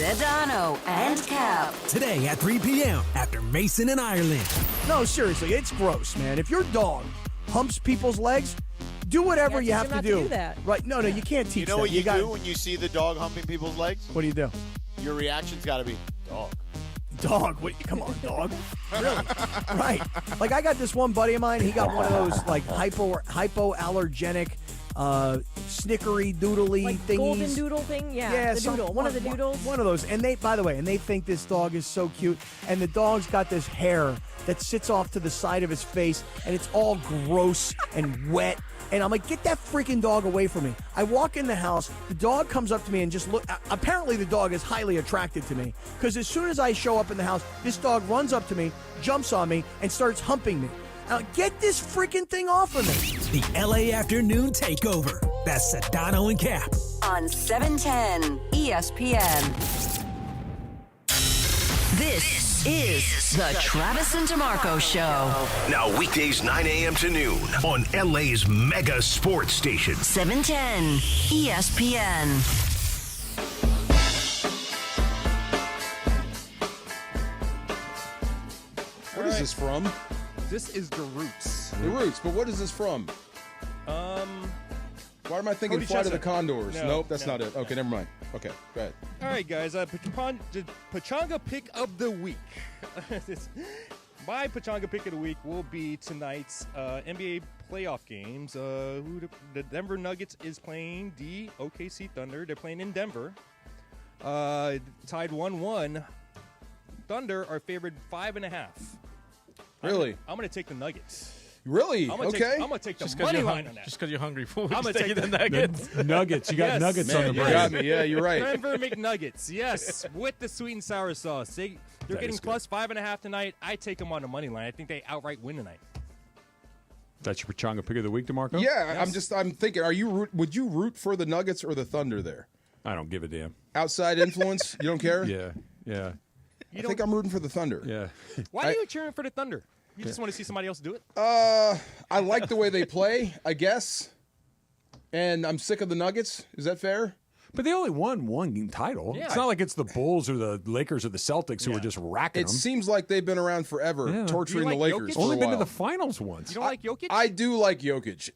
Sedano and Cap. Today at 3 p.m. after Mason and Ireland. No, seriously, it's gross, man. If your dog humps people's legs, do whatever you have to do. That. Right? No, you can't teach You know them. what you gotta, do when you see the dog humping people's legs? What do you do? Your reaction's got to be, dog. Dog? What, come on, dog. Really? Right. Like, I got this one buddy of mine. He got one of those, like, hypoallergenic snickery doodly like thingies. golden doodle thing? Yeah, the doodle. One of the doodles. One of those. And they, by the way, they think this dog is so cute. And the dog's got this hair that sits off to the side of his face, and it's all gross and wet. And I'm like, get that freaking dog away from me. I walk in the house, the dog comes up to me and just look. Apparently the dog is highly attracted to me, because as soon as I show up in the house, this dog runs up to me, jumps on me, and starts humping me. Now, get this freaking thing off of me. The LA Afternoon Takeover. That's Sedano and Cap. On 710 ESPN. This is the Travis and DeMarco Show. Now weekdays 9 a.m. to noon on LA's mega sports station. 710 ESPN. What is this from? This is The Roots. The Roots, but what is this from? Why am I thinking Cody Flight of the Chestnut. Condors? No, Nope, that's no, not it. Okay, never mind. Okay, go ahead. All right, guys. Pachanga pick of the week. My Pachanga pick of the week will be tonight's NBA playoff games. The Denver Nuggets is playing the OKC Thunder. They're playing in Denver. Tied 1-1. Thunder are favored 5.5. Really? I'm going to take the Nuggets. Really? I'm gonna take the money line on that. Just because you're hungry for I'm gonna take the Nuggets. Nuggets. You got Yes. nuggets Man, on the you brain. got me. Yeah, you're right. Denver McNuggets, yes, with the sweet and sour sauce. They're That getting is good. plus 5.5 tonight. I take them on the money line. I think they outright win tonight. That's your Pachanga pick of the week, DeMarco? Yeah, Yes. I'm thinking, would you root for the Nuggets or the Thunder there? I don't give a damn. Outside influence? You don't care? Yeah. I think I'm rooting for the Thunder. Yeah. Why are you cheering for the Thunder? You just want to see somebody else do it? I like the way they play, I guess. And I'm sick of the Nuggets. Is that fair? But they only won one title. Yeah. It's not like it's the Bulls or the Lakers or the Celtics who are just racking It them. seems like they've been around forever, Yeah. torturing Do you the like Lakers Jokic? for Only a been while. to the finals once. You don't like Jokic? I do like Jokic.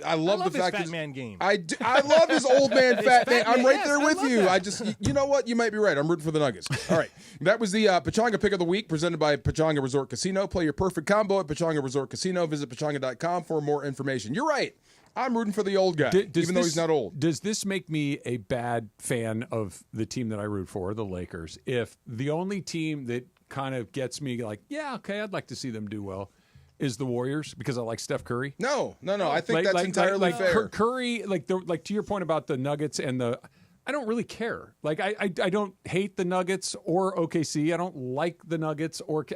I love the his fact fat that man game. I love his old man fat man. fat I'm man, right yes, there I with love you. that. You know what? You might be right. I'm rooting for the Nuggets. All right. That was the Pachanga pick of the week presented by Pachanga Resort Casino. Play your perfect combo at Pachanga Resort Casino. Visit pachanga.com for more information. You're right. I'm rooting for the old guy, even though he's not old. Does this make me a bad fan of the team that I root for, the Lakers, if the only team that kind of gets me like, yeah, okay, I'd like to see them do well, is the Warriors because I like Steph Curry? No. I think that's entirely fair. Curry, like to your point about the Nuggets and the, I don't really care. Like I don't hate the Nuggets or OKC. I don't like the Nuggets or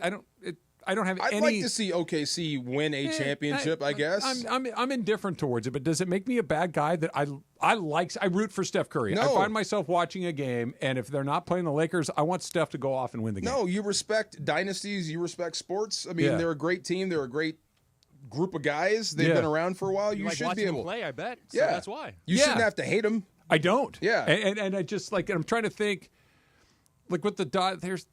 I don't have I'd any. like to see OKC win a championship, I guess. I'm indifferent towards it, but does it make me a bad guy that I root for Steph Curry? No. I find myself watching a game, and if they're not playing the Lakers, I want Steph to go off and win the game. No, you respect dynasties. You respect sports. I mean, Yeah. they're a great team. They're a great group of guys. They've been around for a while. You like should watching be able. them play, I bet. So Yeah. that's why. You shouldn't have to hate them. I don't. Yeah. And I just like, and I'm trying to think, like with there's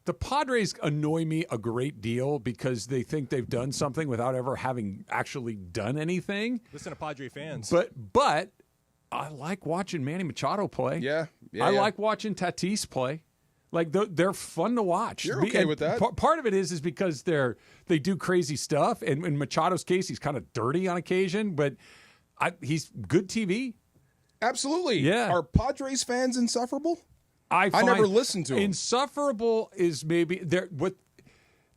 the Padres annoy me a great deal because they think they've done something without ever having actually done anything. Listen to Padre fans. But I like watching Manny Machado play. Yeah. I like watching Tatis play. Like they're fun to watch. You're okay with that. Part of it is because they do crazy stuff, and in Machado's case, he's kind of dirty on occasion, but he's good TV. Absolutely. Yeah. Are Padres fans insufferable? I find never listened to them. Insufferable is maybe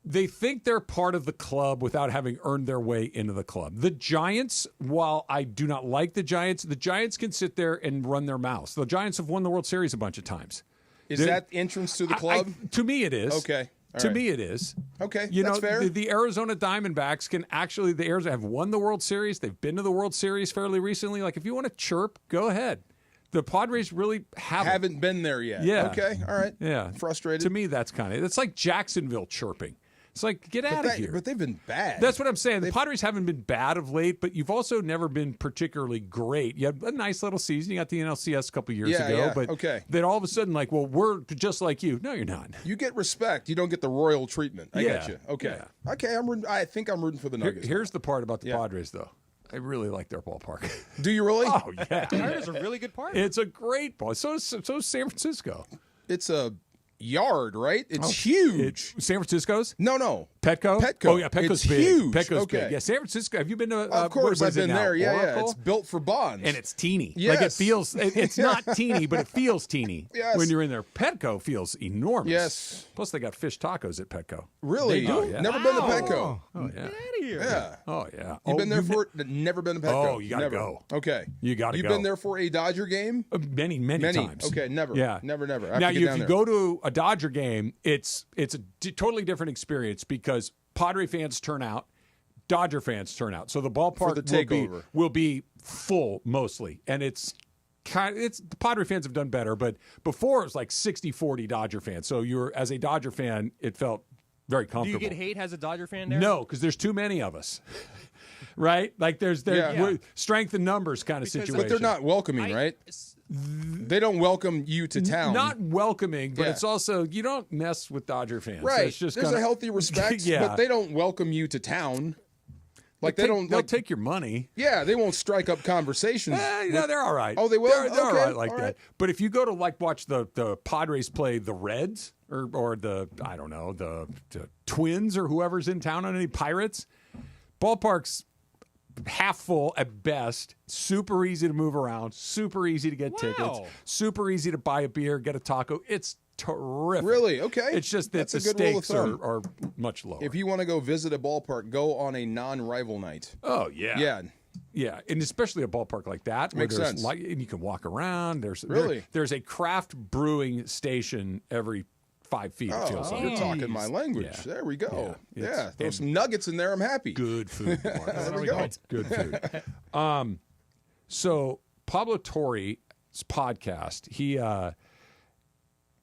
they think they're part of the club without having earned their way into the club. The Giants, while I do not like the Giants can sit there and run their mouths. The Giants have won the World Series a bunch of times. Is that entrance to the club? To me, it is. Okay. All to right. me, it is. Okay, You that's know, fair. the Arizona Diamondbacks the Arizona have won the World Series. They've been to the World Series fairly recently. Like, if you want to chirp, go ahead. The Padres really haven't been there yet. Yeah. Okay. All right. Yeah. Frustrated. To me, that's it's like Jacksonville chirping. It's like, get out of here. But they've been bad. That's what I'm saying. The Padres haven't been bad of late, but you've also never been particularly great. You had a nice little season. You got the NLCS a couple years ago. Yeah, but okay. then all of a sudden, like, well, we're just like you. No, you're not. You get respect. You don't get the royal treatment. I got Yeah. you. Okay. Yeah. Okay. I think I'm rooting for the Nuggets. Here's the part about the Padres, though. I really like their ballpark. Do you really? Oh, yeah. That is a really good part. It's a great ball. So is San Francisco. It's a yard, right? It's huge. San Francisco's? No. Petco? Petco. Oh, yeah, Petco's it's big. Huge. Petco's okay. big. Yeah, San Francisco. Have you been to Of course, I've been there. Yeah, Oracle? It's built for bonds. And it's teeny. Yes. Like it feels, it's not teeny, but it feels teeny Yes. when you're in there. Petco feels enormous. Yes. Plus, they got fish tacos at Petco. Really? They do? Oh, yeah. Never been to Petco. Oh, yeah. Get out of here. Yeah. Oh, yeah. You've been there for it? Never been to Petco? Oh, you got to Never. go. Okay. You got to go. You've been there for a Dodger game? Many times. Okay, never. Yeah. Never. I have Now, to get if down you there. go to a Dodger game, it's a totally different experience because Padre fans turn out, Dodger fans turn out. So the ballpark For the takeover. will be full mostly. And the Padre fans have done better, but before it was like 60-40 Dodger fans. So as a Dodger fan, it felt very Do comfortable. you get hate as a Dodger fan there? No, because there's too many of us. Right? Like there's strength in numbers kind of situation. But they're not welcoming, right? They don't welcome you to town. Not welcoming, but it's also, you don't mess with Dodger fans. Right. It's just There's a healthy respect, but they don't welcome you to town. Like they'll take your money. Yeah, they won't strike up conversations. They're all right. Oh, they will? They're all Okay, right like all that. right. But if you go to watch the Padres play the Reds or the I don't know the Twins or whoever's in town on any Pirates, ballpark's half full at best. Super easy to move around. Super easy to get tickets. Super easy to buy a beer, get a taco. It's terrific. Really? Okay. It's just that That's the a good rule of stakes thumb. are much lower. If you want to go visit a ballpark, go on a non-rival night. Oh yeah. Yeah. Yeah, and especially a ballpark like that, where Makes there's sense. and you can walk around. Really? There's a craft brewing station every 5 feet. It feels like. You're talking my language. Yeah. There we go. Yeah. Throw some nuggets in there. I'm happy. Good food. Mark. There we go. Good food. So Pablo Torre's podcast,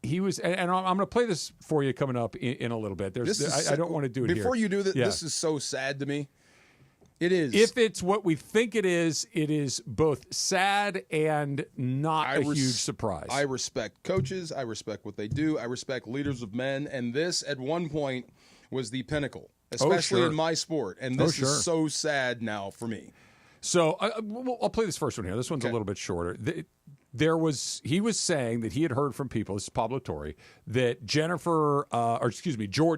he was, and I'm going to play this for you coming up in a little bit. I don't want to do it before here. you do that. Yeah. This is so sad to me. It is. If it's what we think it is both sad and not a huge surprise. I respect coaches. I respect what they do. I respect leaders of men. And this, at one point, was the pinnacle, especially in my sport. And this is so sad now for me. So I'll play this first one here. This one's a little bit shorter. He was saying that he had heard from people, this is Pablo Torre, that Jordan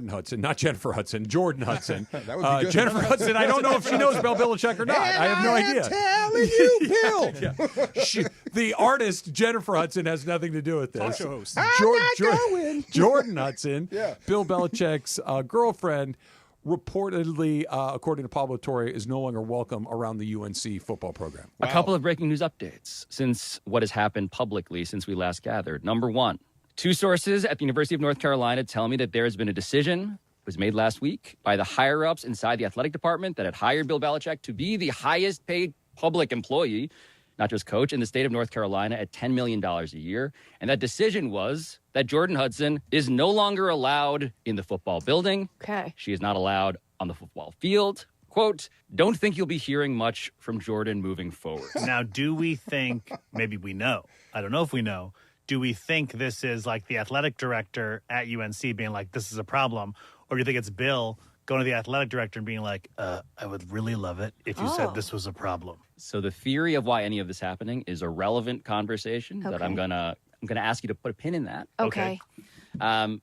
Hudson, not Jennifer Hudson, Jordan Hudson. That would be good. Jennifer Hudson, I don't know if she knows Bill Belichick or not. I have no idea. Telling you, Bill. The artist, Jennifer Hudson, has nothing to do with this. going. Jordan Hudson, Yeah. Bill Belichick's girlfriend, reportedly, according to Pablo Torre, is no longer welcome around the UNC football program. A couple of breaking news updates since what has happened publicly since we last gathered. Number one, 2 sources at the University of North Carolina tell me that there has been a decision, was made last week by the higher-ups inside the athletic department that had hired Bill Belichick to be the highest-paid public employee, not just coach, in the state of North Carolina at $10 million a year. And that decision was that Jordan Hudson is no longer allowed in the football building. Okay. She is not allowed on the football field. Quote, don't think you'll be hearing much from Jordan moving forward. Now, do we think, maybe we know, I don't know if we know, do we think this is like the athletic director at UNC being like, this is a problem? Or do you think it's Bill going to the athletic director and being like, I would really love it if you said this was a problem? So the theory of why any of this happening is a relevant conversation that I'm gonna ask you to put a pin in that. Okay.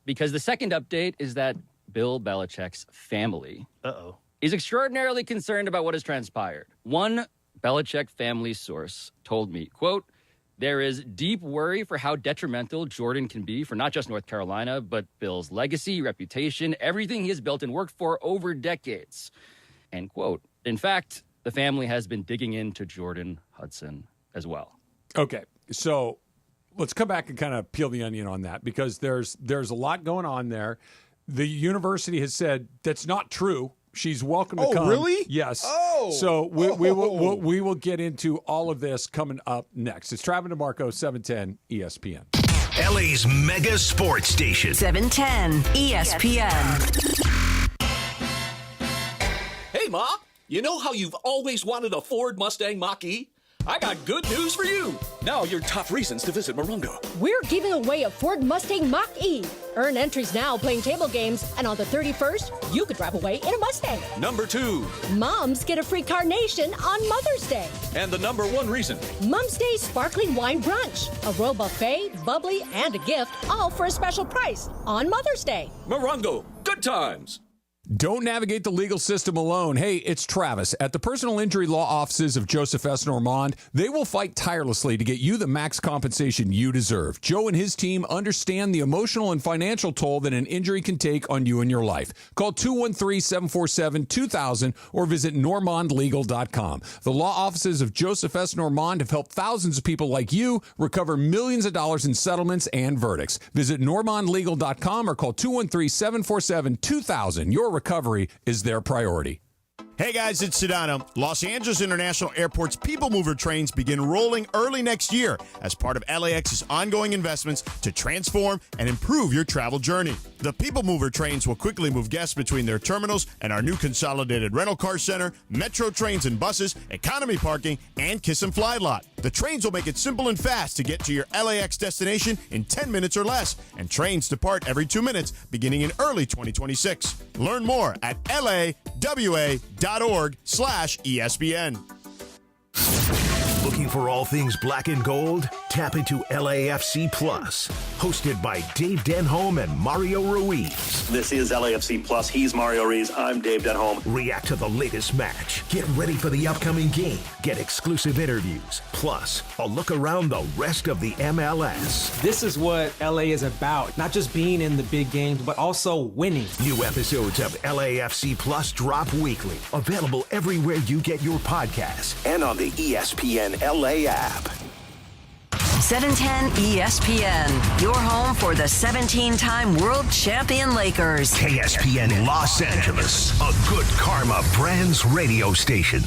Because the second update is that Bill Belichick's family is extraordinarily concerned about what has transpired. One Belichick family source told me, quote, there is deep worry for how detrimental Jordan can be for not just North Carolina, but Bill's legacy, reputation, everything he has built and worked for over decades. End quote. In fact, the family has been digging into Jordan Hudson as well. Okay, so let's come back and kind of peel the onion on that because there's a lot going on there. The university has said that's not true. She's welcome to come. Oh, really? Yes. Oh. So we will get into all of this coming up next. It's Travis DeMarco, 710 ESPN. LA's mega sports station. 710 ESPN. Hey, Ma, you know how you've always wanted a Ford Mustang Mach-E? I got good news for you. Now your top reasons to visit Morongo. We're giving away a Ford Mustang Mach-E. Earn entries now playing table games, and on the 31st, you could drive away in a Mustang. Number 2. Moms get a free carnation on Mother's Day. And the number 1 reason. Mom's Day Sparkling Wine Brunch. A row buffet, bubbly, and a gift, all for a special price on Mother's Day. Morongo, good times. Don't navigate the legal system alone. Hey, it's Travis. At the personal injury law offices of Joseph S. Normand, they will fight tirelessly to get you the max compensation you deserve. Joe and his team understand the emotional and financial toll that an injury can take on you and your life. Call 213-747-2000 or visit normandlegal.com. The law offices of Joseph S. Normand have helped thousands of people like you recover millions of dollars in settlements and verdicts. Visit normandlegal.com or call 213-747-2000. Your recovery is their priority. Hey guys, it's Sedano. Los Angeles International Airport's People Mover trains begin rolling early next year as part of LAX's ongoing investments to transform and improve your travel journey. The People Mover trains will quickly move guests between their terminals and our new consolidated rental car center, metro trains and buses, economy parking, and Kiss and Fly lot. The trains will make it simple and fast to get to your LAX destination in 10 minutes or less, and trains depart every 2 minutes beginning in early 2026. Learn more at lawa.org/ESPN. Looking for all things black and gold? Tap into LAFC Plus, hosted by Dave Denholm and Mario Ruiz. This is LAFC Plus. He's Mario Ruiz. I'm Dave Denholm. React to the latest match. Get ready for the upcoming game. Get exclusive interviews. Plus, a look around the rest of the MLS. This is what LA is about. Not just being in the big games, but also winning. New episodes of LAFC Plus drop weekly. Available everywhere you get your podcasts and on the ESPN LA app. 710 ESPN, your home for the 17-time world champion Lakers. KSPN Los Angeles, a Good Karma Brands radio station.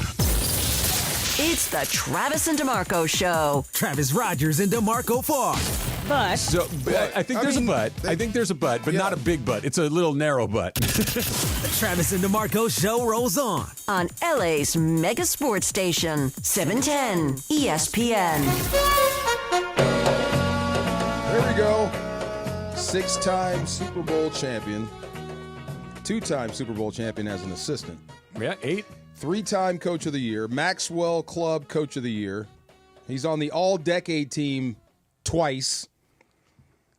It's the Travis and DeMarco Show. Travis Rogers and DeMarco Farr. But So I think there's a but. I think there's a but, but not a big but. It's a little narrow but. The Travis and DeMarco Show rolls on. On LA's mega sports station, 710 ESPN. There we go. 6-time Super Bowl champion. 2-time Super Bowl champion as an assistant. Yeah, 8. 3-time Coach of the Year. Maxwell Club Coach of the Year. He's on the All-Decade team twice.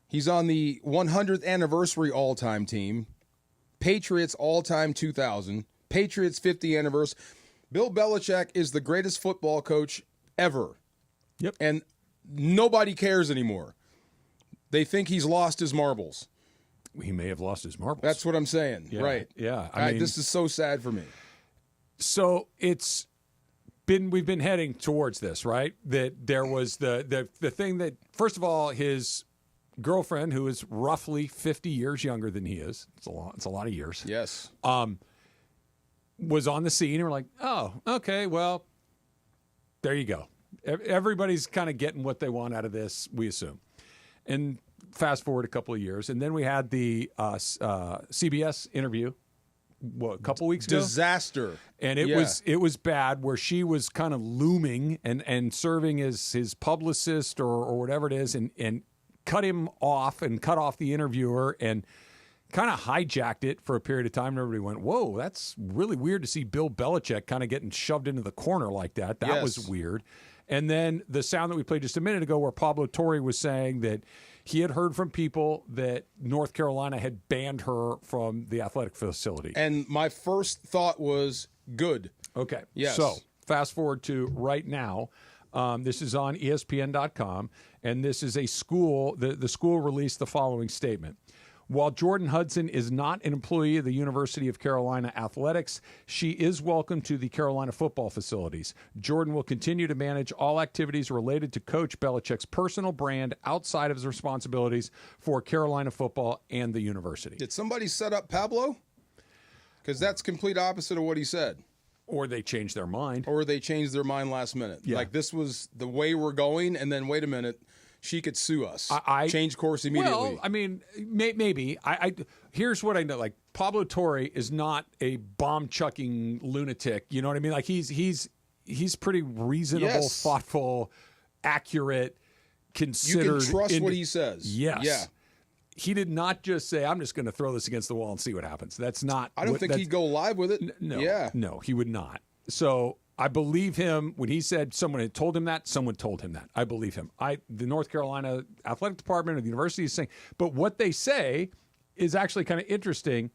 He's on the 100th anniversary all-time team. Patriots all-time 2000. Patriots 50th anniversary. Bill Belichick is the greatest football coach ever. Yep. And nobody cares anymore. They think he's lost his marbles. He may have lost his marbles. That's what I'm saying. Yeah, right. Yeah. I mean, this is so sad for me. So we've been heading towards this, right? That there was the thing that, first of all, his girlfriend, who is roughly 50 years younger than he is, it's a lot of years. Yes. Was on the scene and we're like, oh, okay, well, there you go. Everybody's kind of getting what they want out of this, we assume. And fast forward a couple of years, and then we had the CBS interview. A couple weeks ago? Disaster. And it was bad, where she was kind of looming and serving as his publicist or whatever it is, and cut him off and cut off the interviewer and kind of hijacked it for a period of time. And everybody went, whoa, that's really weird to see Bill Belichick kind of getting shoved into the corner like that. That was weird. And then the sound that we played just a minute ago where Pablo Torre was saying that he had heard from people that North Carolina had banned her from the athletic facility. And my first thought was good. Okay. Yes. So fast forward to right now. This is on ESPN.com, and this is a school. The school released the following statement. While Jordan Hudson is not an employee of the University of Carolina Athletics, she is welcome to the Carolina football facilities. Jordan will continue to manage all activities related to Coach Belichick's personal brand outside of his responsibilities for Carolina football and the university. Did somebody set up Pablo? Because that's complete opposite of what he said. Or they changed their mind. Or they changed their mind last minute. Yeah. Like, this was the way we're going, and then, wait a minute, she could sue us. Change course immediately. Well, I mean, maybe. Here's what I know. Like, Pablo Torre is not a bomb-chucking lunatic. You know what I mean? Like, he's he's pretty reasonable, thoughtful, accurate, considered. You can trust what he says. Yes. Yeah. He did not just say, I'm just going to throw this against the wall and see what happens. That's not. I don't think he'd go live with it. No. Yeah. No, he would not. So I believe him when he said someone had told him that. Someone told him that. I believe him. The North Carolina Athletic Department or the university is saying. But what they say is actually kind of interesting.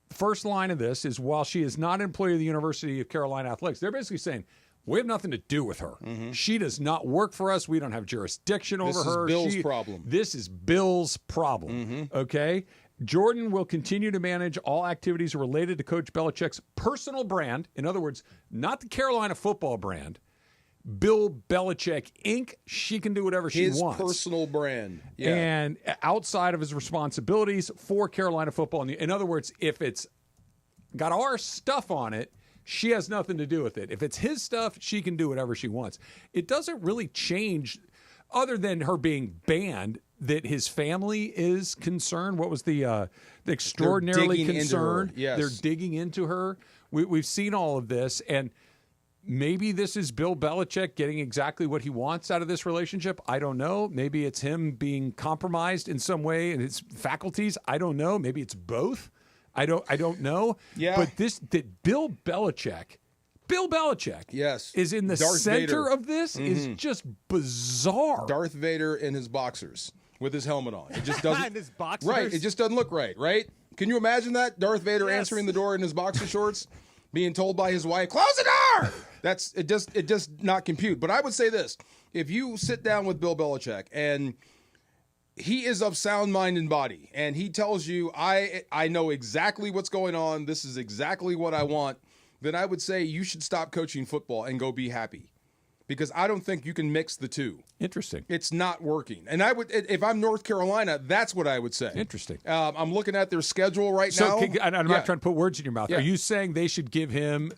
First line of this is, while she is not an employee of the University of Carolina Athletics, they're basically saying, we have nothing to do with her. She does not work for us. We don't have jurisdiction over her. This is Bill's problem. This is Bill's problem. Okay? Jordan will continue to manage all activities related to Coach Belichick's personal brand. In other words, not the Carolina football brand. Bill Belichick, Inc. She can do whatever she wants. His personal brand. Yeah. And outside of his responsibilities for Carolina football. In other words, if it's got our stuff on it, she has nothing to do with it. If it's his stuff, she can do whatever she wants. It doesn't really change, other than her being banned, that his family is concerned. What was the extraordinarily concerned? Yes. They're digging into her. We've seen all of this, and maybe this is Bill Belichick getting exactly what he wants out of this relationship. I don't know. Maybe it's him being compromised in some way in his faculties. I don't know. Maybe it's both. I don't know. Yeah. But that Bill Belichick, yes, is in the Darth center Vader. of this is just bizarre. Darth Vader in his boxers with his helmet on. It just doesn't. In his boxers? Right. It just doesn't look right. Right. Can you imagine that? Darth Vader answering the door in his boxer shorts, being told by his wife, "Close the door." It does not compute. But I would say this: if you sit down with Bill Belichick and he is of sound mind and body, and he tells you, I know exactly what's going on, this is exactly what I want, then I would say you should stop coaching football and go be happy. Because I don't think you can mix the two. Interesting. It's not working. And I would, if I'm North Carolina, that's what I would say. Interesting. I'm looking at their schedule right now. I'm not trying to put words in your mouth. Yeah. Are you saying they should give him,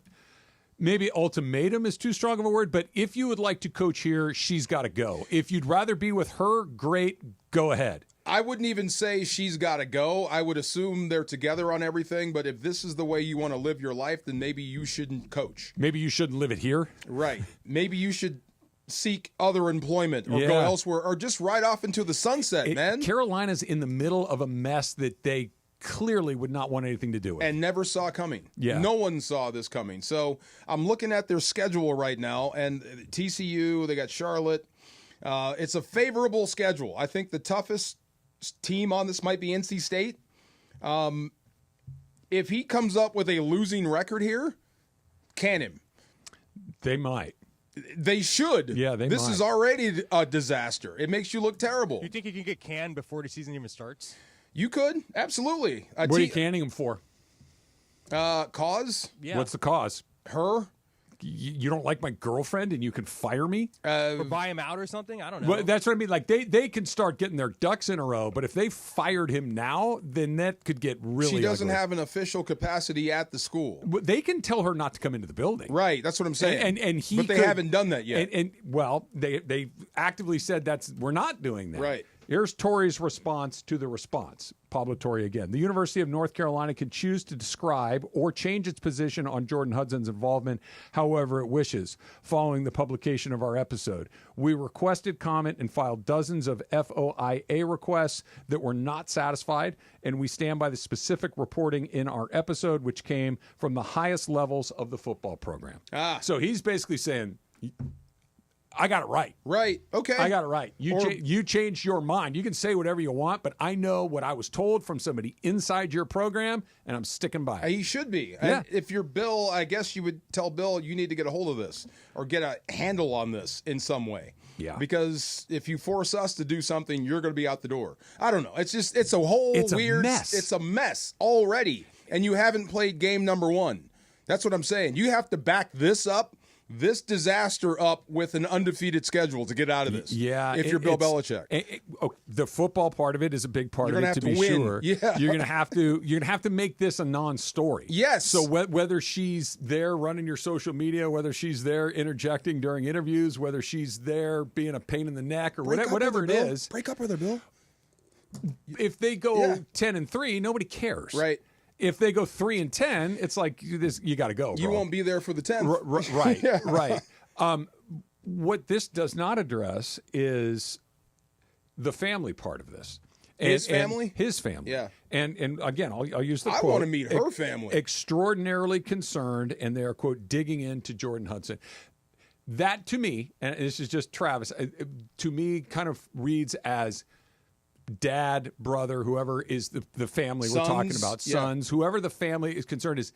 maybe ultimatum is too strong of a word, but if you would like to coach here, she's got to go. If you'd rather be with her, great, go ahead. I wouldn't even say she's got to go. I would assume they're together on everything, but if this is the way you want to live your life, then maybe you shouldn't coach. Maybe you shouldn't live it here. Right. Maybe you should seek other employment or go elsewhere or just ride off into the sunset, man. Carolina's in the middle of a mess that they clearly would not want anything to do with. And never saw coming. Yeah. No one saw this coming. So I'm looking at their schedule right now, and TCU, they got Charlotte. It's a favorable schedule. I think the toughest team on this might be NC State. If he comes up with a losing record here, can him. They might. They should. Yeah, they This might. is already a disaster. It makes you look terrible. You think you can get canned before the season even starts? You could, absolutely. What are you canning him for? Cause? Yeah. What's the cause? Her? You don't like my girlfriend and you can fire me? Or buy him out or something? I don't know. Well, that's what I mean. Like they can start getting their ducks in a row, but if they fired him now, then that could get really She doesn't ugly. have an official capacity at the school. They can tell her not to come into the building. Right, that's what I'm saying. And he but they could- haven't done that yet. And well, they actively said we're not doing that. Right. Here's Torrey's response to the response. Pablo Torrey again. The University of North Carolina can choose to describe or change its position on Jordan Hudson's involvement however it wishes. Following the publication of our episode, we requested comment and filed dozens of FOIA requests that were not satisfied, and we stand by the specific reporting in our episode, which came from the highest levels of the football program. So he's basically saying, I got it right. Right. Okay. I got it right. You changed your mind. You can say whatever you want, but I know what I was told from somebody inside your program, and I'm sticking by it. He should be. Yeah. And if you're Bill, I guess you would tell Bill you need to get a hold of this or get a handle on this in some way. Yeah. Because if you force us to do something, you're going to be out the door. I don't know. It's a whole weird mess. It's a mess already, and you haven't played game number one. That's what I'm saying. You have to back this disaster up with an undefeated schedule to get out of this. Yeah, if you're Bill Belichick, the football part of it is a big part You're of gonna it. To have be to win. sure, Yeah. you're gonna have to make this a non-story. Yes. So whether she's there running your social media, whether she's there interjecting during interviews, whether she's there being a pain in the neck or whatever it is, break up with her, Bill. If they go 10-3, nobody cares. Right. If they go 3-10, it's like you got to go. You bro. won't be there for the 10th. Right, Yeah. right. What this does not address is the family part of this. His family? His family. Yeah. And again, I'll use the quote. I want to meet her family. Extraordinarily concerned, and they are, quote, digging into Jordan Hudson. That, to me, and this is just Travis, to me kind of reads as dad, brother, whoever is the family we're talking about, sons, whoever the family is concerned is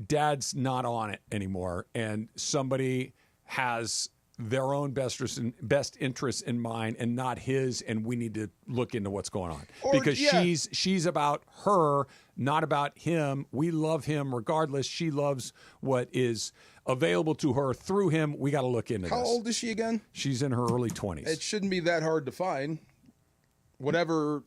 dad's not on it anymore, and somebody has their own best interests in mind and not his, and we need to look into what's going on. Because she's about her, not about him. We love him regardless. She loves what is available to her through him. We got to look into this. How old is she again? She's in her early 20s. It shouldn't be that hard to find. Whatever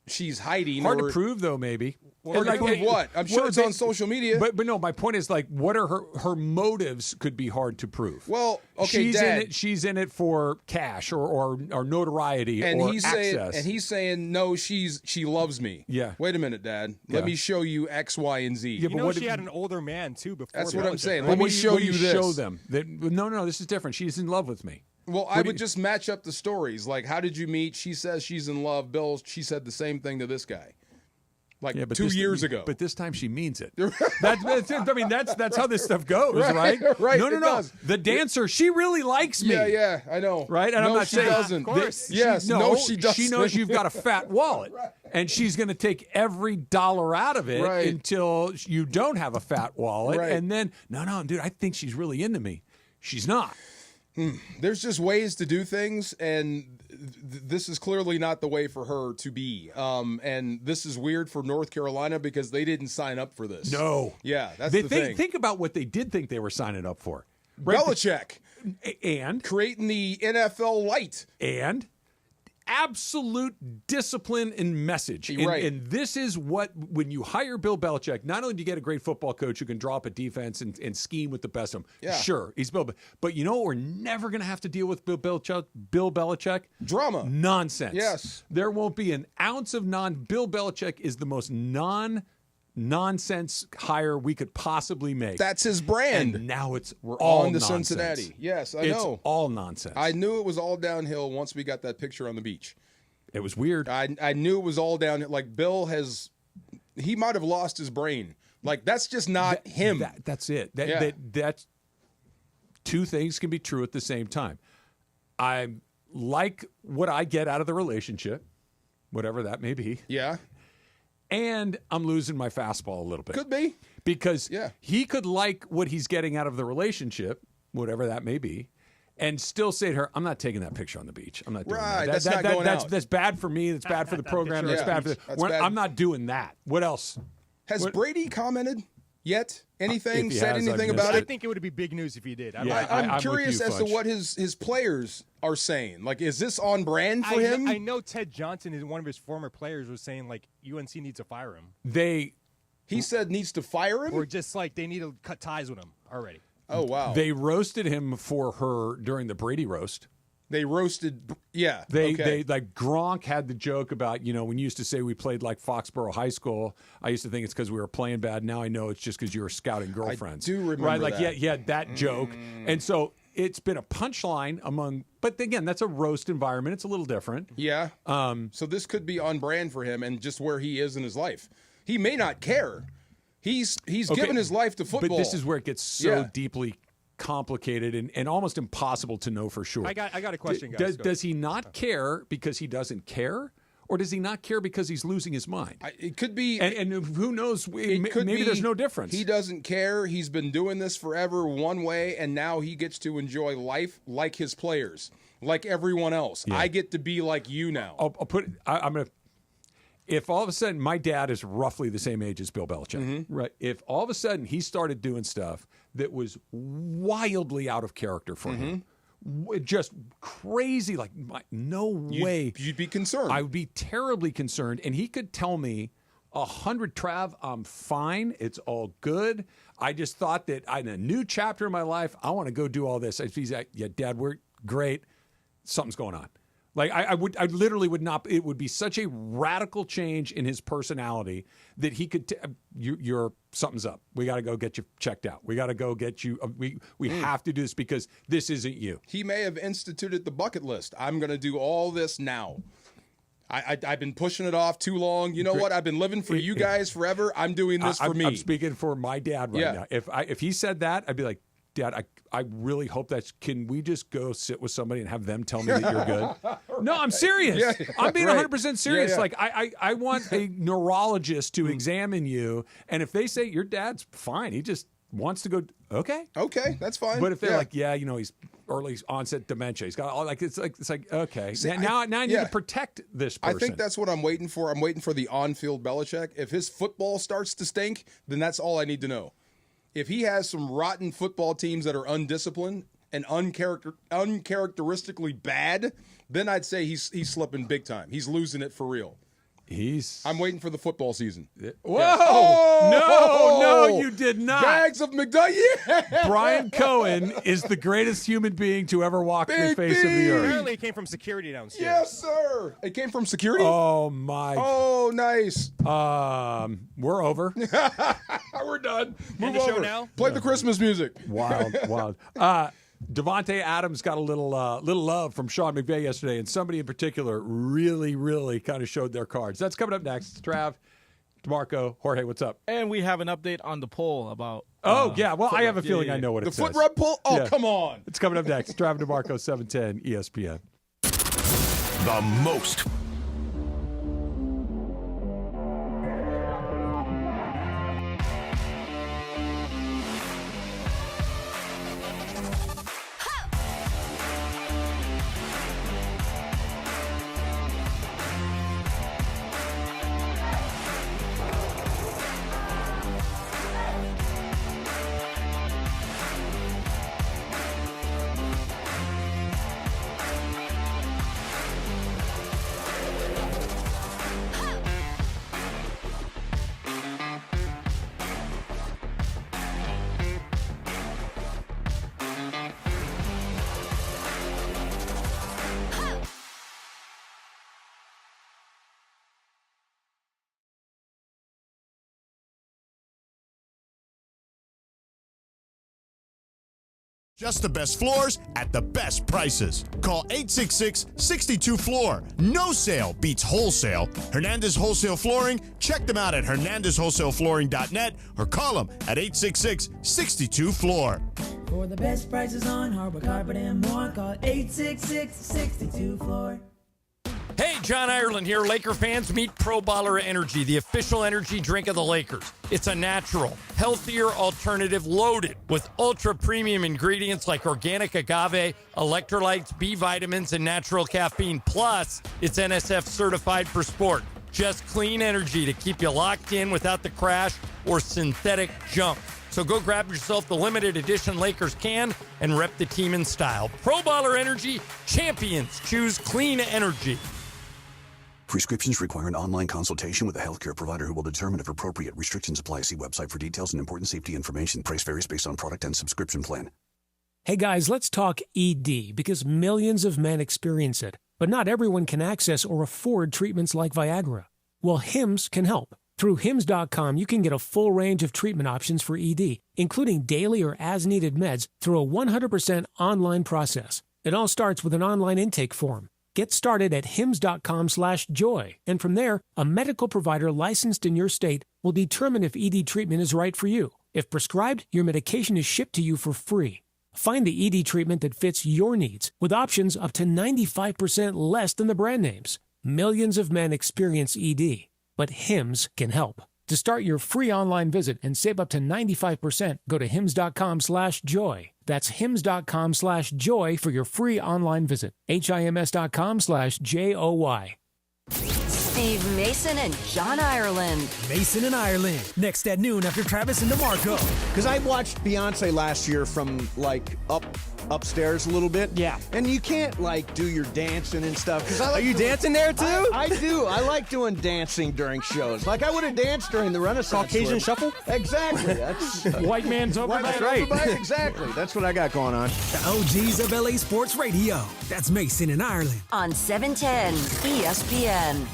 she's hiding. Hard to prove, though, maybe. Hard to prove what? I'm sure it's on social media. But no, my point is, like, what are her motives could be hard to prove. Well, okay, she's in it for cash or notoriety and or he's access. He's saying, no, she loves me. Yeah. Wait a minute, Dad. Let me show you X, Y, and Z. Yeah, but she had an older man, too, before. That's what I'm saying. Right? Let me show you this. Show them. No, this is different. She's in love with me. Well, I would just match up the stories. Like, how did you meet? She says she's in love. Bill, she said the same thing to this guy. Like 2 years ago. But this time she means it. That's how this stuff goes, right? Right. No. Does. The dancer, she really likes me. Yeah, I know. Right? And no, I'm not she saying doesn't. Of course. She doesn't. She knows you've got a fat wallet. Right. And she's going to take every dollar out of it until you don't have a fat wallet. Right. And then, no, dude, I think she's really into me. She's not. There's just ways to do things, and this is clearly not the way for her to be. And this is weird for North Carolina because they didn't sign up for this. No. Yeah, that's the thing. Think about what they did think they were signing up for. Belichick. And? Creating the NFL light. And? Absolute discipline and message. And this is what, when you hire Bill Belichick, not only do you get a great football coach who can draw up a defense and scheme with the best of them. Yeah. Sure, he's Bill. But you know what we're never going to have to deal with Bill Belichick? Drama. Nonsense. Yes. There won't be an ounce of Bill Belichick is the most nonsense hire we could possibly make. That's his brand. And now we're all on to nonsense. Cincinnati. Yes, I know. It's all nonsense. I knew it was all downhill once we got that picture on the beach. It was weird. I knew it was all downhill. Like, Bill he might have lost his brain. Like, that's just not him. That's it. That's two things can be true at the same time. I like what I get out of the relationship, whatever that may be. Yeah. And I'm losing my fastball a little bit. Could be. Because he could like what he's getting out of the relationship, whatever that may be, and still say to her, I'm not taking that picture on the beach. I'm not doing that. That's not going out. That's bad for me. That's bad for the program. That's bad for I'm not doing that. What else? Has Brady commented yet? Anything? Said anything about it? I think it would be big news if he did. I'm curious as to what his players are saying. Like, is this on brand for him? I know Ted Johnson, is one of his former players, was saying, like, UNC needs to fire him. He said needs to fire him? Or just, like, they need to cut ties with him already. Oh, wow. They roasted him for her during the Brady roast. They roasted, They like Gronk had the joke about, when you used to say we played like Foxborough High School, I used to think it's because we were playing bad. Now I know it's just because you were scouting girlfriends. I do remember right? Like, that. he had that joke. And so it's been a punchline but again, that's a roast environment. It's a little different. Yeah. So this could be on brand for him and just where he is in his life. He may not care. He's given his life to football. But this is where it gets so deeply complicated and almost impossible to know for sure. I got a question, guys. Does he not care because he doesn't care? Or does he not care because he's losing his mind? It could be. And who knows? Maybe there's no difference. He doesn't care. He's been doing this forever one way, and now he gets to enjoy life like his players, like everyone else. Yeah. I get to be like you now. I'm going to. If all of a sudden my dad is roughly the same age as Bill Belichick, right? If all of a sudden he started doing stuff that was wildly out of character for him, just crazy, like no way. You'd be concerned. I would be terribly concerned. And he could tell me 100, Trav, I'm fine. It's all good. I just thought that in a new chapter in my life, I want to go do all this. He's like, yeah, Dad, we're great. Something's going on. Like I literally would not. It would be such a radical change in his personality that he could. You're something's up. We got to go get you checked out. We got to go get you. We have to do this because this isn't you. He may have instituted the bucket list. I'm going to do all this now. I've been pushing it off too long. You know what? I've been living for you guys forever. I'm doing this for me. I'm speaking for my dad right now. If he said that, I'd be like, Dad, I really hope that. Can we just go sit with somebody and have them tell me that you're good? No, I'm serious. Yeah, I'm being 100% serious. Yeah. Like I want a neurologist to examine you, and if they say your dad's fine, he just wants to go. Okay, that's fine. But if they're like, he's early onset dementia, he's got all it's like okay. See, now I need to protect this person. I think that's what I'm waiting for. I'm waiting for the on-field Belichick. If his football starts to stink, then that's all I need to know. If he has some rotten football teams that are undisciplined and uncharacteristically bad, then I'd say he's slipping big time. He's losing it for real. I'm waiting for the football season. Whoa! Oh! No, you did not. Bags of McDuck. Yeah. Brian Cohen is the greatest human being to ever walk the face of the earth. Apparently, it came from security downstairs. Yes, sir. It came from security. Oh my. Oh, nice. We're over. We're done. End Move the show over. now? Play the Christmas music. Wild. Devante Adams got a little love from Sean McVey yesterday, and somebody in particular really, really kind of showed their cards. That's coming up next. Trav, DeMarco, Jorge, what's up? And we have an update on the poll about. Well, I have a feeling I know what it the says. foot rub pull? Oh, come on. It's coming up next. Trav DeMarco, 710 ESPN. The most Just the best floors at the best prices. Call 866-62-FLOOR. No sale beats wholesale. Hernandez Wholesale Flooring. Check them out at hernandezwholesaleflooring.net or call them at 866-62-FLOOR. For the best prices on hardwood carpet and more, call 866-62-FLOOR. Hey, John Ireland here. Laker fans, meet Pro Baller Energy, the official energy drink of the Lakers. It's a natural, healthier alternative loaded with ultra-premium ingredients like organic agave, electrolytes, B vitamins, and natural caffeine. Plus, it's NSF certified for sport. Just clean energy to keep you locked in without the crash or synthetic junk. So go grab yourself the limited edition Lakers can and rep the team in style. Pro Baller Energy, champions choose clean energy. Prescriptions require an online consultation with a healthcare provider who will determine if appropriate. Restrictions apply. See website for details and important safety information. Price varies based on product and subscription plan. Hey guys, let's talk ED because millions of men experience it, but not everyone can access or afford treatments like Viagra. Well, Hims can help. Through Hims.com, you can get a full range of treatment options for ED, including daily or as-needed meds through a 100% online process. It all starts with an online intake form. Get started at hims.com/joy, and from there, a medical provider licensed in your state will determine if ED treatment is right for you. If prescribed, your medication is shipped to you for free. Find the ED treatment that fits your needs with options up to 95% less than the brand names. Millions of men experience ED, but Hims can help. To start your free online visit and save up to 95%, go to hims.com/joy. That's hims.com/joy for your free online visit. HIMS.com/JOY. Steve Mason and John Ireland. Mason and Ireland, next at noon after Travis and DeMarco. Because I watched Beyonce last year from upstairs a little bit. Yeah. And you can't do your dancing and stuff. Cause Are you dancing there too? I do. I like doing dancing during shows. Like I would have danced during the Renaissance. Caucasian shuffle? Exactly. That's White man's over White back. man's over back. Exactly. That's what I got going on. The OGs of LA Sports Radio. That's Mason and Ireland. On 710 ESPN.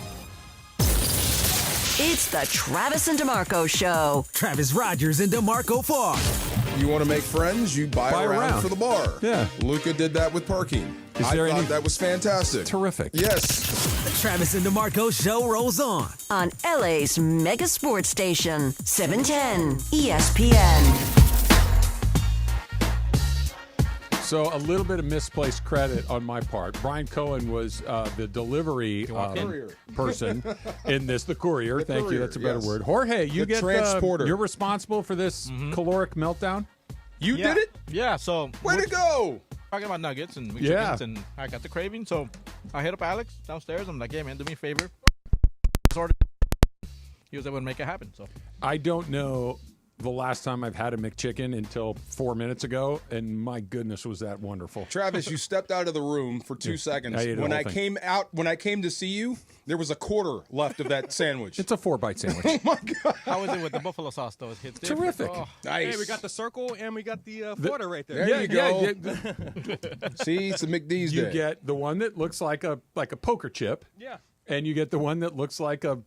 It's the Travis and DeMarco Show. Travis Rogers and DeMarco Farr. You want to make friends? You buy a round for the bar. Yeah. Luca did that with parking. Is there I thought any- that was fantastic. Terrific. Yes. The Travis and DeMarco Show rolls on. On LA's mega sports station, 710 ESPN. So a little bit of misplaced credit on my part. Brian Cohen was the delivery person in this, the courier. Thank you. That's a better word. Jorge, you The get transporter. you're responsible for this caloric meltdown. You did it? Yeah, so Way to go! talking about nuggets and Yeah. chickens, and I got the craving, so I hit up Alex downstairs. I'm like, hey man, do me a favor. He was able to make it happen. So I don't know the last time I've had a McChicken until 4 minutes ago, and my goodness, was that wonderful. Travis, you stepped out of the room for 2 seconds. I ate the When whole I thing. came to see you, there was a quarter left of that sandwich. It's a 4-bite sandwich. Oh my god! how is it with the buffalo sauce though? It hits different. Terrific. Oh. Nice. Hey, we got the circle and we got the Florida right there. There you go. Yeah. See, it's a McD's You day. get the one that looks like a poker chip. Yeah. And you get the one that looks like a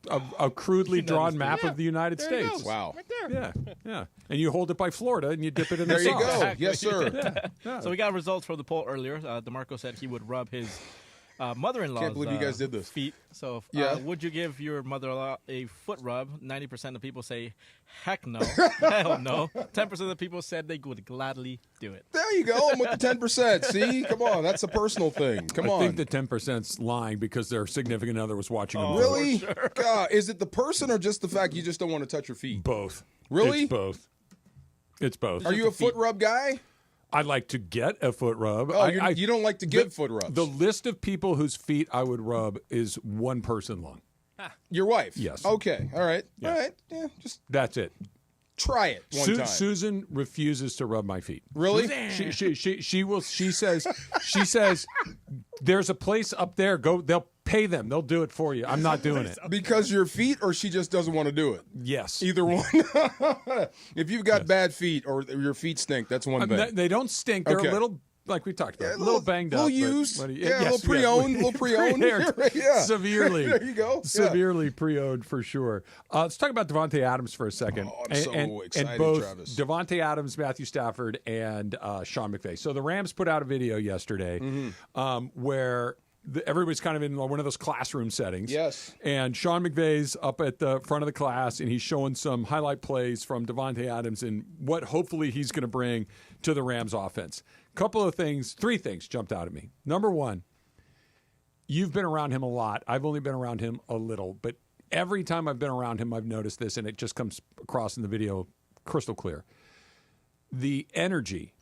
crudely drawn map of the United There you States. go. Wow. Right there. Yeah. And you hold it by Florida and you dip it in There the you sauce. go. Yes, sir. Yeah. So we got results from the poll earlier. DeMarco said he would rub his mother-in-law's Can't believe you guys did this. feet. So Yeah. would you give your mother-in-law a foot rub? 90% of people say, heck no. Hell no. 10% of the people said they would gladly do it. There you go. I'm with the 10%. See? Come on. That's a personal thing. Come on. I think the 10%'s lying because their significant other was watching them. Really? God, is it the person or just the fact you just don't want to touch your feet? Both. Really? It's both. It's both. Are you a foot rub guy? I'd like to get a foot rub. Oh, you don't like to give foot rubs. The list of people whose feet I would rub is one person long. Your wife? Yes. Okay. All right. Yeah. All right. Yeah. Just That's it. try it one time. Susan refuses to rub my feet. Really? She will. She says there's a place up there. Go. They'll pay them. They'll do it for you. I'm not doing it. Because your feet, or she just doesn't want to do it? Yes. Either one. If you've got bad feet or your feet stink, that's one thing. They don't stink. They're Okay. a little, like we talked about, Yeah, a little banged up. little but- used. but- Yeah, a little pre-owned, little pre-owned. Yeah. Severely. There you go. Yeah. Severely pre-owned for sure. Let's talk about Devante Adams for a second. Oh, I'm so excited, and both Travis. Devante Adams, Matthew Stafford, and Sean McVey. So the Rams put out a video yesterday where everybody's kind of in one of those classroom settings. Yes. And Sean McVay's up at the front of the class, and he's showing some highlight plays from Devante Adams and what hopefully he's going to bring to the Rams offense. Three things jumped out at me. Number one, you've been around him a lot. I've only been around him a little, but every time I've been around him, I've noticed this, and it just comes across in the video crystal clear. The energy,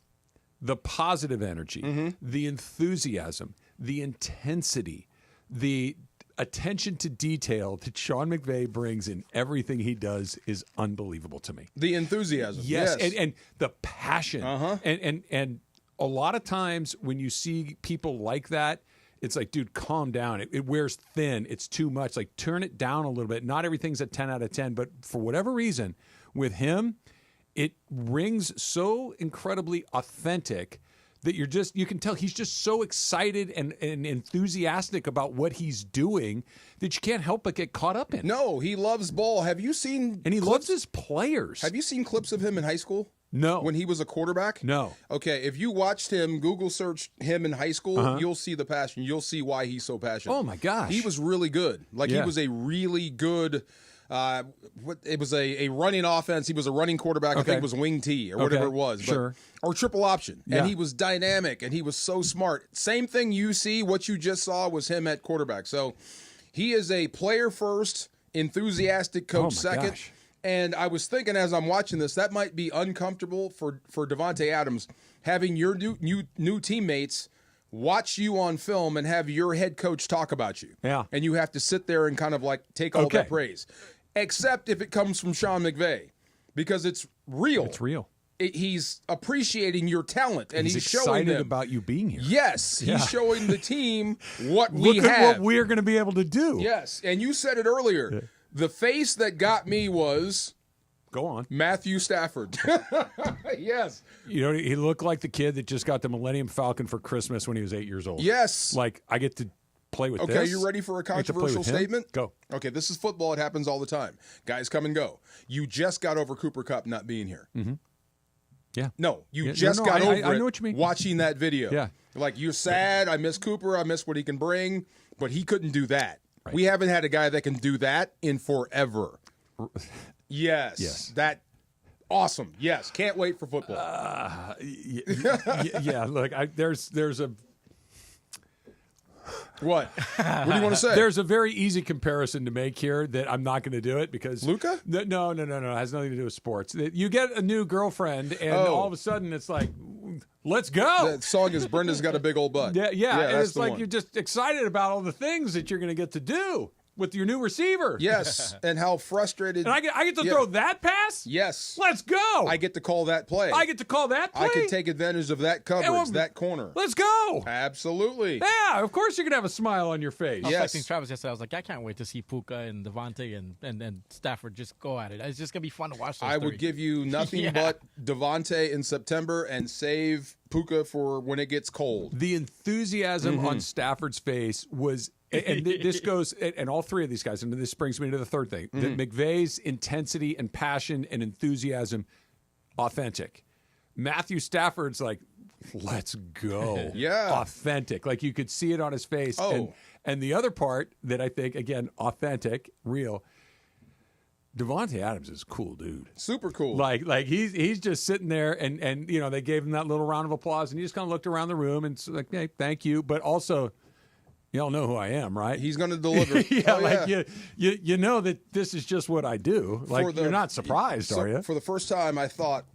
the positive energy, the enthusiasm, the intensity, the attention to detail that Sean McVay brings in everything he does is unbelievable to me. The enthusiasm. Yes. And the passion. Uh-huh. And a lot of times when you see people like that, it's like, dude, calm down. It wears thin. It's too much. Like, turn it down a little bit. Not everything's a 10 out of 10, but for whatever reason, with him, it rings so incredibly authentic that you can tell he's just so excited and enthusiastic about what he's doing that you can't help but get caught up in it. No, he loves ball. Have you seen And he loves his players. Have you seen clips of him in high school? No. When he was a quarterback? No. Okay, if you watched him, Google search him in high school, Uh-huh. you'll see the passion. You'll see why he's so passionate. Oh, my gosh. He was really good. Like, Yeah. he was a really good it was a running offense. He was a running quarterback. I Okay. think it was wing T or whatever Okay. it was. But, Sure. Or triple option. Yeah. And he was dynamic, and he was so smart. Same thing you see. What you just saw was him at quarterback. So he is a player first, enthusiastic coach my second. gosh. And I was thinking as I'm watching this, that might be uncomfortable for Devante Adams having your new teammates watch you on film and have your head coach talk about you. Yeah. And you have to sit there and kind of like take all that praise. Except if it comes from Sean McVay, because it's real. It's real. He's appreciating your talent, and he's showing excited them about you being here. Yes, Yeah. he's showing the team what Look we at have. what we're going to be able to do. Yes, and you said it earlier. Yeah. The face that got me was Go on. Matthew Stafford. Yes. You know, he looked like the kid that just got the Millennium Falcon for Christmas when he was 8 years old. Yes. Like, I get to play with this. Okay, you ready for a I get to play controversial with him? statement? Go. Okay, this is football. It happens all the time. Guys come and go. You just got over Cooper Kupp not being here. Mm-hmm. Yeah. No, you Yeah, just no, got over I it know what you mean. watching that video. Yeah. Like, you're sad. I miss Cooper. I miss what he can bring. But he couldn't do that. Right. We haven't had a guy that can do that in forever. Yes. That awesome. Yes. Can't wait for football. Yeah, look, there's a... What? What do you want to say? There's a very easy comparison to make here that I'm not going to do it because Luka? No. It has nothing to do with sports. You get a new girlfriend, and all of a sudden it's like, let's go. That song is Brenda's Got a Big Old Butt. Yeah. And that's it's the like one. you're just excited about all the things that you're going to get to do with your new receiver. Yes, and how frustrated. And I get to throw that pass? Yes. Let's go. I get to call that play. I get to call that play. I can take advantage of that coverage, that corner. Let's go. Absolutely. Yeah, of course you're going to have a smile on your face. I was texting Travis yesterday. I was like, I can't wait to see Puka and Devante and Stafford just go at it. It's just going to be fun to watch those I three. would give you nothing but Devante in September and save Puka for when it gets cold. The enthusiasm on Stafford's face was, and this goes, and all three of these guys, and this brings me to the third thing, that McVay's intensity and passion and enthusiasm, authentic. Matthew Stafford's like, let's go. Yeah. Authentic. Like you could see it on his face. Oh. And the other part that I think, again, authentic, real, Devante Adams is a cool dude. Super cool. Like he's just sitting there and you know, they gave him that little round of applause and he just kind of looked around the room and it's like, hey, thank you. But also, y'all know who I am, right? He's going to deliver. You know that this is just what I do. Like you're not surprised, are you? For the first time, I thought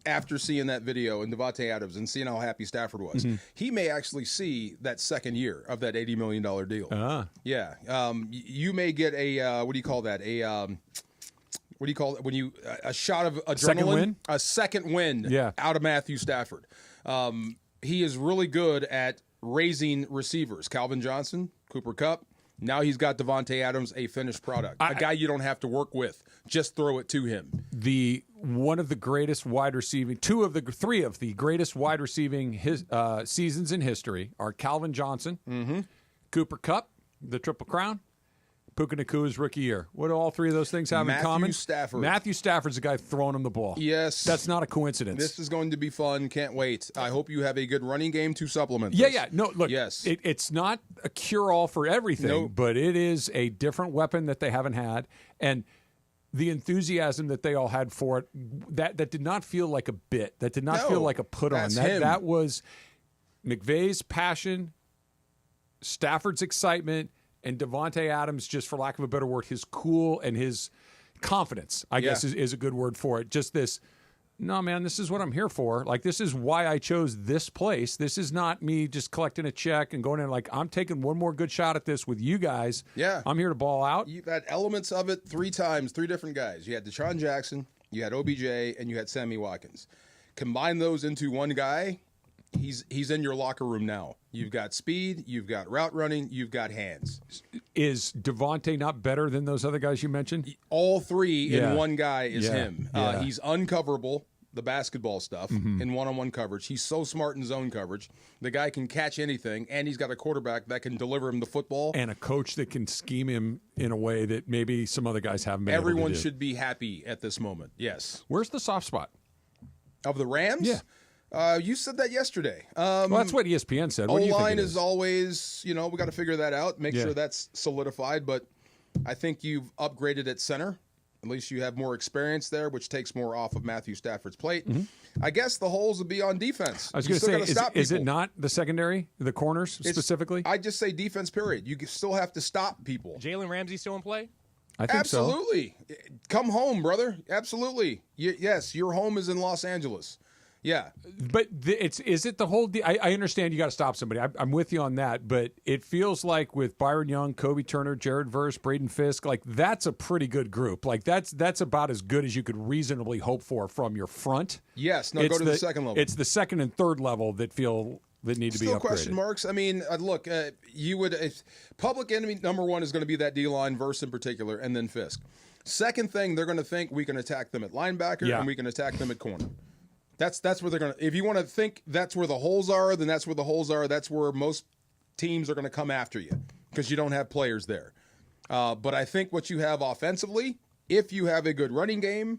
after seeing that video and Devante Adams and seeing how happy Stafford was, he may actually see that second year of that $80 million deal. Yeah. You may get a what do you call that? What do you call it when you a shot of adrenaline? Second win? A second win out of Matthew Stafford. He is really good at raising receivers. Calvin Johnson, Cooper Kupp. Now he's got Devante Adams, a finished product. A guy you don't have to work with. Just throw it to him. One of the greatest wide receiving, three of the greatest wide receiving seasons in history are Calvin Johnson, Cooper Kupp, the Triple Crown, Puka Nakua's rookie year. What do all three of those things have in common? Matthew Stafford's the guy throwing him the ball. Yes. That's not a coincidence. This is going to be fun. Can't wait. I hope you have a good running game to supplement this. Yeah. No, look, it's not a cure-all for everything, but it is a different weapon that they haven't had. And the enthusiasm that they all had for it, that did not feel like a bit. That did not feel like a put-on. That was McVay's passion, Stafford's excitement, and Devante Adams, just for lack of a better word, his cool and his confidence, I guess is a good word for it. Just this, no, man, this is what I'm here for. Like, this is why I chose this place. This is not me just collecting a check and going in like, I'm taking one more good shot at this with you guys. Yeah. I'm here to ball out. You've had elements of it three times, three different guys. You had Deshaun Jackson, you had OBJ, and you had Sammy Watkins. Combine those into one guy, he's in your locker room now. You've got speed, you've got route running, you've got hands. Is Devante not better than those other guys you mentioned? All three in one guy is him. Yeah. He's uncoverable, the basketball stuff, in one-on-one coverage. He's so smart in zone coverage. The guy can catch anything, and he's got a quarterback that can deliver him the football. And a coach that can scheme him in a way that maybe some other guys haven't been able to do. Everyone should be happy at this moment, yes. Where's the soft spot? Of the Rams? Yeah. You said that yesterday. Well, that's what ESPN said. What do you think O-line it is always, we got to figure that out, make sure that's solidified. But I think you've upgraded at center. At least you have more experience there, which takes more off of Matthew Stafford's plate. I guess the holes would be on defense. I was going to say, is it not the secondary, the corners specifically? I just say defense, period. You still have to stop people. Jalen Ramsey still in play? I think Absolutely. Come home, brother. Absolutely. Yes, your home is in Los Angeles. Yeah. But is it the whole I understand you got to stop somebody. I'm with you on that, but it feels like with Byron Young, Kobe Turner, Jared Verse, Braden Fisk, like that's a pretty good group. Like that's about as good as you could reasonably hope for from your front. Yes. No, go to the second level. It's the second and third level that need to be upgraded. Question marks. I mean, look, you would public enemy number one is going to be that D-line, Verse in particular, and then Fisk. Second thing, they're going to think we can attack them at linebacker and we can attack them at corner. That's where they're going to – if you want to think that's where the holes are, then that's where the holes are. That's where most teams are going to come after you because you don't have players there. But I think what you have offensively, if you have a good running game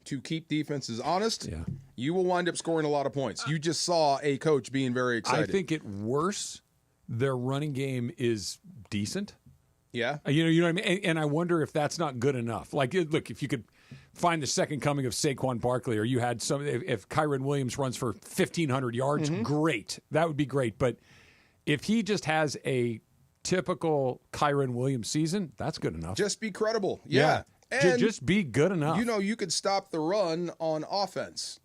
to keep defenses honest, you will wind up scoring a lot of points. You just saw a coach being very excited. I think at worst, their running game is decent. Yeah. You know what I mean? And I wonder if that's not good enough. Like, look, if you could – find the second coming of Saquon Barkley, or you had if Kyren Williams runs for 1,500 yards, great. That would be great. But if he just has a typical Kyren Williams season, that's good enough. Just be credible. Yeah. And just be good enough. You know, you could stop the run on offense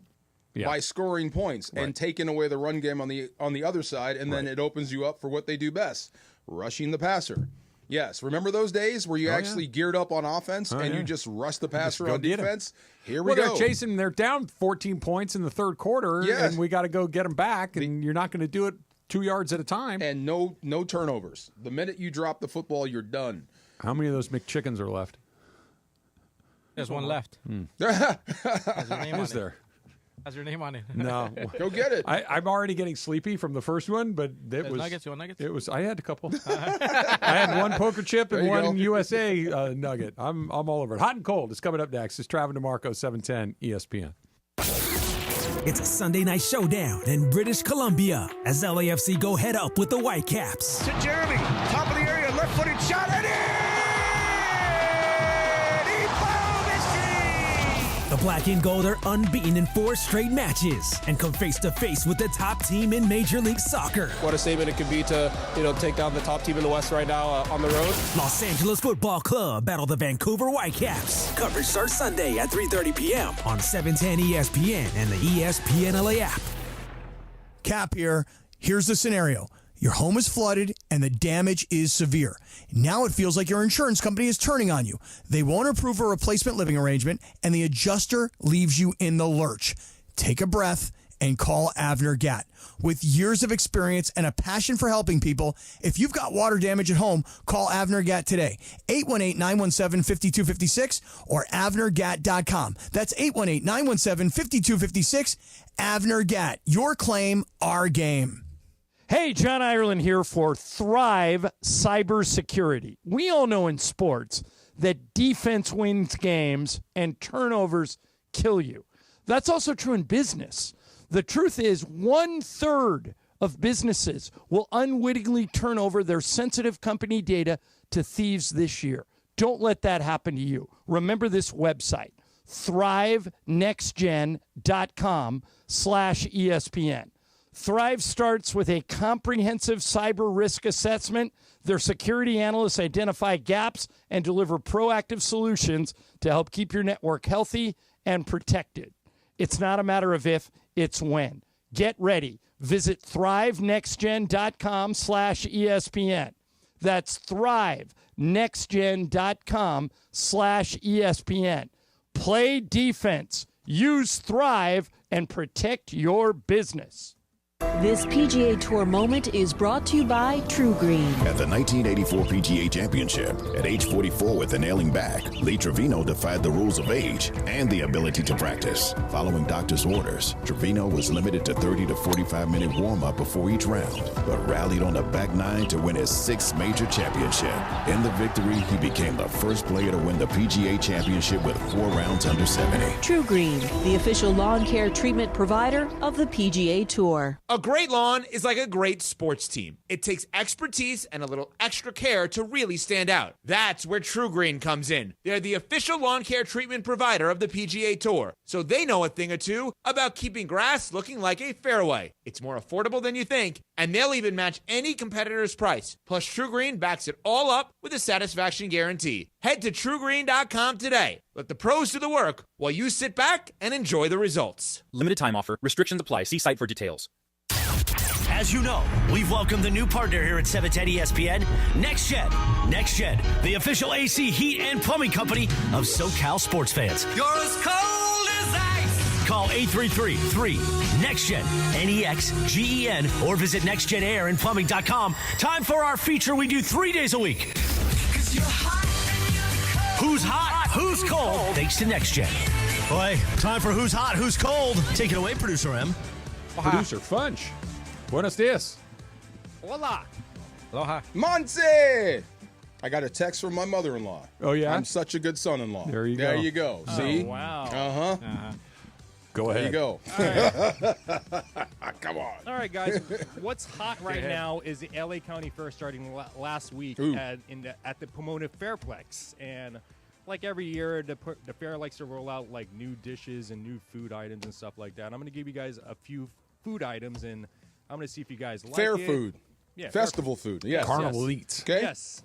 by scoring points and taking away the run game on the other side, and then it opens you up for what they do best, rushing the passer. Yes, remember those days where you actually geared up on offense and you just rushed the passer on defense? Here we go. They're down 14 points in the third quarter, and we got to go get them back, and you're not going to do it 2 yards at a time. And no turnovers. The minute you drop the football, you're done. How many of those McChickens are left? There's one left. Is there? Has your name on it? No. Go get it. I'm already getting sleepy from the first one, but nuggets. You want nuggets? It was. I had a couple. I had one poker chip and one USA nugget. I'm all over it. Hot and cold. It's coming up next. It's Travis DeMarco, 710 ESPN. It's a Sunday night showdown in British Columbia as LAFC go head up with the Whitecaps. To Jeremy, top of the area, left-footed shot, and The black and gold are unbeaten in 4 straight matches and come face to face with the top team in Major League Soccer. What a statement it could be to, take down the top team in the West right now on the road. Los Angeles Football Club battle the Vancouver Whitecaps. Coverage starts Sunday at 3:30 p.m. on 710 ESPN and the ESPN LA app. Cap here. Here's the scenario. Your home is flooded and the damage is severe. Now it feels like your insurance company is turning on you. They won't approve a replacement living arrangement and the adjuster leaves you in the lurch. Take a breath and call Avner Gatt. With years of experience and a passion for helping people, if you've got water damage at home, call Avner Gatt today. 818-917-5256 or avnergatt.com. That's 818-917-5256. Avner Gatt. Your claim, our game. Hey, John Ireland here for Thrive Cybersecurity. We all know in sports that defense wins games and turnovers kill you. That's also true in business. The truth is 1/3 of businesses will unwittingly turn over their sensitive company data to thieves this year. Don't let that happen to you. Remember this website, thrivenextgen.com/ESPN. Thrive starts with a comprehensive cyber risk assessment. Their security analysts identify gaps and deliver proactive solutions to help keep your network healthy and protected. It's not a matter of if, it's when. Get ready. Visit thrivenextgen.com/ESPN. That's thrivenextgen.com/ESPN. Play defense. Use Thrive and protect your business. This PGA Tour moment is brought to you by True Green. At the 1984 PGA Championship, at age 44 with an ailing back, Lee Trevino defied the rules of age and the ability to practice. Following doctor's orders, Trevino was limited to 30 to 45-minute warm-up before each round, but rallied on the back nine to win his 6th major championship. In the victory, he became the first player to win the PGA Championship with 4 rounds under 70. True Green, the official lawn care treatment provider of the PGA Tour. A great lawn is like a great sports team. It takes expertise and a little extra care to really stand out. That's where True Green comes in. They're the official lawn care treatment provider of the PGA Tour, so they know a thing or two about keeping grass looking like a fairway. It's more affordable than you think, and they'll even match any competitor's price. Plus, True Green backs it all up with a satisfaction guarantee. Head to TrueGreen.com today. Let the pros do the work while you sit back and enjoy the results. Limited time offer. Restrictions apply. See site for details. As you know, we've welcomed a new partner here at 710 ESPN, Next Gen. Next Gen, the official AC, heat, and plumbing company of SoCal sports fans. You're as cold as ice. Call 833-3-NEXT-GEN, N-E-X-G-E-N, or visit nextgenairandplumbing.com. Time for our feature we do 3 days a week. Who's hot, who's cold, thanks to Next Gen. Boy, time for Who's Hot, Who's Cold. Take it away, Producer M. Producer Funch. Buenos dias. Hola. Aloha. Monse! I got a text from my mother-in-law. Oh, yeah? I'm such a good son-in-law. There you go. There you go. See? Oh, wow. Uh-huh. Go ahead. There you go. Right. Come on. All right, guys. What's hot right now is the LA County Fair starting last week at the Pomona Fairplex. And like every year, the fair likes to roll out like new dishes and new food items and stuff like that. I'm going to give you guys a few food items, and I'm going to see if you guys like Fair it. food. Yeah, Festival food. Yes. Carnival eats. Okay. Yes.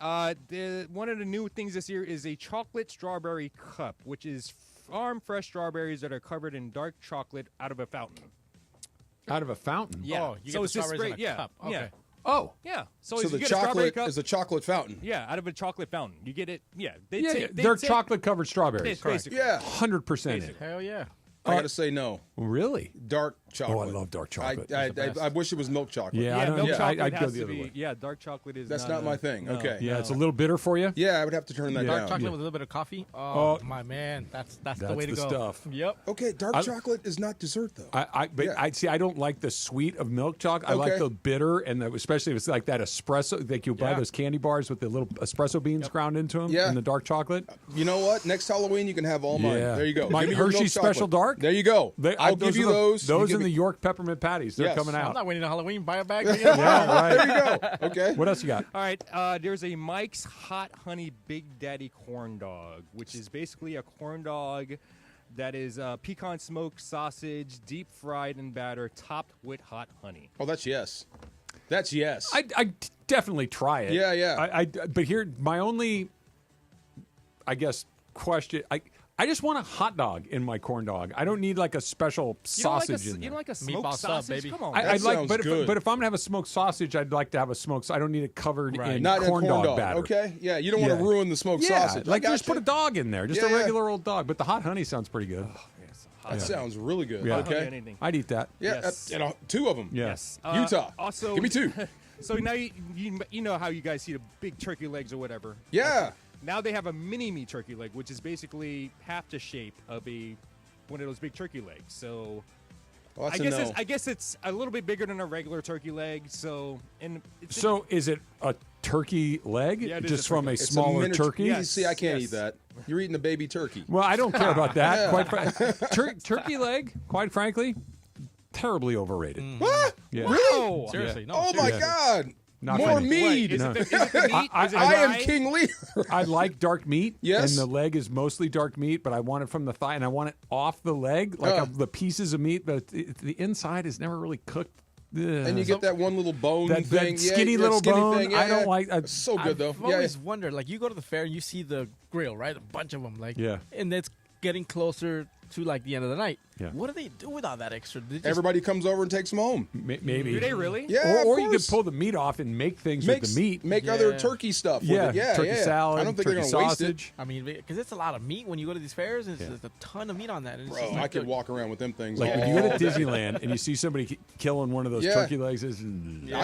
One of the new things this year is a chocolate strawberry cup, which is farm fresh strawberries that are covered in dark chocolate out of a fountain. Out of a fountain? Yeah. Oh, you so get the it's just strawberries in straight, a cup. Okay. Yeah. Oh. Yeah. So, So you the get a strawberry chocolate cup. is a chocolate fountain. Yeah, out of a chocolate fountain. You get it. Yeah. They're chocolate-covered strawberries. Basically. Yeah. 100% it. Hell yeah. I got to say no. Really? Dark chocolate. Oh, I love dark chocolate. I wish it was milk chocolate. Yeah, I don't- milk yeah, chocolate I'd go has the to other be. way. Yeah, dark chocolate is. That's not my thing. No, Okay. Yeah, no. it's a little bitter for you. Yeah, I would have to turn that Yeah. Dark down. chocolate Yeah. with a little bit of coffee. Oh, My man, that's the That's way to the go. stuff. Yep. Okay, dark chocolate is not dessert though. I don't like the sweet of milk chocolate. I like Okay. the bitter, and especially if it's like that espresso. Like you buy those candy bars with the little espresso beans ground into them, Yeah. and the dark chocolate. You know what? Next Halloween you can have all mine. Yeah. There you go. My Give me your milk Hershey Special chocolate. Dark? There you go. I'll Those give you are those. Those You and give the me- York peppermint patties. They're Yes. coming I'm out. not waiting to Halloween. Buy a bag. Yeah, right. There you go. Okay. What else you got? All right, there's a Mike's Hot Honey Big Daddy Corn Dog, which is basically a corn dog that is pecan smoked sausage, deep fried in batter, topped with hot honey. Oh, that's yes. That's yes. I definitely try it. Yeah, yeah. But here, my only, I guess, question. I just want a hot dog in my corn dog. I don't need like a special sausage in there. You don't like a smoked Meatball sub, sausage? baby. Come on. That I'd like, sounds but good. if I'm gonna have a smoked sausage, I'd like to have a smoked. I don't need it covered in Not corn a corn dog batter. Okay. Yeah, you don't want to ruin the smoked Yeah, sausage. like I just put a gotcha. dog in there, just Yeah, a yeah. regular old dog. But the hot honey sounds pretty good. That sounds really good. Yeah. Okay. Anything. I'd eat that. Yeah, Yes. two of them. Yes. Utah. Also, Give me two. So now you know how you guys see the big turkey legs or whatever. Yeah. Now they have a mini me turkey leg, which is basically half the shape of one of those big turkey legs. So Well, that's I guess it's a little bit bigger than a regular turkey leg. So So is it a turkey leg, Yeah, it is just a from turkey. a It's smaller miniature- turkey? You see, I can't Yes. eat that. You're eating a baby turkey. Well, I don't care about that. Yeah. Quite turkey leg, quite frankly, terribly overrated. What? Yeah. Really? Seriously, no. Oh my Yeah. God! Not More for me. meat. Is No. it the meat? I- Is it I am dry? King Lear. I like dark meat. Yes. And the leg is mostly dark meat, but I want it from the thigh, and I want it off the leg, like the pieces of meat, but the inside is never really cooked. Ugh. And you get that one little bone that thing. skinny yeah, little skinny bone. Thing. Yeah, I don't yeah. like. It's so good though. I've Yeah, always wondered, like you go to the fair and you see the grill, right? A bunch of them, like, Yeah. and it's getting closer to like the end of the night. Yeah. What do they do with all that extra? They just- Everybody comes over and takes them home. Maybe. Do they really? Yeah, Or of you could course. pull the meat off and make things with the meat. Make other turkey stuff. With Yeah, it. Yeah, turkey yeah. salad, I don't think they're turkey going to waste it. sausage. I mean, because it's a lot of meat when you go to these fairs. And there's a ton of meat on that. And it's Bro, just I like could walk around with them things. Like all when you go to day. Disneyland and you see somebody killing one of those Yeah. turkey legs, I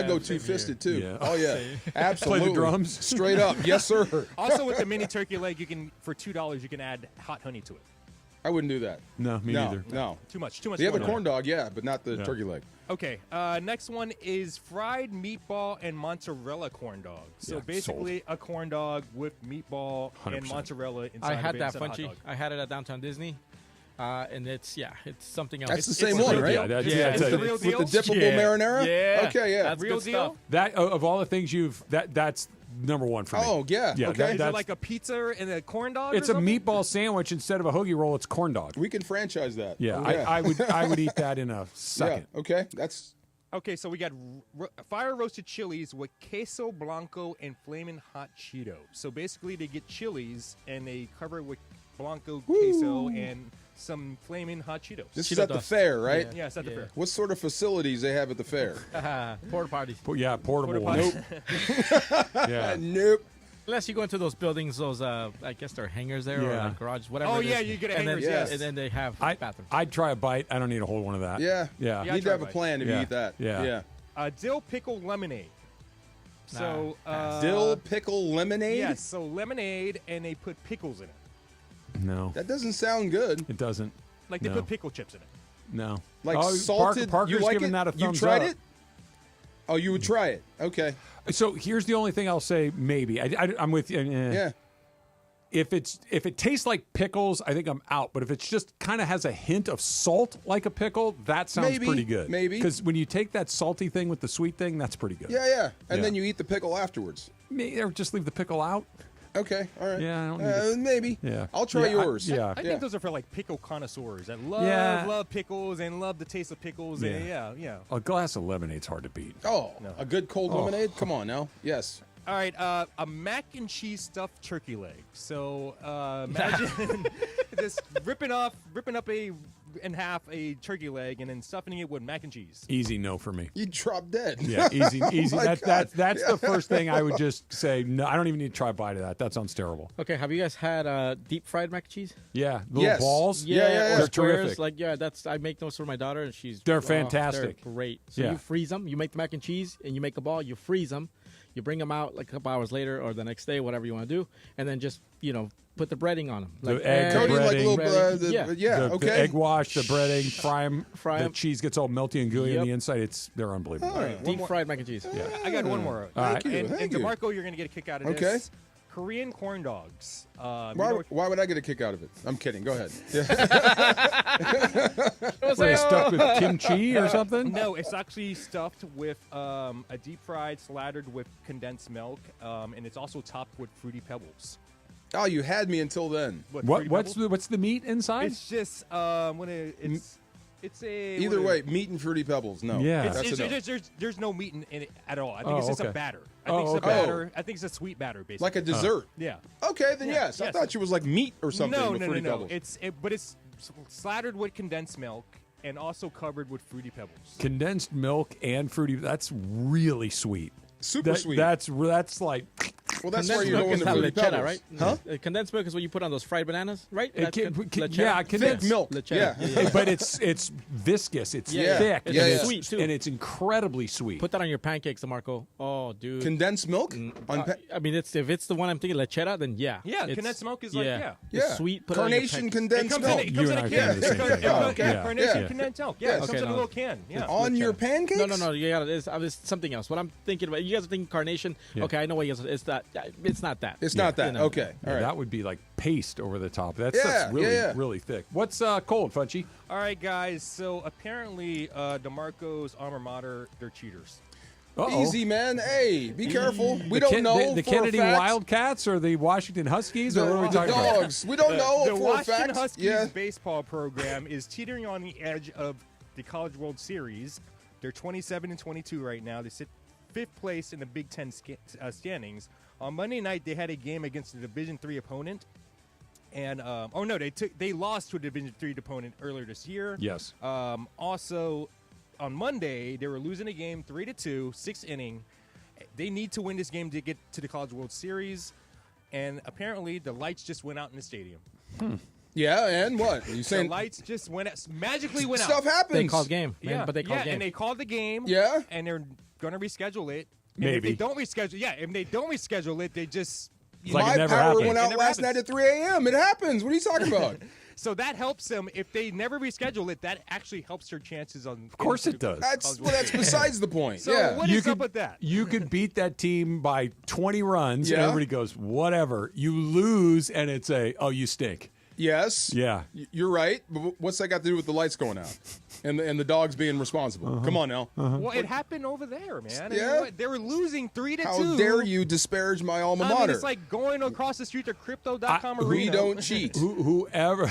go same two-fisted too. Yeah. Oh yeah, absolutely. Play the drums. Straight up, yes sir. Also, with the mini turkey leg, you can for $2 you can add hot honey to it. I wouldn't do that. No, me neither. No. Too much. They have a going on. corn dog, yeah, but not the turkey leg. Okay, next one is fried meatball and mozzarella corn dog. So Yeah, basically a corn dog with meatball and 100%. mozzarella inside I had of it that, instead of hot Funchy. dog. I had it at Downtown Disney. And it's something else. That's the same one, right? Yeah, It's the real deal? With the dippable marinara? Yeah. Okay, yeah. That's Real good deal? stuff. That of all the things that's number one for me. Oh, yeah. Yeah, Okay. Is it like a pizza and a corn dog? It's or a something? meatball sandwich instead of a hoagie roll. It's corn dog. We can franchise that. Yeah, Oh, I would eat that in a second. Yeah, okay. That's Okay, so we got fire roasted chilies with queso blanco and flaming hot Cheeto. So basically, they get chilies and they cover it with blanco queso and some flaming hot Cheetos. This is at the fair, right? Yeah, it's at the fair. What sort of facilities they have at the fair? Porta potties. Yeah, portable ones. Nope. Yeah. Nope. Unless you go into those buildings, those I guess they're hangars there or Yeah. like garage, whatever. Oh it is. yeah, you get and hangers. then, Yes. and then they have bathrooms. I'd try a bite. I don't need a whole one of that. Yeah. Yeah. You need to have a plan if you eat that. Yeah. Dill pickle lemonade. So dill pickle lemonade? Yes, so lemonade and they put pickles in it. No. That doesn't sound good. It doesn't. Like they No. put pickle chips in it. No. Like Oh, salted. Parker's you like giving it? that a thumbs You tried up. it? Oh, you would try it. Okay. So here's the only thing I'll say. Maybe I'm with you. Yeah. If it tastes like pickles, I think I'm out. But if it's just kind of has a hint of salt like a pickle, that sounds Maybe, pretty good. maybe. Because when you take that salty thing with the sweet thing, that's pretty good. Yeah, yeah. And Yeah. then you eat the pickle afterwards. Or just leave the pickle out. Okay, all right. Yeah, I don't need maybe. Yeah. I'll try Yeah, yours. yeah. I think those are for like pickle connoisseurs that love Yeah. love pickles and love the taste of pickles. And yeah. A glass of lemonade's hard to beat. Oh, a good cold Oh. lemonade? Come on now. Yes. All right, a mac and cheese stuffed turkey leg. So imagine just ripping up in half a turkey leg and then stuffing it with mac and cheese. Easy no for me. You drop dead. Yeah, easy. Oh my God. That's Yeah. the first thing I would just say. No, I don't even need to try a bite of that. That sounds terrible. Okay, have you guys had deep fried mac and cheese? Yeah, little Yes. balls. Yeah, They're or squares. terrific. Like I make those for my daughter, and They're they're fantastic. great. So Yeah. you freeze them. You make the mac and cheese, and you make a ball. You freeze them. You bring them out like a couple hours later or the next day, whatever you want to do, and then just put the breading on them. The egg Cody, like breading. little, yeah. okay. The egg wash, the breading, fry them. Fry The 'em. cheese gets all melty and gooey on Yep. the inside. They're unbelievable. All right. Deep fried mac and cheese. Yeah. I got one more. All right. And Thank you. DeMarco, you're going to get a kick out of Okay. this. Korean corn dogs. Why would I get a kick out of it? I'm kidding. Go ahead. Were they stuffed with kimchi or something? No, it's actually stuffed with a deep fried, slathered with condensed milk, and it's also topped with Fruity Pebbles. Oh, you had me until then. Fruity What's Pebbles? the meat inside? It's just it's a Either way, meat and Fruity Pebbles. No. Yeah. That's enough. there's no meat in it at all. I think Oh, it's just okay. a batter. I Oh, think it's okay. a batter. I think it's a sweet batter, basically. Like a dessert. Yeah. Okay, then Yeah, yes. I yes. thought you was like meat or something. No, with no, no, Fruity no. Pebbles. But it's slathered with condensed milk and also covered with Fruity Pebbles. Condensed milk and fruity. That's really sweet. Super sweet. That's like. Well, that's Condensed where you're milk going is the not Fruity lechera, Pebbles. right? Huh? Condensed milk is what you put on those fried bananas, right? It That's condensed. Thick milk. Lechera. Yeah. But it's viscous. It's Yeah. thick. It's and it's sweet, too. and it's incredibly sweet. Put that on your pancakes, DeMarco. Oh, dude. Condensed milk? I mean, if it's the one I'm thinking, lechera, then yeah. Yeah, It's- condensed milk is like, yeah. It's Yeah. sweet. Put it on your Carnation pancakes. condensed milk. It comes in a and I can. think the same thing. Oh, okay. Yeah, carnation Yeah. condensed milk. Yeah, Yeah. it comes Okay, in a no. little can. Yeah. On your pancakes? No. You got it. It's something else. What I'm thinking about. You guys are thinking carnation. Yeah. Okay, I know what you guys. It's that. It's not that. It's not that. You know. Okay. Yeah, All right. that would be like paste over the top. That's Yeah, really yeah. really thick. What's cold, Funchy? All right, guys. So apparently, DeMarco's alma mater, they're cheaters. Uh-oh. Easy, man. Hey, be careful. We don't know the for Kennedy a fact. Wildcats or the Washington Huskies or what are we The talking about? dogs. We don't know The for a Washington fact. Huskies Yeah. baseball program is teetering on the edge of the College World Series. They're 27-22 right now. They sit 5th place in the Big Ten standings. On Monday night, they had a game against a Division III opponent. And they lost to a Division III opponent earlier this year. Yes. Also, on Monday, they were losing a game 3-2, 6th inning. They need to win this game to get to the College World Series. And apparently, the lights just went out in the stadium. Yeah, and what? You The saying lights just magically went out. stuff happens? They called game, man, Yeah, but they called yeah, game. and they called the game. Yeah? and they're going to reschedule it. And Maybe. if they don't reschedule, if they don't reschedule it, they just. It's like it My never power happened. went It out never last happens. night at 3 a.m. It happens. What are you talking about? So that helps them. If they never reschedule it, that actually helps their chances on. Of course it does. That's besides the point. So yeah. what is up with that? You could beat that team by 20 runs, and Yeah. everybody goes, whatever. You lose, and it's you stink. Yes. Yeah. You're right. But what's that got to do with the lights going out and the dogs being responsible? Come on now. Well, it happened over there, man. Yeah. I mean, they were losing 3-2. How dare you disparage my alma mater? I mean, it's like going across the street to Crypto.com arena. We don't cheat. Whoever.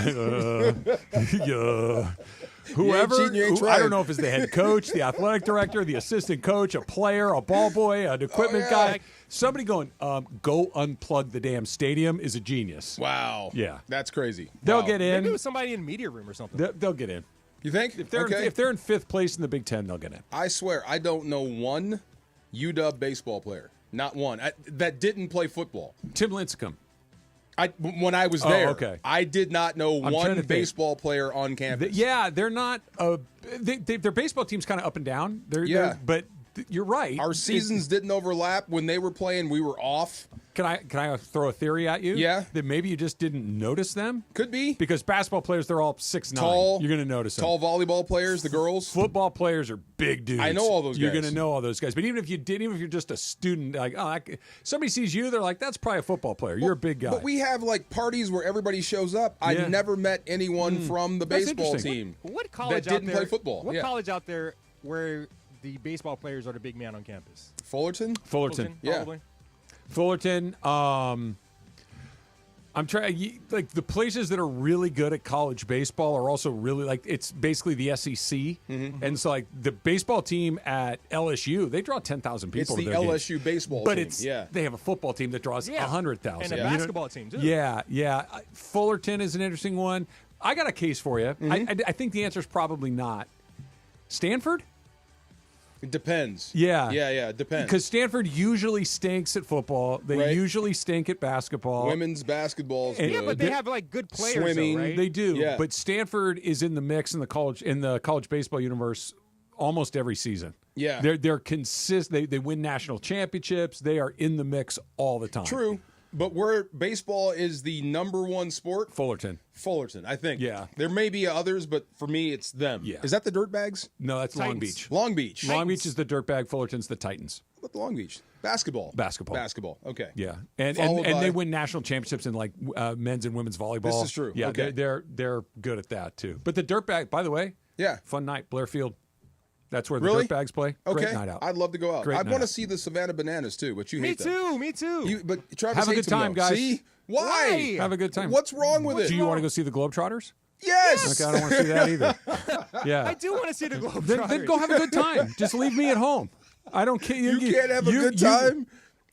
Whoever, cheating, you ain't I trying. don't know if it's the head coach, the athletic director, the assistant coach, a player, a ball boy, an equipment guy. Somebody going, go unplug the damn stadium is a genius. Wow. Yeah. That's crazy. They'll get in. Maybe it was somebody in media room or something. They'll get in. You think? If they're in fifth place in the Big Ten, they'll get in. I swear, I don't know one UW baseball player. Not one. That didn't play football. Tim Lincecum. When I was there, okay. I did not know one baseball player on campus. They're not. Their baseball team's kind of up and down. But you're right. Our seasons didn't overlap. When they were playing, we were off. Can I throw a theory at you? Yeah. That maybe you just didn't notice them? Could be. Because basketball players, they're all 6'9". Tall. You're going to notice them. Tall volleyball players, the girls. Football players are big dudes. I know all those guys. You're going to know all those guys. But even if you didn't, even if you're just a student, like, somebody sees you, they're like, that's probably a football player. You're a big guy. But we have, like, parties where everybody shows up. Yeah. I've never met anyone from the That's baseball interesting. team What college that didn't out there, play football. What college out there where the baseball players are the big man on campus? Fullerton? Yeah. Probably. Fullerton. I'm trying, like, the places that are really good at college baseball are also really, like, it's basically the SEC. Mm-hmm. And so, like, the baseball team at LSU, they draw 10,000 people. It's the to their LSU games. baseball but team. they have a football team that draws 100,000. And a basketball team, too. Yeah. Fullerton is an interesting one. I got a case for you. Mm-hmm. I think the answer is probably not. Stanford? It depends. Yeah. It depends. Because Stanford usually stinks at football. They usually stink at basketball. Women's basketball is good. Yeah, but they have, like, good players, Swimming. though, right? They do. Yeah. But Stanford is in the mix in the college baseball universe almost every season. Yeah. They're consistent. They win national championships. They are in the mix all the time. True. But where baseball is the number one sport? Fullerton, I think. Yeah. There may be others, but for me, it's them. Yeah. Is that the Dirtbags? No, that's Titans. Long Beach. Long Beach. Long Beach is the Dirtbag. Fullerton's the Titans. What about the Long Beach? Basketball. Okay. Yeah, and they win national championships in, like, men's and women's volleyball. This is true. Yeah, Okay. they're good at that too. But the Dirtbag, by the way, fun night, Blair Field. That's where the Dirtbags play. Okay. Great night out. I'd love to go out. Great I'd night want to out. see the Savannah Bananas too, but you hate them. Me too. But Travis Have a hates good time, them, though. guys. See? Why? Have a good time. What's wrong with it? Do you want to go see the Globetrotters? Yes. Okay, I don't want to see that either. Yeah. I do want to see the Globetrotters. Then go have a good time. Just leave me at home. I don't care. You can't have a good time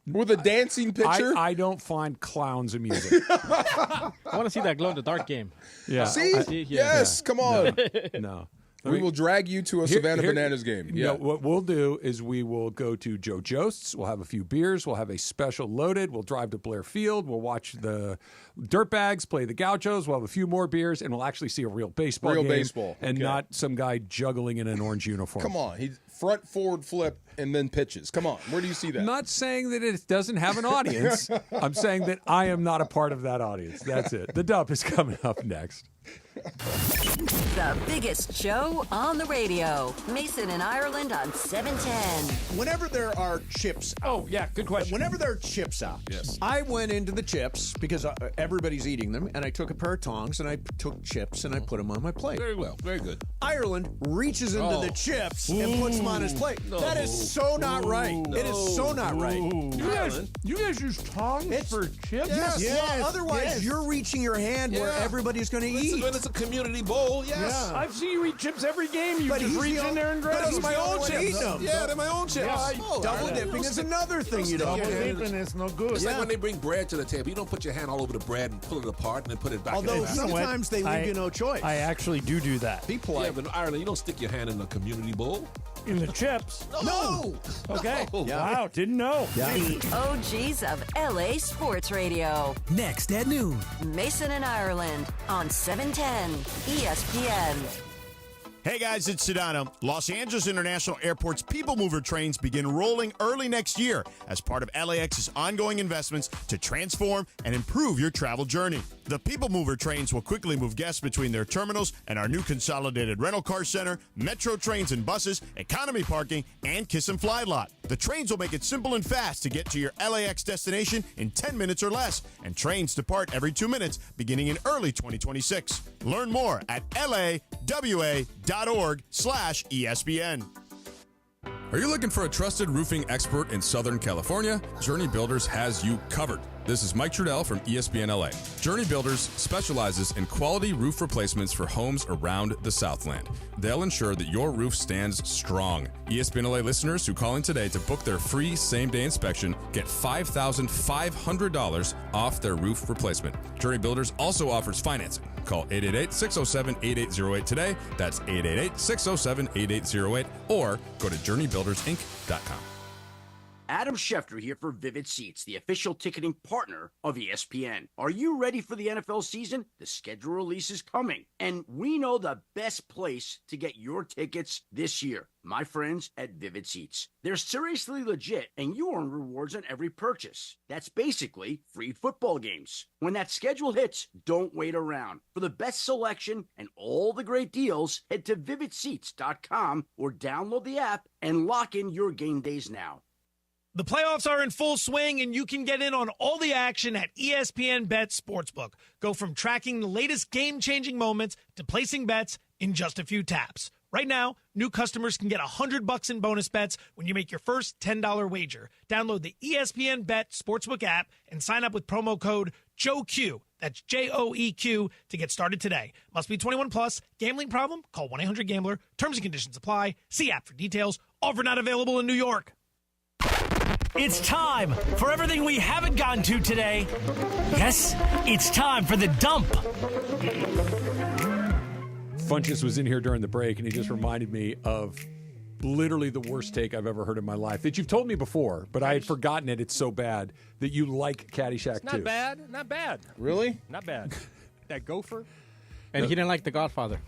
with a dancing picture? I don't find clowns amusing. I want to see that glow in the dark game. Yeah. See? Yes. Come on. No. We will drag you to a Savannah Bananas game. Yeah. No, what we'll do is we will go to Joe Jost's. We'll have a few beers. We'll have a special loaded. We'll drive to Blair Field. We'll watch the Dirtbags play the Gauchos. We'll have a few more beers, and we'll actually see a real baseball game. And not some guy juggling in an orange uniform. Come on. He's front forward flip and then pitches. Come on. Where do you see that? I'm not saying that it doesn't have an audience. I'm saying that I am not a part of that audience. That's it. The Dump is coming up next. The biggest show on the radio. Mason and Ireland on 710. Whenever there are chips out. Good question. Whenever there are chips out, I went into the chips because everybody's eating them, and I took a pair of tongs and I took chips and I put them on my plate. Very well. Very good. Ireland reaches into the chips and puts them on his plate. No. That is so not right. No. It is so not right. You guys use tongs for chips? Yes. Yes. Well, otherwise, you're reaching your hand where everybody's going to eat. When it's a community bowl, yes. Yeah. I've seen you eat chips every game. You But just he's reach the in there and grab but them. he's my own chips. Yeah, they're my own chips. Double dipping is another thing you don't Double do. dipping is no good. It's like when they bring bread to the table. You don't put your hand all over the bread and pull it apart and then put it back Although in the basket. sometimes they leave you no choice. I actually do that. Be polite. Yeah, but in Ireland, you don't stick your hand in a community bowl. In the chips? No. Okay. No. Wow, didn't know. The OGs of LA Sports Radio. Next at noon. Mason and Ireland on 710 ESPN. Hey guys, it's Sedano. Los Angeles International Airport's People Mover trains begin rolling early next year as part of LAX's ongoing investments to transform and improve your travel journey. The People Mover trains will quickly move guests between their terminals and our new consolidated rental car center, metro trains and buses, economy parking, and Kiss and Fly lot. The trains will make it simple and fast to get to your LAX destination in 10 minutes or less, and trains depart every 2 minutes beginning in early 2026. Learn more at lawa.org/ESPN. Are you looking for a trusted roofing expert in Southern California? Journey Builders has you covered. This is Mike Trudell from ESPN LA. Journey Builders specializes in quality roof replacements for homes around the Southland. They'll ensure that your roof stands strong. ESPN LA listeners who call in today to book their free same-day inspection get $5,500 off their roof replacement. Journey Builders also offers financing. Call 888-607-8808 today. That's 888-607-8808. Or go to journeybuildersinc.com. Adam Schefter here for Vivid Seats, the official ticketing partner of ESPN. Are you ready for the NFL season? The schedule release is coming, and we know the best place to get your tickets this year. My friends at Vivid Seats. They're seriously legit, and you earn rewards on every purchase. That's basically free football games. When that schedule hits, don't wait around. For the best selection and all the great deals, head to vividseats.com or download the app and lock in your game days now. The playoffs are in full swing, and you can get in on all the action at ESPN Bet Sportsbook. Go from tracking the latest game-changing moments to placing bets in just a few taps. Right now, new customers can get $100 in bonus bets when you make your first $10 wager. Download the ESPN Bet Sportsbook app and sign up with promo code JOEQ. That's JOEQ to get started today. Must be 21 plus. Gambling problem? Call 1-800-GAMBLER. Terms and conditions apply. See app for details. Offer not available in New York. It's time for everything we haven't gotten to today. Yes, it's time for the dump. Funches was in here during the break, and he just reminded me of literally the worst take I've ever heard in my life that you've told me before, but I had forgotten it. It's so bad that you like Caddyshack It's too. not bad. Not bad. Really? Not bad. That gopher. And he didn't like The Godfather.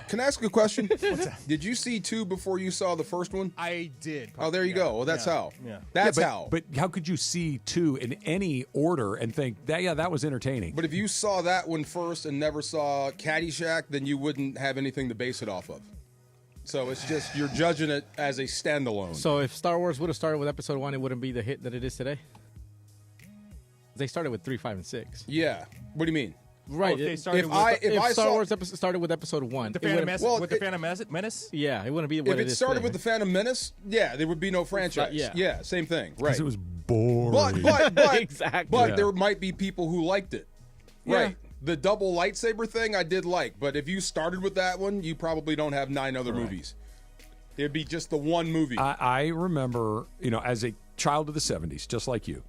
Can I ask a question? What's that? Did you see 2 before you saw the first one? I did. Oh, there you go. Well, that's how. Yeah. That's but, how. But how could you see 2 in any order and think that was entertaining? But if you saw that one first and never saw Caddyshack, then you wouldn't have anything to base it off of. So it's just you're judging it as a standalone. So if Star Wars would have started with Episode 1, it wouldn't be the hit that it is today? They started with 3, 5, and 6. Yeah. What do you mean? Right. If Star Wars started with Episode 1, the Phantom Menace? Yeah, it wouldn't be what if it started with the Phantom Menace, yeah, there would be no franchise. Yeah, same thing. Right. Because it was boring. But exactly. But there might be people who liked it. Yeah. Right. The double lightsaber thing I did like, but if you started with that one, you probably don't have 9 other movies. It'd be just the one movie. I remember, as a child of the 70s, just like you,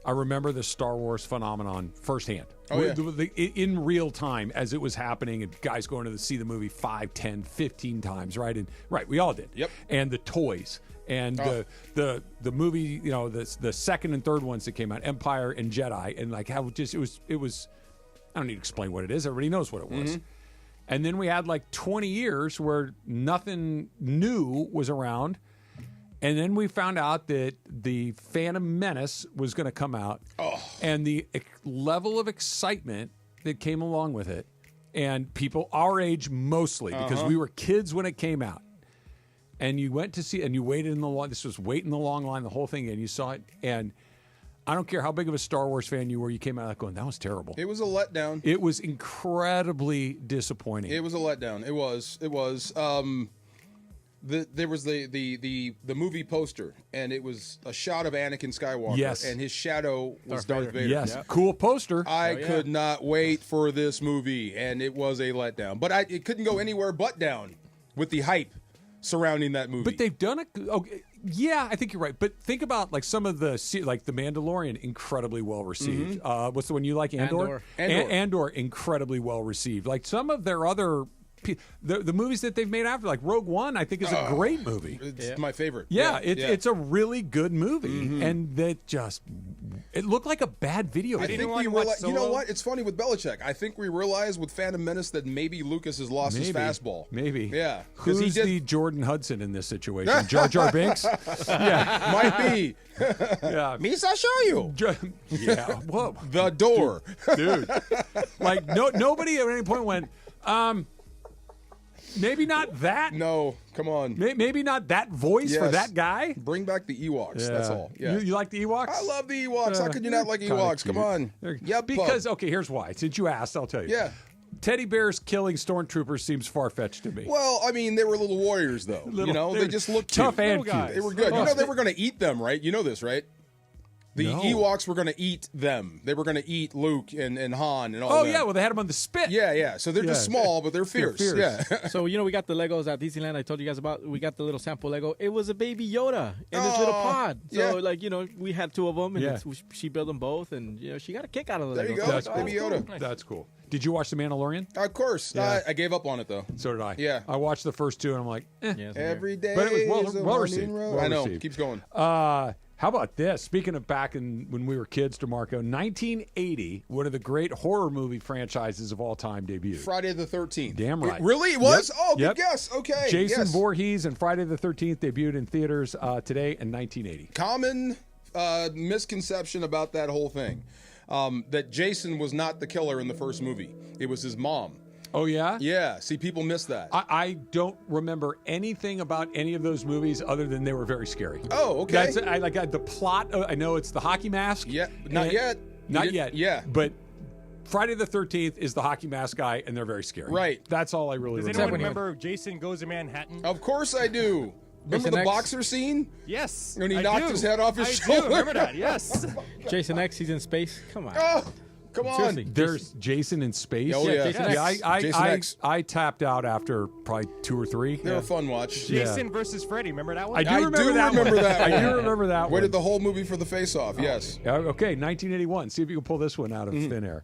I remember the Star Wars phenomenon firsthand. Oh, yeah. In real time as it was happening, and guys going to see the movie 5, 10, 15 times, right? And we all did. Yep. And the toys and the movie, the second and third ones that came out, Empire and Jedi, and like how just it was. I don't need to explain what it is. Everybody knows what it was. And then we had like 20 years where nothing new was around. And then we found out that the Phantom Menace was going to come out. And the level of excitement that came along with it, and people our age mostly, because we were kids when it came out. And you went to see it, and you waited in the long, this was wait in the long line, the whole thing, and you saw it. And I don't care how big of a Star Wars fan you were, you came out like going, that was terrible. It was a letdown. It was incredibly disappointing. It was a letdown. It was. There was the movie poster, and it was a shot of Anakin Skywalker. Yes. And his shadow was Darth Vader. Yes. Yep. Cool poster. I could not wait for this movie, and it was a letdown. But it couldn't go anywhere but down with the hype surrounding that movie. But they've done it. Okay, yeah, I think you're right. But think about like some of the like The Mandalorian, incredibly well received. What's the one you like? Andor. Andor, incredibly well received. Like some of their other. The movies that they've made after, like Rogue One, I think is a great movie. It's my favorite. Yeah, it's a really good movie, and it looked like a bad video game. I think we realized, you know what? It's funny with Belichick. I think we realized with Phantom Menace that maybe Lucas has lost his fastball. Maybe. Yeah. Who's the Jordan Hudson in this situation? Jar Jar Binks? Yeah, might be. Yeah. Misa show you. Yeah. Whoa. The door. Dude. Like nobody at any point went, Maybe not that. No, come on. Maybe not that voice for that guy. Bring back the Ewoks. That's all. Yeah. You like the Ewoks? I love the Ewoks. How could you not like Ewoks? Come on. Yep. Because here's why. Since you asked, I'll tell you. Yeah. Teddy bears killing stormtroopers seems far-fetched to me. Well, I mean, they were little warriors, though. They just looked tough cute. and cute. They were good. You know they were going to eat them, right? You know this, right? The No. Ewoks were going to eat them. They were going to eat Luke and Han and all Oh, them. yeah. Well, they had them on the spit. Yeah. So they're just small, but they're fierce. Yeah. So, we got the Legos at Disneyland I told you guys about. We got the little sample Lego. It was a baby Yoda in this little pod. So, we had two of them, and she built them both, and, she got a kick out of the There Legos. you go. That's Baby Yoda. Nice. That's cool. Did you watch The Mandalorian? Of course. Yeah. I gave up on it, though. So did I. Yeah. I watched the first two, and I'm like, Every day But it was is a well winding received. road. Well I know. received. Keeps going. How about this? Speaking of back when we were kids, DeMarco, 1980, one of the great horror movie franchises of all time debuted. Friday the 13th. Damn right. Really? It was? Yep. Oh, good Yep. guess. Okay. Jason yes. Voorhees and Friday the 13th debuted in theaters today in 1980. Common misconception about that whole thing. That Jason was not the killer in the first movie. It was his mom. Oh, yeah? Yeah. See, people miss that. I don't remember anything about any of those movies other than they were very scary. Oh, okay. That's the plot. I know it's the hockey mask. Yeah, not yet. Not yet. Yeah. But Friday the 13th is the hockey mask guy, and they're very scary. Right. That's all I really Does remember. anyone remember Jason Goes to Manhattan? Of course I do. Remember the boxer scene? Yes. When he I knocked do. his head off his I shoulder? do remember that, yes. Jason X, he's in space. Come on. Oh, come on. Seriously. There's Jason in space. Oh, yeah. Jason X. Jason X. I tapped out after probably 2 or 3. They're a fun watch. Jason versus Freddy. Remember that one? I do remember that one. I do remember that one. Waited the whole movie for the face-off, yes. Okay, 1981. See if you can pull this one out of thin air.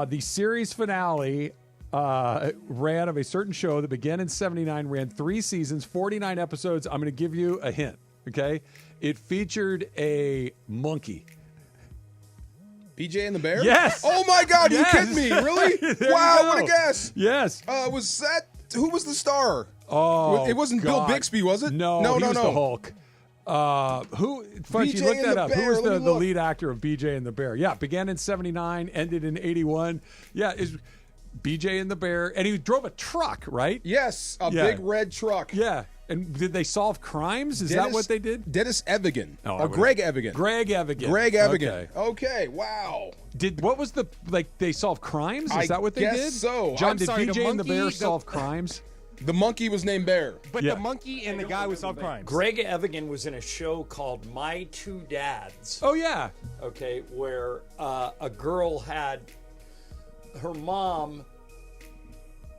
The series finale ran of a certain show that began in 79, ran 3 seasons, 49 episodes. I'm going to give you a hint, okay? It featured a monkey. BJ and the Bear? Yes. Oh, my God. Yes. You kidding me? Really? There Wow, you go. what a guess. Yes. Was that... Who was the star? Oh, It wasn't God. Bill Bixby, was it? No, no, he no, was no. the Hulk. Who? Funky, BJ look and that the up. Bear. Who was Let me the look. lead actor of BJ and the Bear? Yeah, began in 79, ended in 81. Yeah, is BJ and the Bear, and he drove a truck, right? Yes, a big red truck. Yeah, and did they solve crimes? Is that what they did? Dennis Evigan. Oh, or Greg Evigan. Greg Evigan. Greg Evigan. Okay, wow. What was the they solve crimes? Is that what they guess did? so. John, I'm did sorry, BJ and the Bear monkey- solve crimes? The monkey was named Bear. But the monkey and the guy would solve crimes. Greg Evigan was in a show called My Two Dads. Oh, yeah. Okay, where a girl had her mom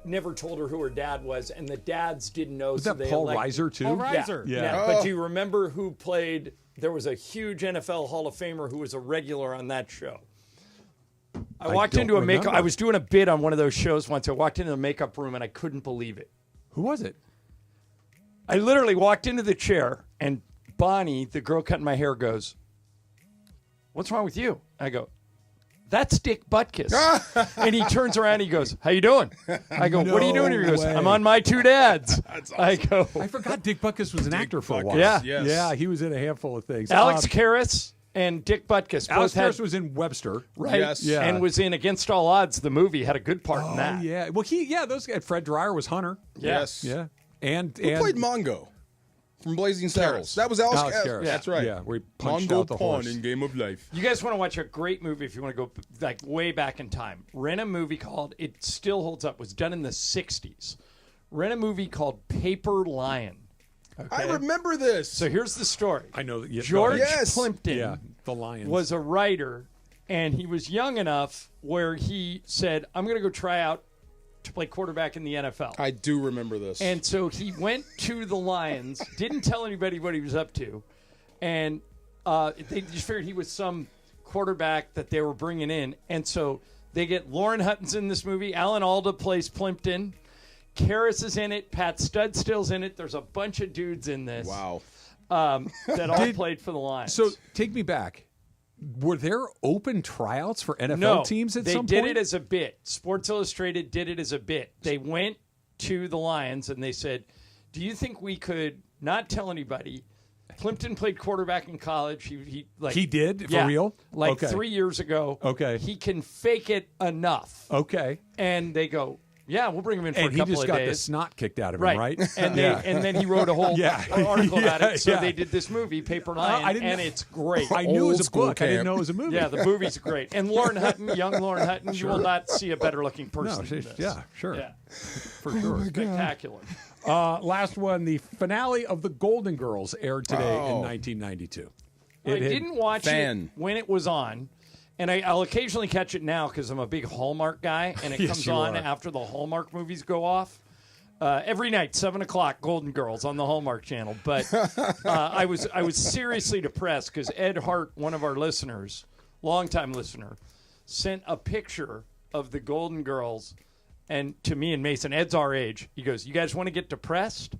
never told her who her dad was, and the dads didn't know. Was so that they Paul elected- Reiser, too? Paul Reiser. Yeah. But do you remember who played? There was a huge NFL Hall of Famer who was a regular on that show. I walked into a makeup. remember. I was doing a bit on one of those shows once. I walked into the makeup room and I couldn't believe it. Who was it? I literally walked into the chair and Bonnie, the girl cutting my hair, goes, "What's wrong with you?" I go, "That's Dick Butkus." And he turns around and he goes, "How you doing?" I go, "What are you doing here?" He goes, way. "I'm on My Two Dads." That's awesome. I go, I forgot Dick Butkus was an actor for a while. Yeah. Yes. Yeah, he was in a handful of things. Alex Karras and Dick Butkus Alex both had, Karras was in Webster. right? Yes. Yeah. And was in Against All Odds, the movie, had a good part in Oh, that. yeah. Well, those guys. Fred Dreyer was Hunter. Yes. Yeah. And Who played Mongo from Blazing Saddles? That was Alex Karras. Karras. That's right. Yeah, where he punched Mongo out the Pawn horse. in Game of Life. You guys want to watch a great movie if you want to go like way back in time. Rent a movie called, it still holds up, was done in the 60s. Rent a movie called Paper Lion. I remember this. So here's the story. I know that. Yeah, George Yes. Plimpton Yeah, the Lions. was a writer, and he was young enough where he said, "I'm going to go try out to play quarterback in the NFL." I do remember this. And so he went to the Lions, didn't tell anybody what he was up to, and they just figured he was some quarterback that they were bringing in. And so they get Lauren Hutton's in this movie. Alan Alda plays Plimpton. Karras is in it. Pat Studstill's in it. There's a bunch of dudes in this. Wow. That all played for the Lions. So take me back. Were there open tryouts for NFL no, teams at they some did point? it as a bit. Sports Illustrated did it as a bit. They went to the Lions and they said, "Do you think we could not tell anybody?" Plimpton played quarterback in college. He did? For yeah, real? Like Okay. 3 years ago. Okay. He can fake it enough. Okay. And they go, Yeah, we'll bring him in for and a couple of days. he just got the snot kicked out of him, right? And then he wrote a whole article about it. So yeah. they did this movie, Paper Lion, and it's great. I knew it was a book. I didn't know it was a movie. Yeah, the movie's great. And Lauren Hutton, young Lauren Hutton, you will not see a better-looking person than this. Yeah, sure. Yeah. For sure. Spectacular. Last one, the finale of The Golden Girls aired today in 1992. I didn't watch it when it was on. And I'll occasionally catch it now because I'm a big Hallmark guy, and it Yes, comes you on are. after the Hallmark movies go off. Every night, 7 o'clock, Golden Girls on the Hallmark Channel. But I was seriously depressed because Ed Hart, one of our listeners, longtime listener, sent a picture of the Golden Girls and to me and Mason. Ed's our age. He goes, "You guys want to get depressed?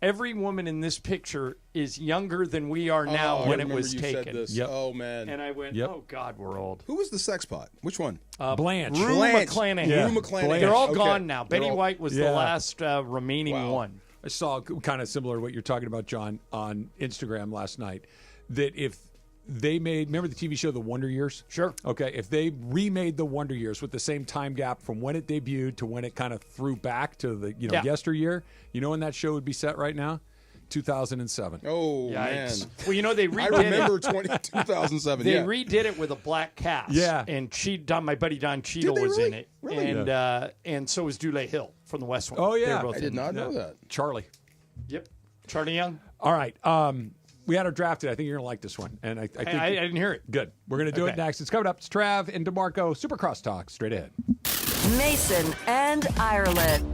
Every woman in this picture is younger than we are now when it was taken." Said this. Oh, man. And I went, oh, God, we're old. Who was the sex pot? Which one? Blanche. Rue McClanahan. Yeah. Rue McClanahan. They're all Okay. gone now. They're Betty all- White was the last remaining one. I saw kind of similar to what you're talking about, John, on Instagram last night, that if they remember the TV show The Wonder Years? Sure. Okay, if they remade The Wonder Years with the same time gap from when it debuted to when it kind of threw back to the yesteryear, you know when that show would be set right now? 2007. Oh, Yikes. man. Well, they redid I remember it. 2007. They yeah. redid it with a black cast. Yeah. And my buddy Don Cheadle they was really? in it. Really? And so was Dule Hill from the West Wing. Oh, They yeah. were both I did in not it. know that. Charlie. Yep. Charlie Young. All right. We had our draft today. I think you're going to like this one. And I think I didn't hear it. Good. We're going to do it Okay. next. It's coming up. It's Trav and DeMarco. Supercross Talk. Straight ahead. Mason and Ireland.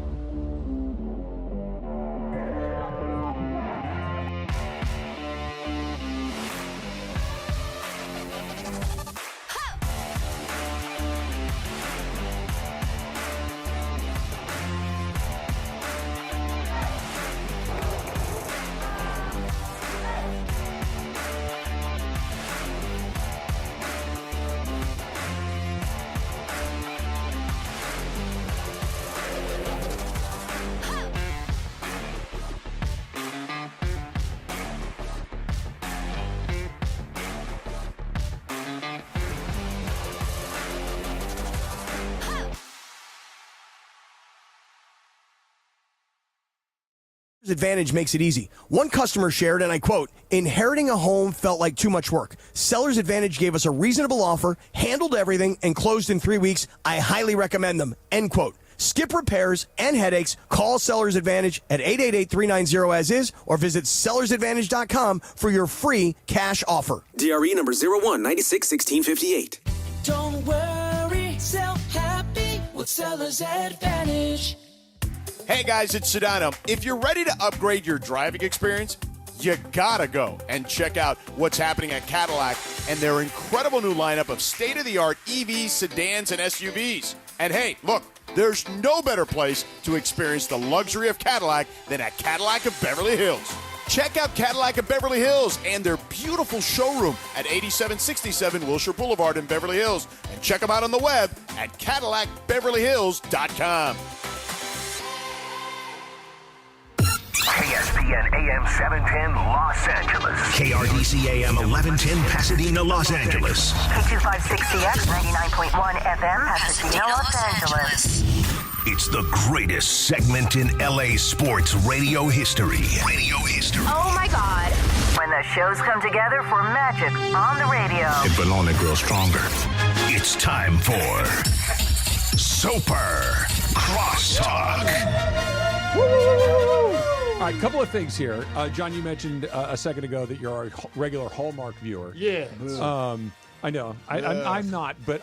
Advantage makes it easy. One customer shared, and I quote, "Inheriting a home felt like too much work. Seller's Advantage gave us a reasonable offer, handled everything, and closed in 3 weeks. I highly recommend them." End quote. Skip repairs and headaches. Call Seller's Advantage at 888-390-AS-IS or visit sellersadvantage.com for your free cash offer. DRE number 01961658. Don't worry, sell happy with Seller's Advantage. Hey guys, it's Sedano. If you're ready to upgrade your driving experience, you gotta go and check out what's happening at Cadillac and their incredible new lineup of state-of-the-art EVs, sedans, and SUVs. And hey, look, there's no better place to experience the luxury of Cadillac than at Cadillac of Beverly Hills. Check out Cadillac of Beverly Hills and their beautiful showroom at 8767 Wilshire Boulevard in Beverly Hills. And check them out on the web at CadillacBeverlyHills.com. ESPN AM 710 Los Angeles. KRDC AM 1110 Pasadena, Los Angeles. K256CX 99.1 FM, Pasadena, Los Angeles. It's the greatest segment in LA sports radio history. Oh my God. When the shows come together for magic on the radio. And but only grows stronger. It's time for Super Crosstalk. All right, couple of things here. John, you mentioned a second ago that you're a regular Hallmark viewer. Yeah. I know. I'm not, but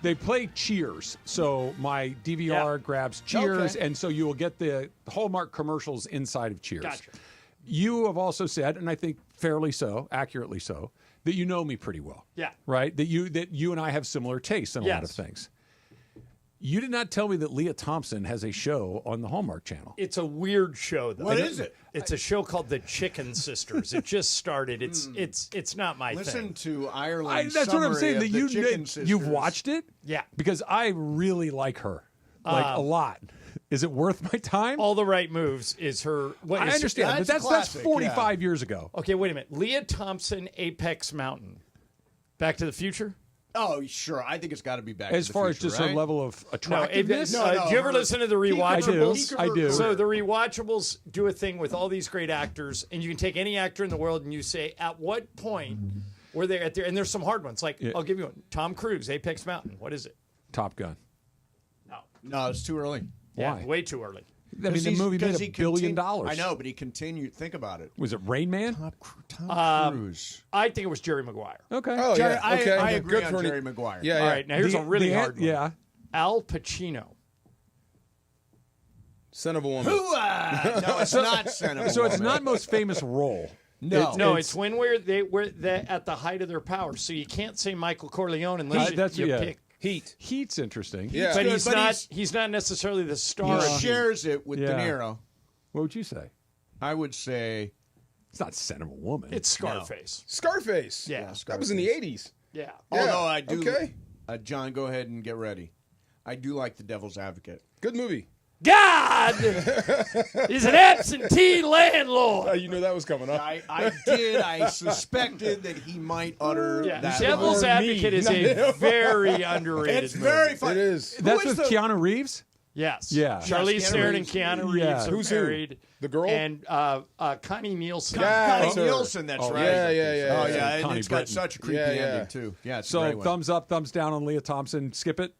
they play Cheers. So my DVR grabs Cheers, and so you will get the Hallmark commercials inside of Cheers. Gotcha. You have also said, and I think fairly so, accurately so, that you know me pretty well. Yeah. Right? That you and I have similar tastes in a lot of things. You did not tell me that Leah Thompson has a show on the Hallmark Channel. It's a weird show, though. What is it? It's a show called The Chicken Sisters. It just started. It's not my thing. Listen to Ireland's That's what I'm saying. summary That of the Chicken Sisters. you've watched it? Yeah. Because I really like her, a lot. Is it worth my time? All the Right Moves is her. I understand, but that's 45 years ago. Okay, wait a minute. Leah Thompson, Apex Mountain, Back to the Future. Oh, sure. I think it's got to be Back As to the far as Future, just right? her level of No, attractiveness? do you ever listen to the rewatchables? I do. So the rewatchables do a thing with all these great actors, and you can take any actor in the world and you say, at what point were they at there? And there's some hard ones. Like, I'll give you one. Tom Cruise, Apex Mountain. What is it? Top Gun. No, it's too early. Yeah, Why? way too early. I mean, the movie made $1 billion. I know, but he continued. Think about it. Was it Rain Man? Tom Cruise. I think it was Jerry Maguire. Okay. Oh, yeah. Okay. I agree Good on for Jerry Maguire. Yeah, All yeah. right, now here's a really hard one. Yeah. Al Pacino. Son of a woman. No, it's not Son of a So it's Woman. not most famous role. No, it's when they're at the height of their power. So you can't say Michael Corleone unless you pick Heat. Heat's interesting. Yeah. But good, he's not necessarily the star. He shares it with Yeah. De Niro. What would you say? I would say It's not Son of a Woman. It's Scarface. Scarface. Yeah. That was in the 80s. Yeah. Although I do. Okay. John, go ahead and get ready. I do like The Devil's Advocate. Good movie. God is an absentee landlord. You knew that was coming up. I did. I suspected that he might utter that. Devil's Advocate is a very underrated It's movie. very fun. It is. That's with Keanu Reeves? Yes. Yeah. Charlize Theron and Keanu Reeves Yeah. are Who's who? married. The girl? And Connie Nielsen. Connie sir. Nielsen, that's Oh, right. yeah. Oh, yeah. And Connie it's got Britton. such a creepy Yeah. ending, too. Yeah, it's a So great one. thumbs up, thumbs down on Leah Thompson. Skip it.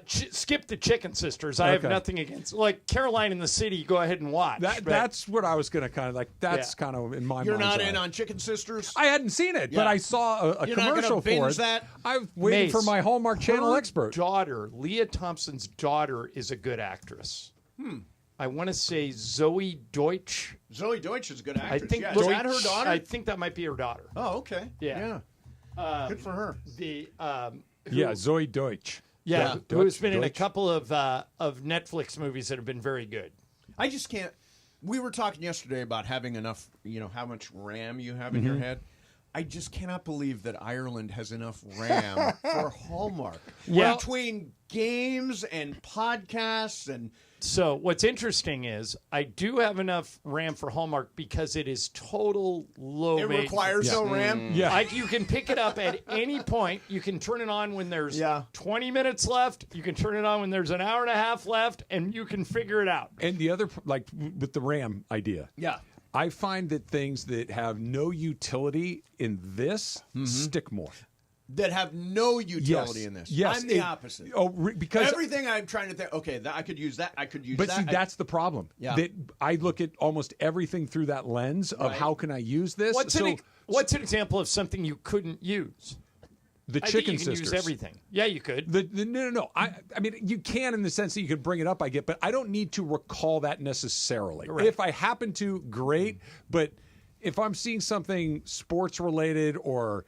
Skip the Chicken Sisters. I have Okay. nothing against. Like Caroline in the City, go ahead and watch. That's what I was going to kind of like. That's kind of in my You're mind's not eye. in on Chicken Sisters? I hadn't seen it, but Yeah. I saw a You're not gonna commercial for binge it. that? I'm waiting Mace, for my Hallmark Channel her expert. daughter, Leah Thompson's daughter, is a good actress. I want to say Zoe Deutsch. Zoe Deutsch is a good actress. I think Is that her daughter? I think that might be her daughter. Oh, okay. Yeah. Good for her. Yeah, Zoe Deutsch. Yeah, Deutsch, who's been in a Deutsch. couple of Netflix movies that have been very good. I just can't. We were talking yesterday about having enough, how much RAM you have in your head. I just cannot believe that Ireland has enough RAM for Hallmark. Yeah. Between games and podcasts and. So what's interesting is I do have enough RAM for Hallmark because it is total low It maintenance. requires no RAM? Yeah. You can pick it up at any point. You can turn it on when there's 20 minutes left. You can turn it on when there's an hour and a half left, and you can figure it out. And the other, like with the RAM idea. Yeah. I find that things that have no utility in this stick more. That have no utility in this. Yes. I'm the opposite. Because everything I'm trying to think, okay, I could use that. I could use But that. see, that's the problem. Yeah. That I look at almost everything through that lens of Right. how can I use this. What's an example of something you couldn't use? The I think Chicken you can Sisters. use everything. Yeah, you could. No. I mean, you can in the sense that you can bring it up, I get, but I don't need to recall that necessarily. Correct. If I happen to, great. But if I'm seeing something sports related or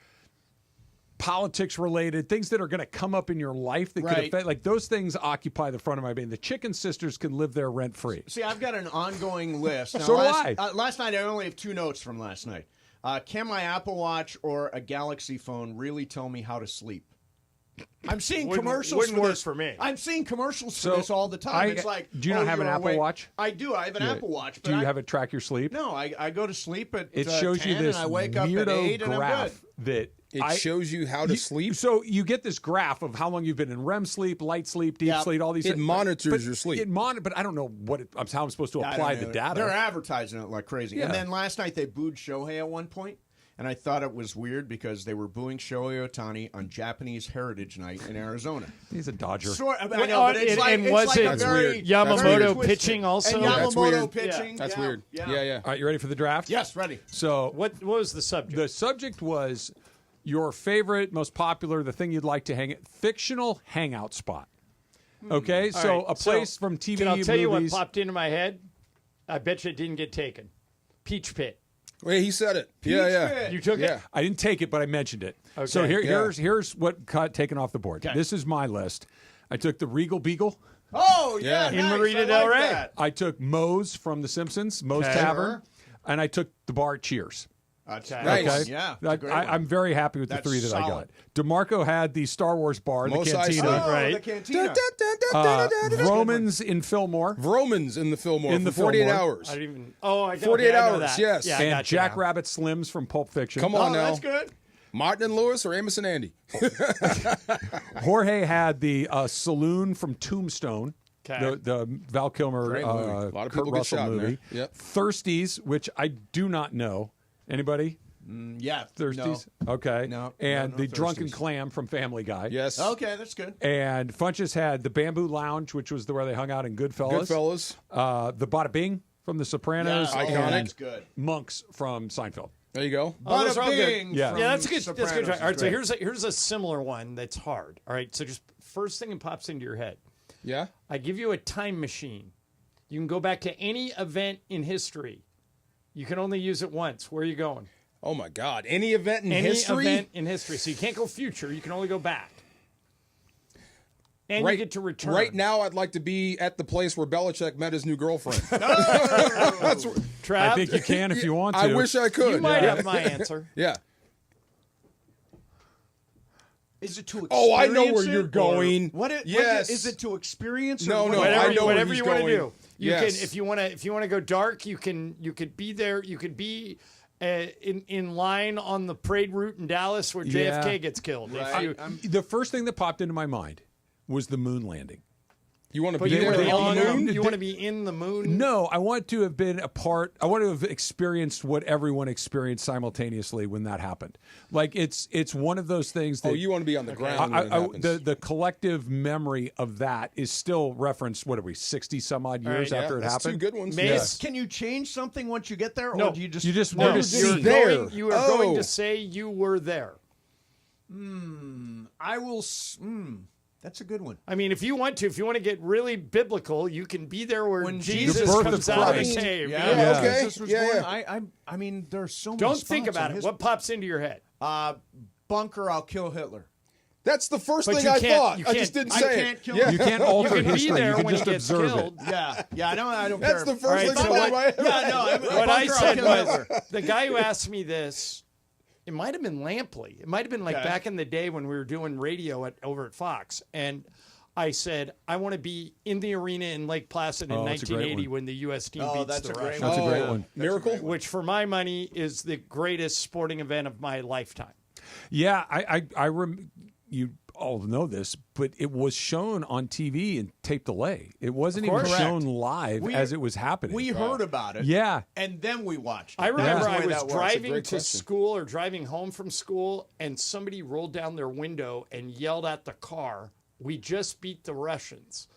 politics related, things that are going to come up in your life that could Right. affect, like those things occupy the front of my brain. The Chicken Sisters can live there rent free. See, I've got an ongoing list. Now, So do last, I. Last night, I only have 2 notes from last night. Can my Apple Watch or a Galaxy phone really tell me how to sleep? I'm seeing commercials wouldn't for work this. for me. I'm seeing commercials So for this all the time. It's like, do you not have an you're Apple awake. Watch? I do. I have an Yeah. Apple Watch. But Do you have it track your sleep? No, I go to sleep at It shows 10 you this and I wake up at weirdo 8 and I'm good. graph that It shows you how to sleep? So you get this graph of how long you've been in REM sleep, light sleep, deep sleep, all these It things. monitors But your sleep. But I don't know how I'm supposed to Yeah, I apply don't the know. data. They're advertising it like crazy. Yeah. And then last night they booed Shohei at one point, and I thought it was weird because they were booing Shohei Ohtani on Japanese Heritage Night in Arizona. He's a Dodger. Sure, I know, but it's like, and it's was like it a very weird. Yamamoto very twisted. pitching also? And That's Yamamoto weird. pitching. That's yeah, weird. Yeah. Yeah. All right, you ready for the draft? Yes, ready. So What was the subject? the subject was your favorite, most popular, the thing you'd like to hang it, fictional hangout spot. Okay, All so right, a place from TV Can I tell you what movies. popped into my head? I bet you it didn't get taken. Peach Pit. Wait, he said it. Yeah. You took Yeah. it? I didn't take it, but I mentioned it. Okay. So Yeah. here's what got taken off the board. Okay. This is my list. I took the Regal Beagle. Oh, yeah. Yeah. In nice. Marina I Del like Rey. that. I took Moe's from The Simpsons, Moe's Okay. Tavern, and I took the bar at Cheers. That's Okay. Nice. nice. Yeah. it's a great one. I'm very happy with That's the 3 that I solid. got. DeMarco had the Star Wars bar, Mos the cantina. Eisley. Oh, Right. the cantina. Romans in Fillmore. Romans in the Fillmore In the for 48 Fillmore. hours. I didn't even. Oh, I 48 okay, I know hours, that. yes. Yeah, I And got you Jack now. Rabbit Slims from Pulp Fiction. Come on Oh, now. that's good. Martin and Lewis or Amos and Andy? Jorge had the saloon from Tombstone. Okay. The Val Kilmer, A lot of Kurt people get Russell shot in movie. there. Yep. Thirsties, which I do not know. Anybody? Yeah. Thirsties? Okay. No. And no the Drunken Thirsties. Clam from Family Guy. Yes. Okay, that's good. And Funches had the Bamboo Lounge, which was where they hung out in Goodfellas. The Bada Bing from The Sopranos. Yeah, iconic. That's good. Monks from Seinfeld. There you go. Oh, those are all good. Bing Yeah. from Yeah, that's good. That's good. Sopranos All right, is so great. here's a similar one that's hard. All right, so just first thing that pops into your head. Yeah. I give you a time machine. You can go back to any event in history. You can only use it once. Where are you going? Oh my God! Any event in Any history? event in history. So you can't go future. You can only go back. And right, you get to return. Right now, I'd like to be at the place where Belichick met his new girlfriend. That's I think you can if you want to. I wish I could. You might have my answer. Yeah. Is it to experience Oh, I know where it, you're or going. Yes. Is it to experience? No, or no, what? I know where whatever he's you want to going. do. You Yes. can if you want to go dark, you could be there. You could be in line on the parade route in Dallas where JFK gets killed. Right. The first thing that popped into my mind was the moon landing. You want to But be you there want to be on the moon? You want to be in the moon? No, I want to have been a part. I want to have experienced what everyone experienced simultaneously when that happened. Like it's one of those things that you want to be on the ground when it happens. the collective memory of that is still referenced. What are we, 60 some odd years after it happened? 2 good ones. Mace, Can you change something once you get there, No. or do you just we're just you're there. going, you are going to say you were there. I will. That's a good one. I mean, if you want to get really biblical, you can be there where When Jesus birth comes of out of the Christ. cave. Yeah, okay. Jesus was Yeah, born. yeah. I mean, there's so many. Don't spots think about on it. his- What pops into your head? Bunker? I'll kill Hitler. That's the first But thing you I can't- thought. you I just can't- didn't I say can't it. kill Yeah. You can't alter You can be history. there You can when just he gets observe killed. it. Yeah. I don't That's care. the first thing that so went in my head. Yeah, no. What I Bunker, I'll said kill was Hitler. the guy who asked me this. It might have been Lampley. It might have been like Okay. back in the day when we were doing radio over at Fox. And I said, I want to be in the arena in Lake Placid in Oh, that's a great 1980 one. when the U.S. team Oh, beats that's the a great Russians. That's a great Oh, one. Miracle? Which, for my money, is the greatest sporting event of my lifetime. Yeah, you all know this, but it was shown on TV and tape delay. It wasn't even Correct. shown live as it was happening. We heard about it. Yeah. And then we watched it. I remember That's I the way was that works. driving great to question. school or driving home from school, and somebody rolled down their window and yelled at the car, "We just beat the Russians."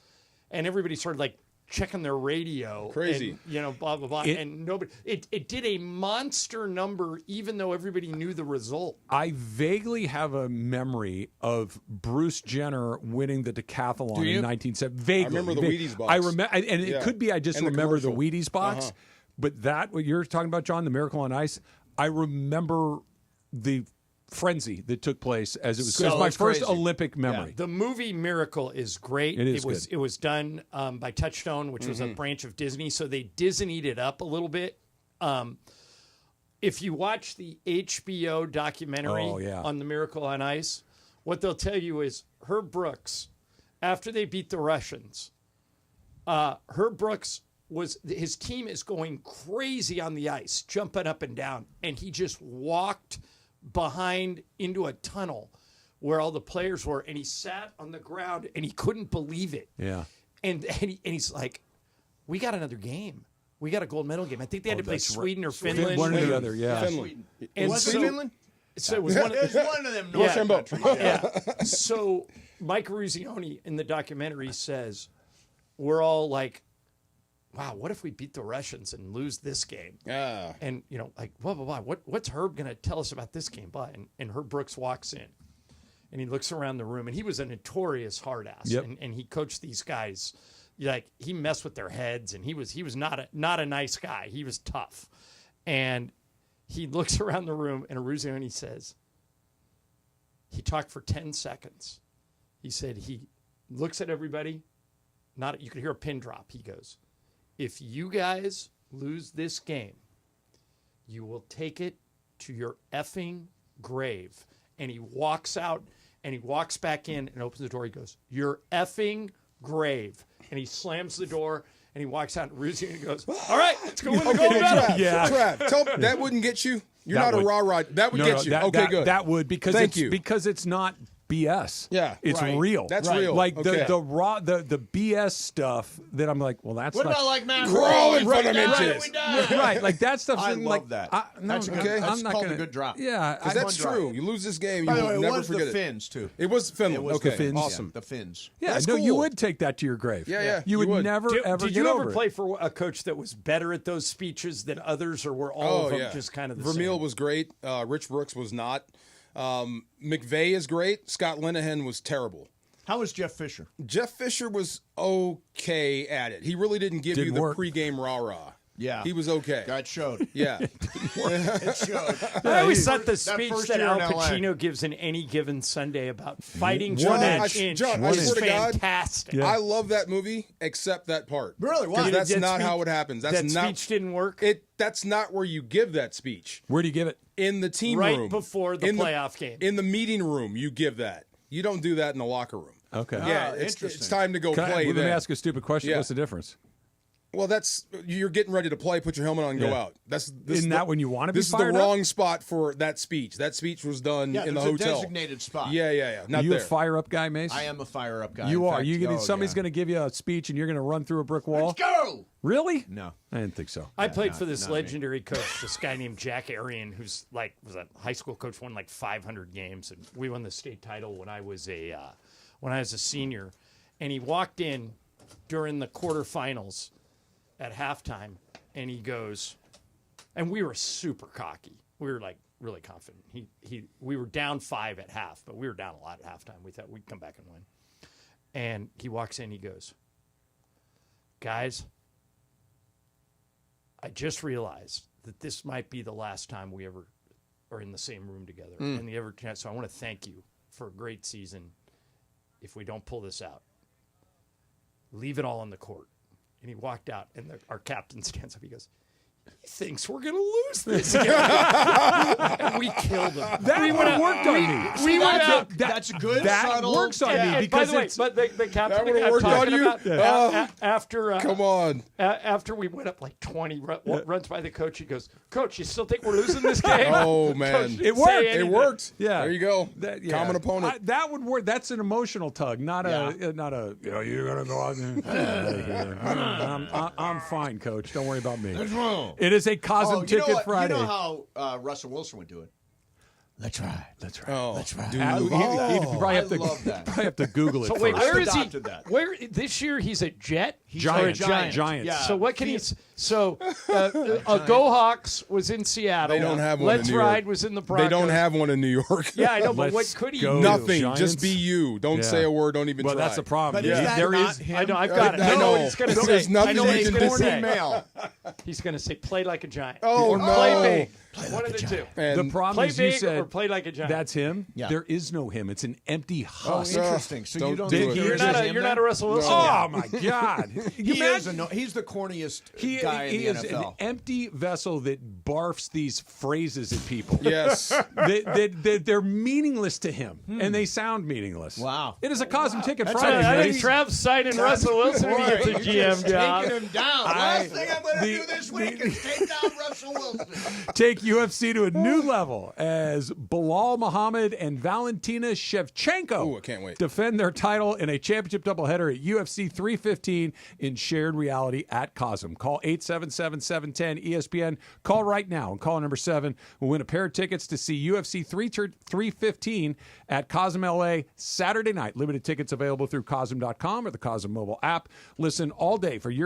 And everybody started like checking their radio. Crazy. And, blah, blah, blah. And nobody, it did a monster number, even though everybody knew the result. I vaguely have a memory of Bruce Jenner winning the decathlon in 1970. Vaguely. I remember the Wheaties box. I remember, and it Yeah. could be I just And the remember the commercial. Wheaties box. But that, what you're talking about, John, the Miracle on Ice, I remember the frenzy that took place as it was. So it was my it's first crazy. Olympic memory. The movie Miracle is great. It is was good. it was done by Touchstone, which was a branch of Disney, so they Disneyed it up a little bit. If you watch the HBO documentary on the Miracle on Ice, what they'll tell you is Herb Brooks, after they beat the Russians, Herb Brooks his team is going crazy on the ice, jumping up and down, and he just walked behind into a tunnel where all the players were, and he sat on the ground and he couldn't believe it. Yeah. And he's like, "We got another game. We got a gold medal game." I think they had to play Sweden or Finland. One or the other, yeah. Finland. And Was it so, Finland? So it was one of, It's one of them North Yeah. countries. yeah. So Mike Ruzioni in the documentary says, we're all like, wow, what if we beat the Russians and lose this game? Yeah. And, like, blah, blah, blah. What's Herb going to tell us about this game? Blah. And Herb Brooks walks in and he looks around the room, and he was a notorious hard ass. Yep. And he coached these guys. Like, he messed with their heads, and he was not a nice guy. He was tough. And he looks around the room, and Ruzioni says, he talked for 10 seconds. He said he looks at everybody. You could hear a pin drop. He goes, "If you guys lose this game, you will take it to your effing grave." And he walks out, and he walks back in and opens the door. He goes, "Your effing grave." And he slams the door, and he walks out, and Ruzioni goes, "All right, let's go win the gold medal." Trav, tell me, that wouldn't get you. You're not a rah-rah. That would get you. Okay, good. That would because it's not BS. Yeah, it's real. That's real. Like the BS stuff that I'm like, well, that's what not, about like Matt crawling fundamentals? Right, like that stuff. I love like, that. That's called a good drop. Yeah, because that's true. You lose this game, you By the will way, never it was forget the Finns too. It was Finland. It was okay, the Finns. awesome. Yeah, the Finns. Yeah, that's no, cool. you would take that to your grave. Yeah. You would never ever. Did you ever play for a coach that was better at those speeches than others, or were all of them just kind of the Vermeil same? was great. Rich Brooks was not. McVey is great. Scott Linehan was terrible. How was Jeff Fisher? Jeff Fisher was okay at it. He really didn't give you the pregame rah-rah. Yeah. He was okay. That showed. Yeah. It showed. I always thought the speech first that year Al in LA. Pacino gives in Any Given Sunday about fighting to John, an I inch swear to God, fantastic. I love that movie except that part. Really? Why? Because that's That not speech- how it happens. that That's not, speech didn't work? That's not where you give that speech. Where do you give it? In the team Right room. before the playoff game. In the meeting room, you give that. You don't do that in the locker room. Okay. Yeah, it's time to go play. Let me then. ask a stupid question. Yeah. What's the difference? Well, you're getting ready to play. Put your helmet on and go out. Isn't that when you want to be This is the fired up? wrong spot for that speech. That speech was done in the hotel. a designated spot. Yeah. Not Are you there. a fire-up guy, Mace? I am a fire-up guy. You In are. fact, Somebody's going to give you a speech and you're going to run through a brick wall? Let's go! Really? No. I didn't think so. I played for this legendary coach, this guy named Jack Arian, who's was a high school coach, won 500 games, and we won the state title when I was a senior. And he walked in during the quarterfinals at halftime, and he goes, and we were super cocky. We were really confident. We were down 5 at half, but we were down a lot at halftime. We thought we'd come back and win. And he walks in, he goes, guys, I just realized that this might be the last time we ever are in the same room together. And the ever chance. So I want to thank you for a great season. If we don't pull this out, leave it all on the court. And he walked out, and our captain stands up. He goes, he thinks we're going to lose this game. And we killed him. That worked on me. We went out. That's good. That subtle. works on me because by the way, but the captain would've I'm worked talking on you? about, after Come on. after we went up 20 runs by the coach, he goes, Coach, you still think we're losing this game? Oh, man. Coach didn't It worked. say It anything. worked. Yeah. There you go. Common opponent. That would work. That's an emotional tug, not a you're gonna go out there. I'm fine, Coach. Don't worry about me. What's wrong? It is a Cosm Ticket Friday. You know how Russell Wilson would do it? Let's ride. Oh, Let's ride. dude. He'd probably have to, love that. probably have to Google it. So first. wait, where I is he? adopted that. Where this year he's a Jet? Giants. Or a Giant. Giants. Yeah. So what can he? So Go Hawks was in Seattle. They don't have one Let's in New York. Ride was in the Broncos. They don't have one in New York. Yeah, I know, but what Let's could he go. do? Nothing. Giants? Just be you. Don't Yeah. say a word. Don't even Well, try. that's the problem. But is that There not is. him? I know. I've got it. I I know know. what he's going to say. There's nothing I know you what he's can going do. to say. Male. He's going to say, "Play like a giant." Oh, or no. play big. One of the two. And The problem Play is you big said or play like a giant. that's him. Yeah. There is no him. It's an empty Oh, husk. interesting. So you don't do think it. he You're is not him a. You're then? not a Russell Wilson. Oh my God! He is he's the corniest guy in he the is NFL. an empty vessel that barfs these phrases at people. Yes. They're meaningless to him, and they sound meaningless. Wow. It is a Cosm Ticket That's Friday. I think Mace. Trav's signing Russell Wilson when he gets a You're GM just job. taking him down. Last thing I'm going to the- do this week is take down Russell Wilson. Take UFC to a new level as Bilal Muhammad and Valentina Shevchenko Ooh, I can't wait. defend their title in a championship doubleheader at UFC 315 in shared reality at Cosm. Call 877-710-ESPN. Call right now, and call number 7 will win a pair of tickets to see UFC 315 at Cosm LA Saturday night. Limited tickets available through Cosm.com or the Cosm mobile app. Listen all day for your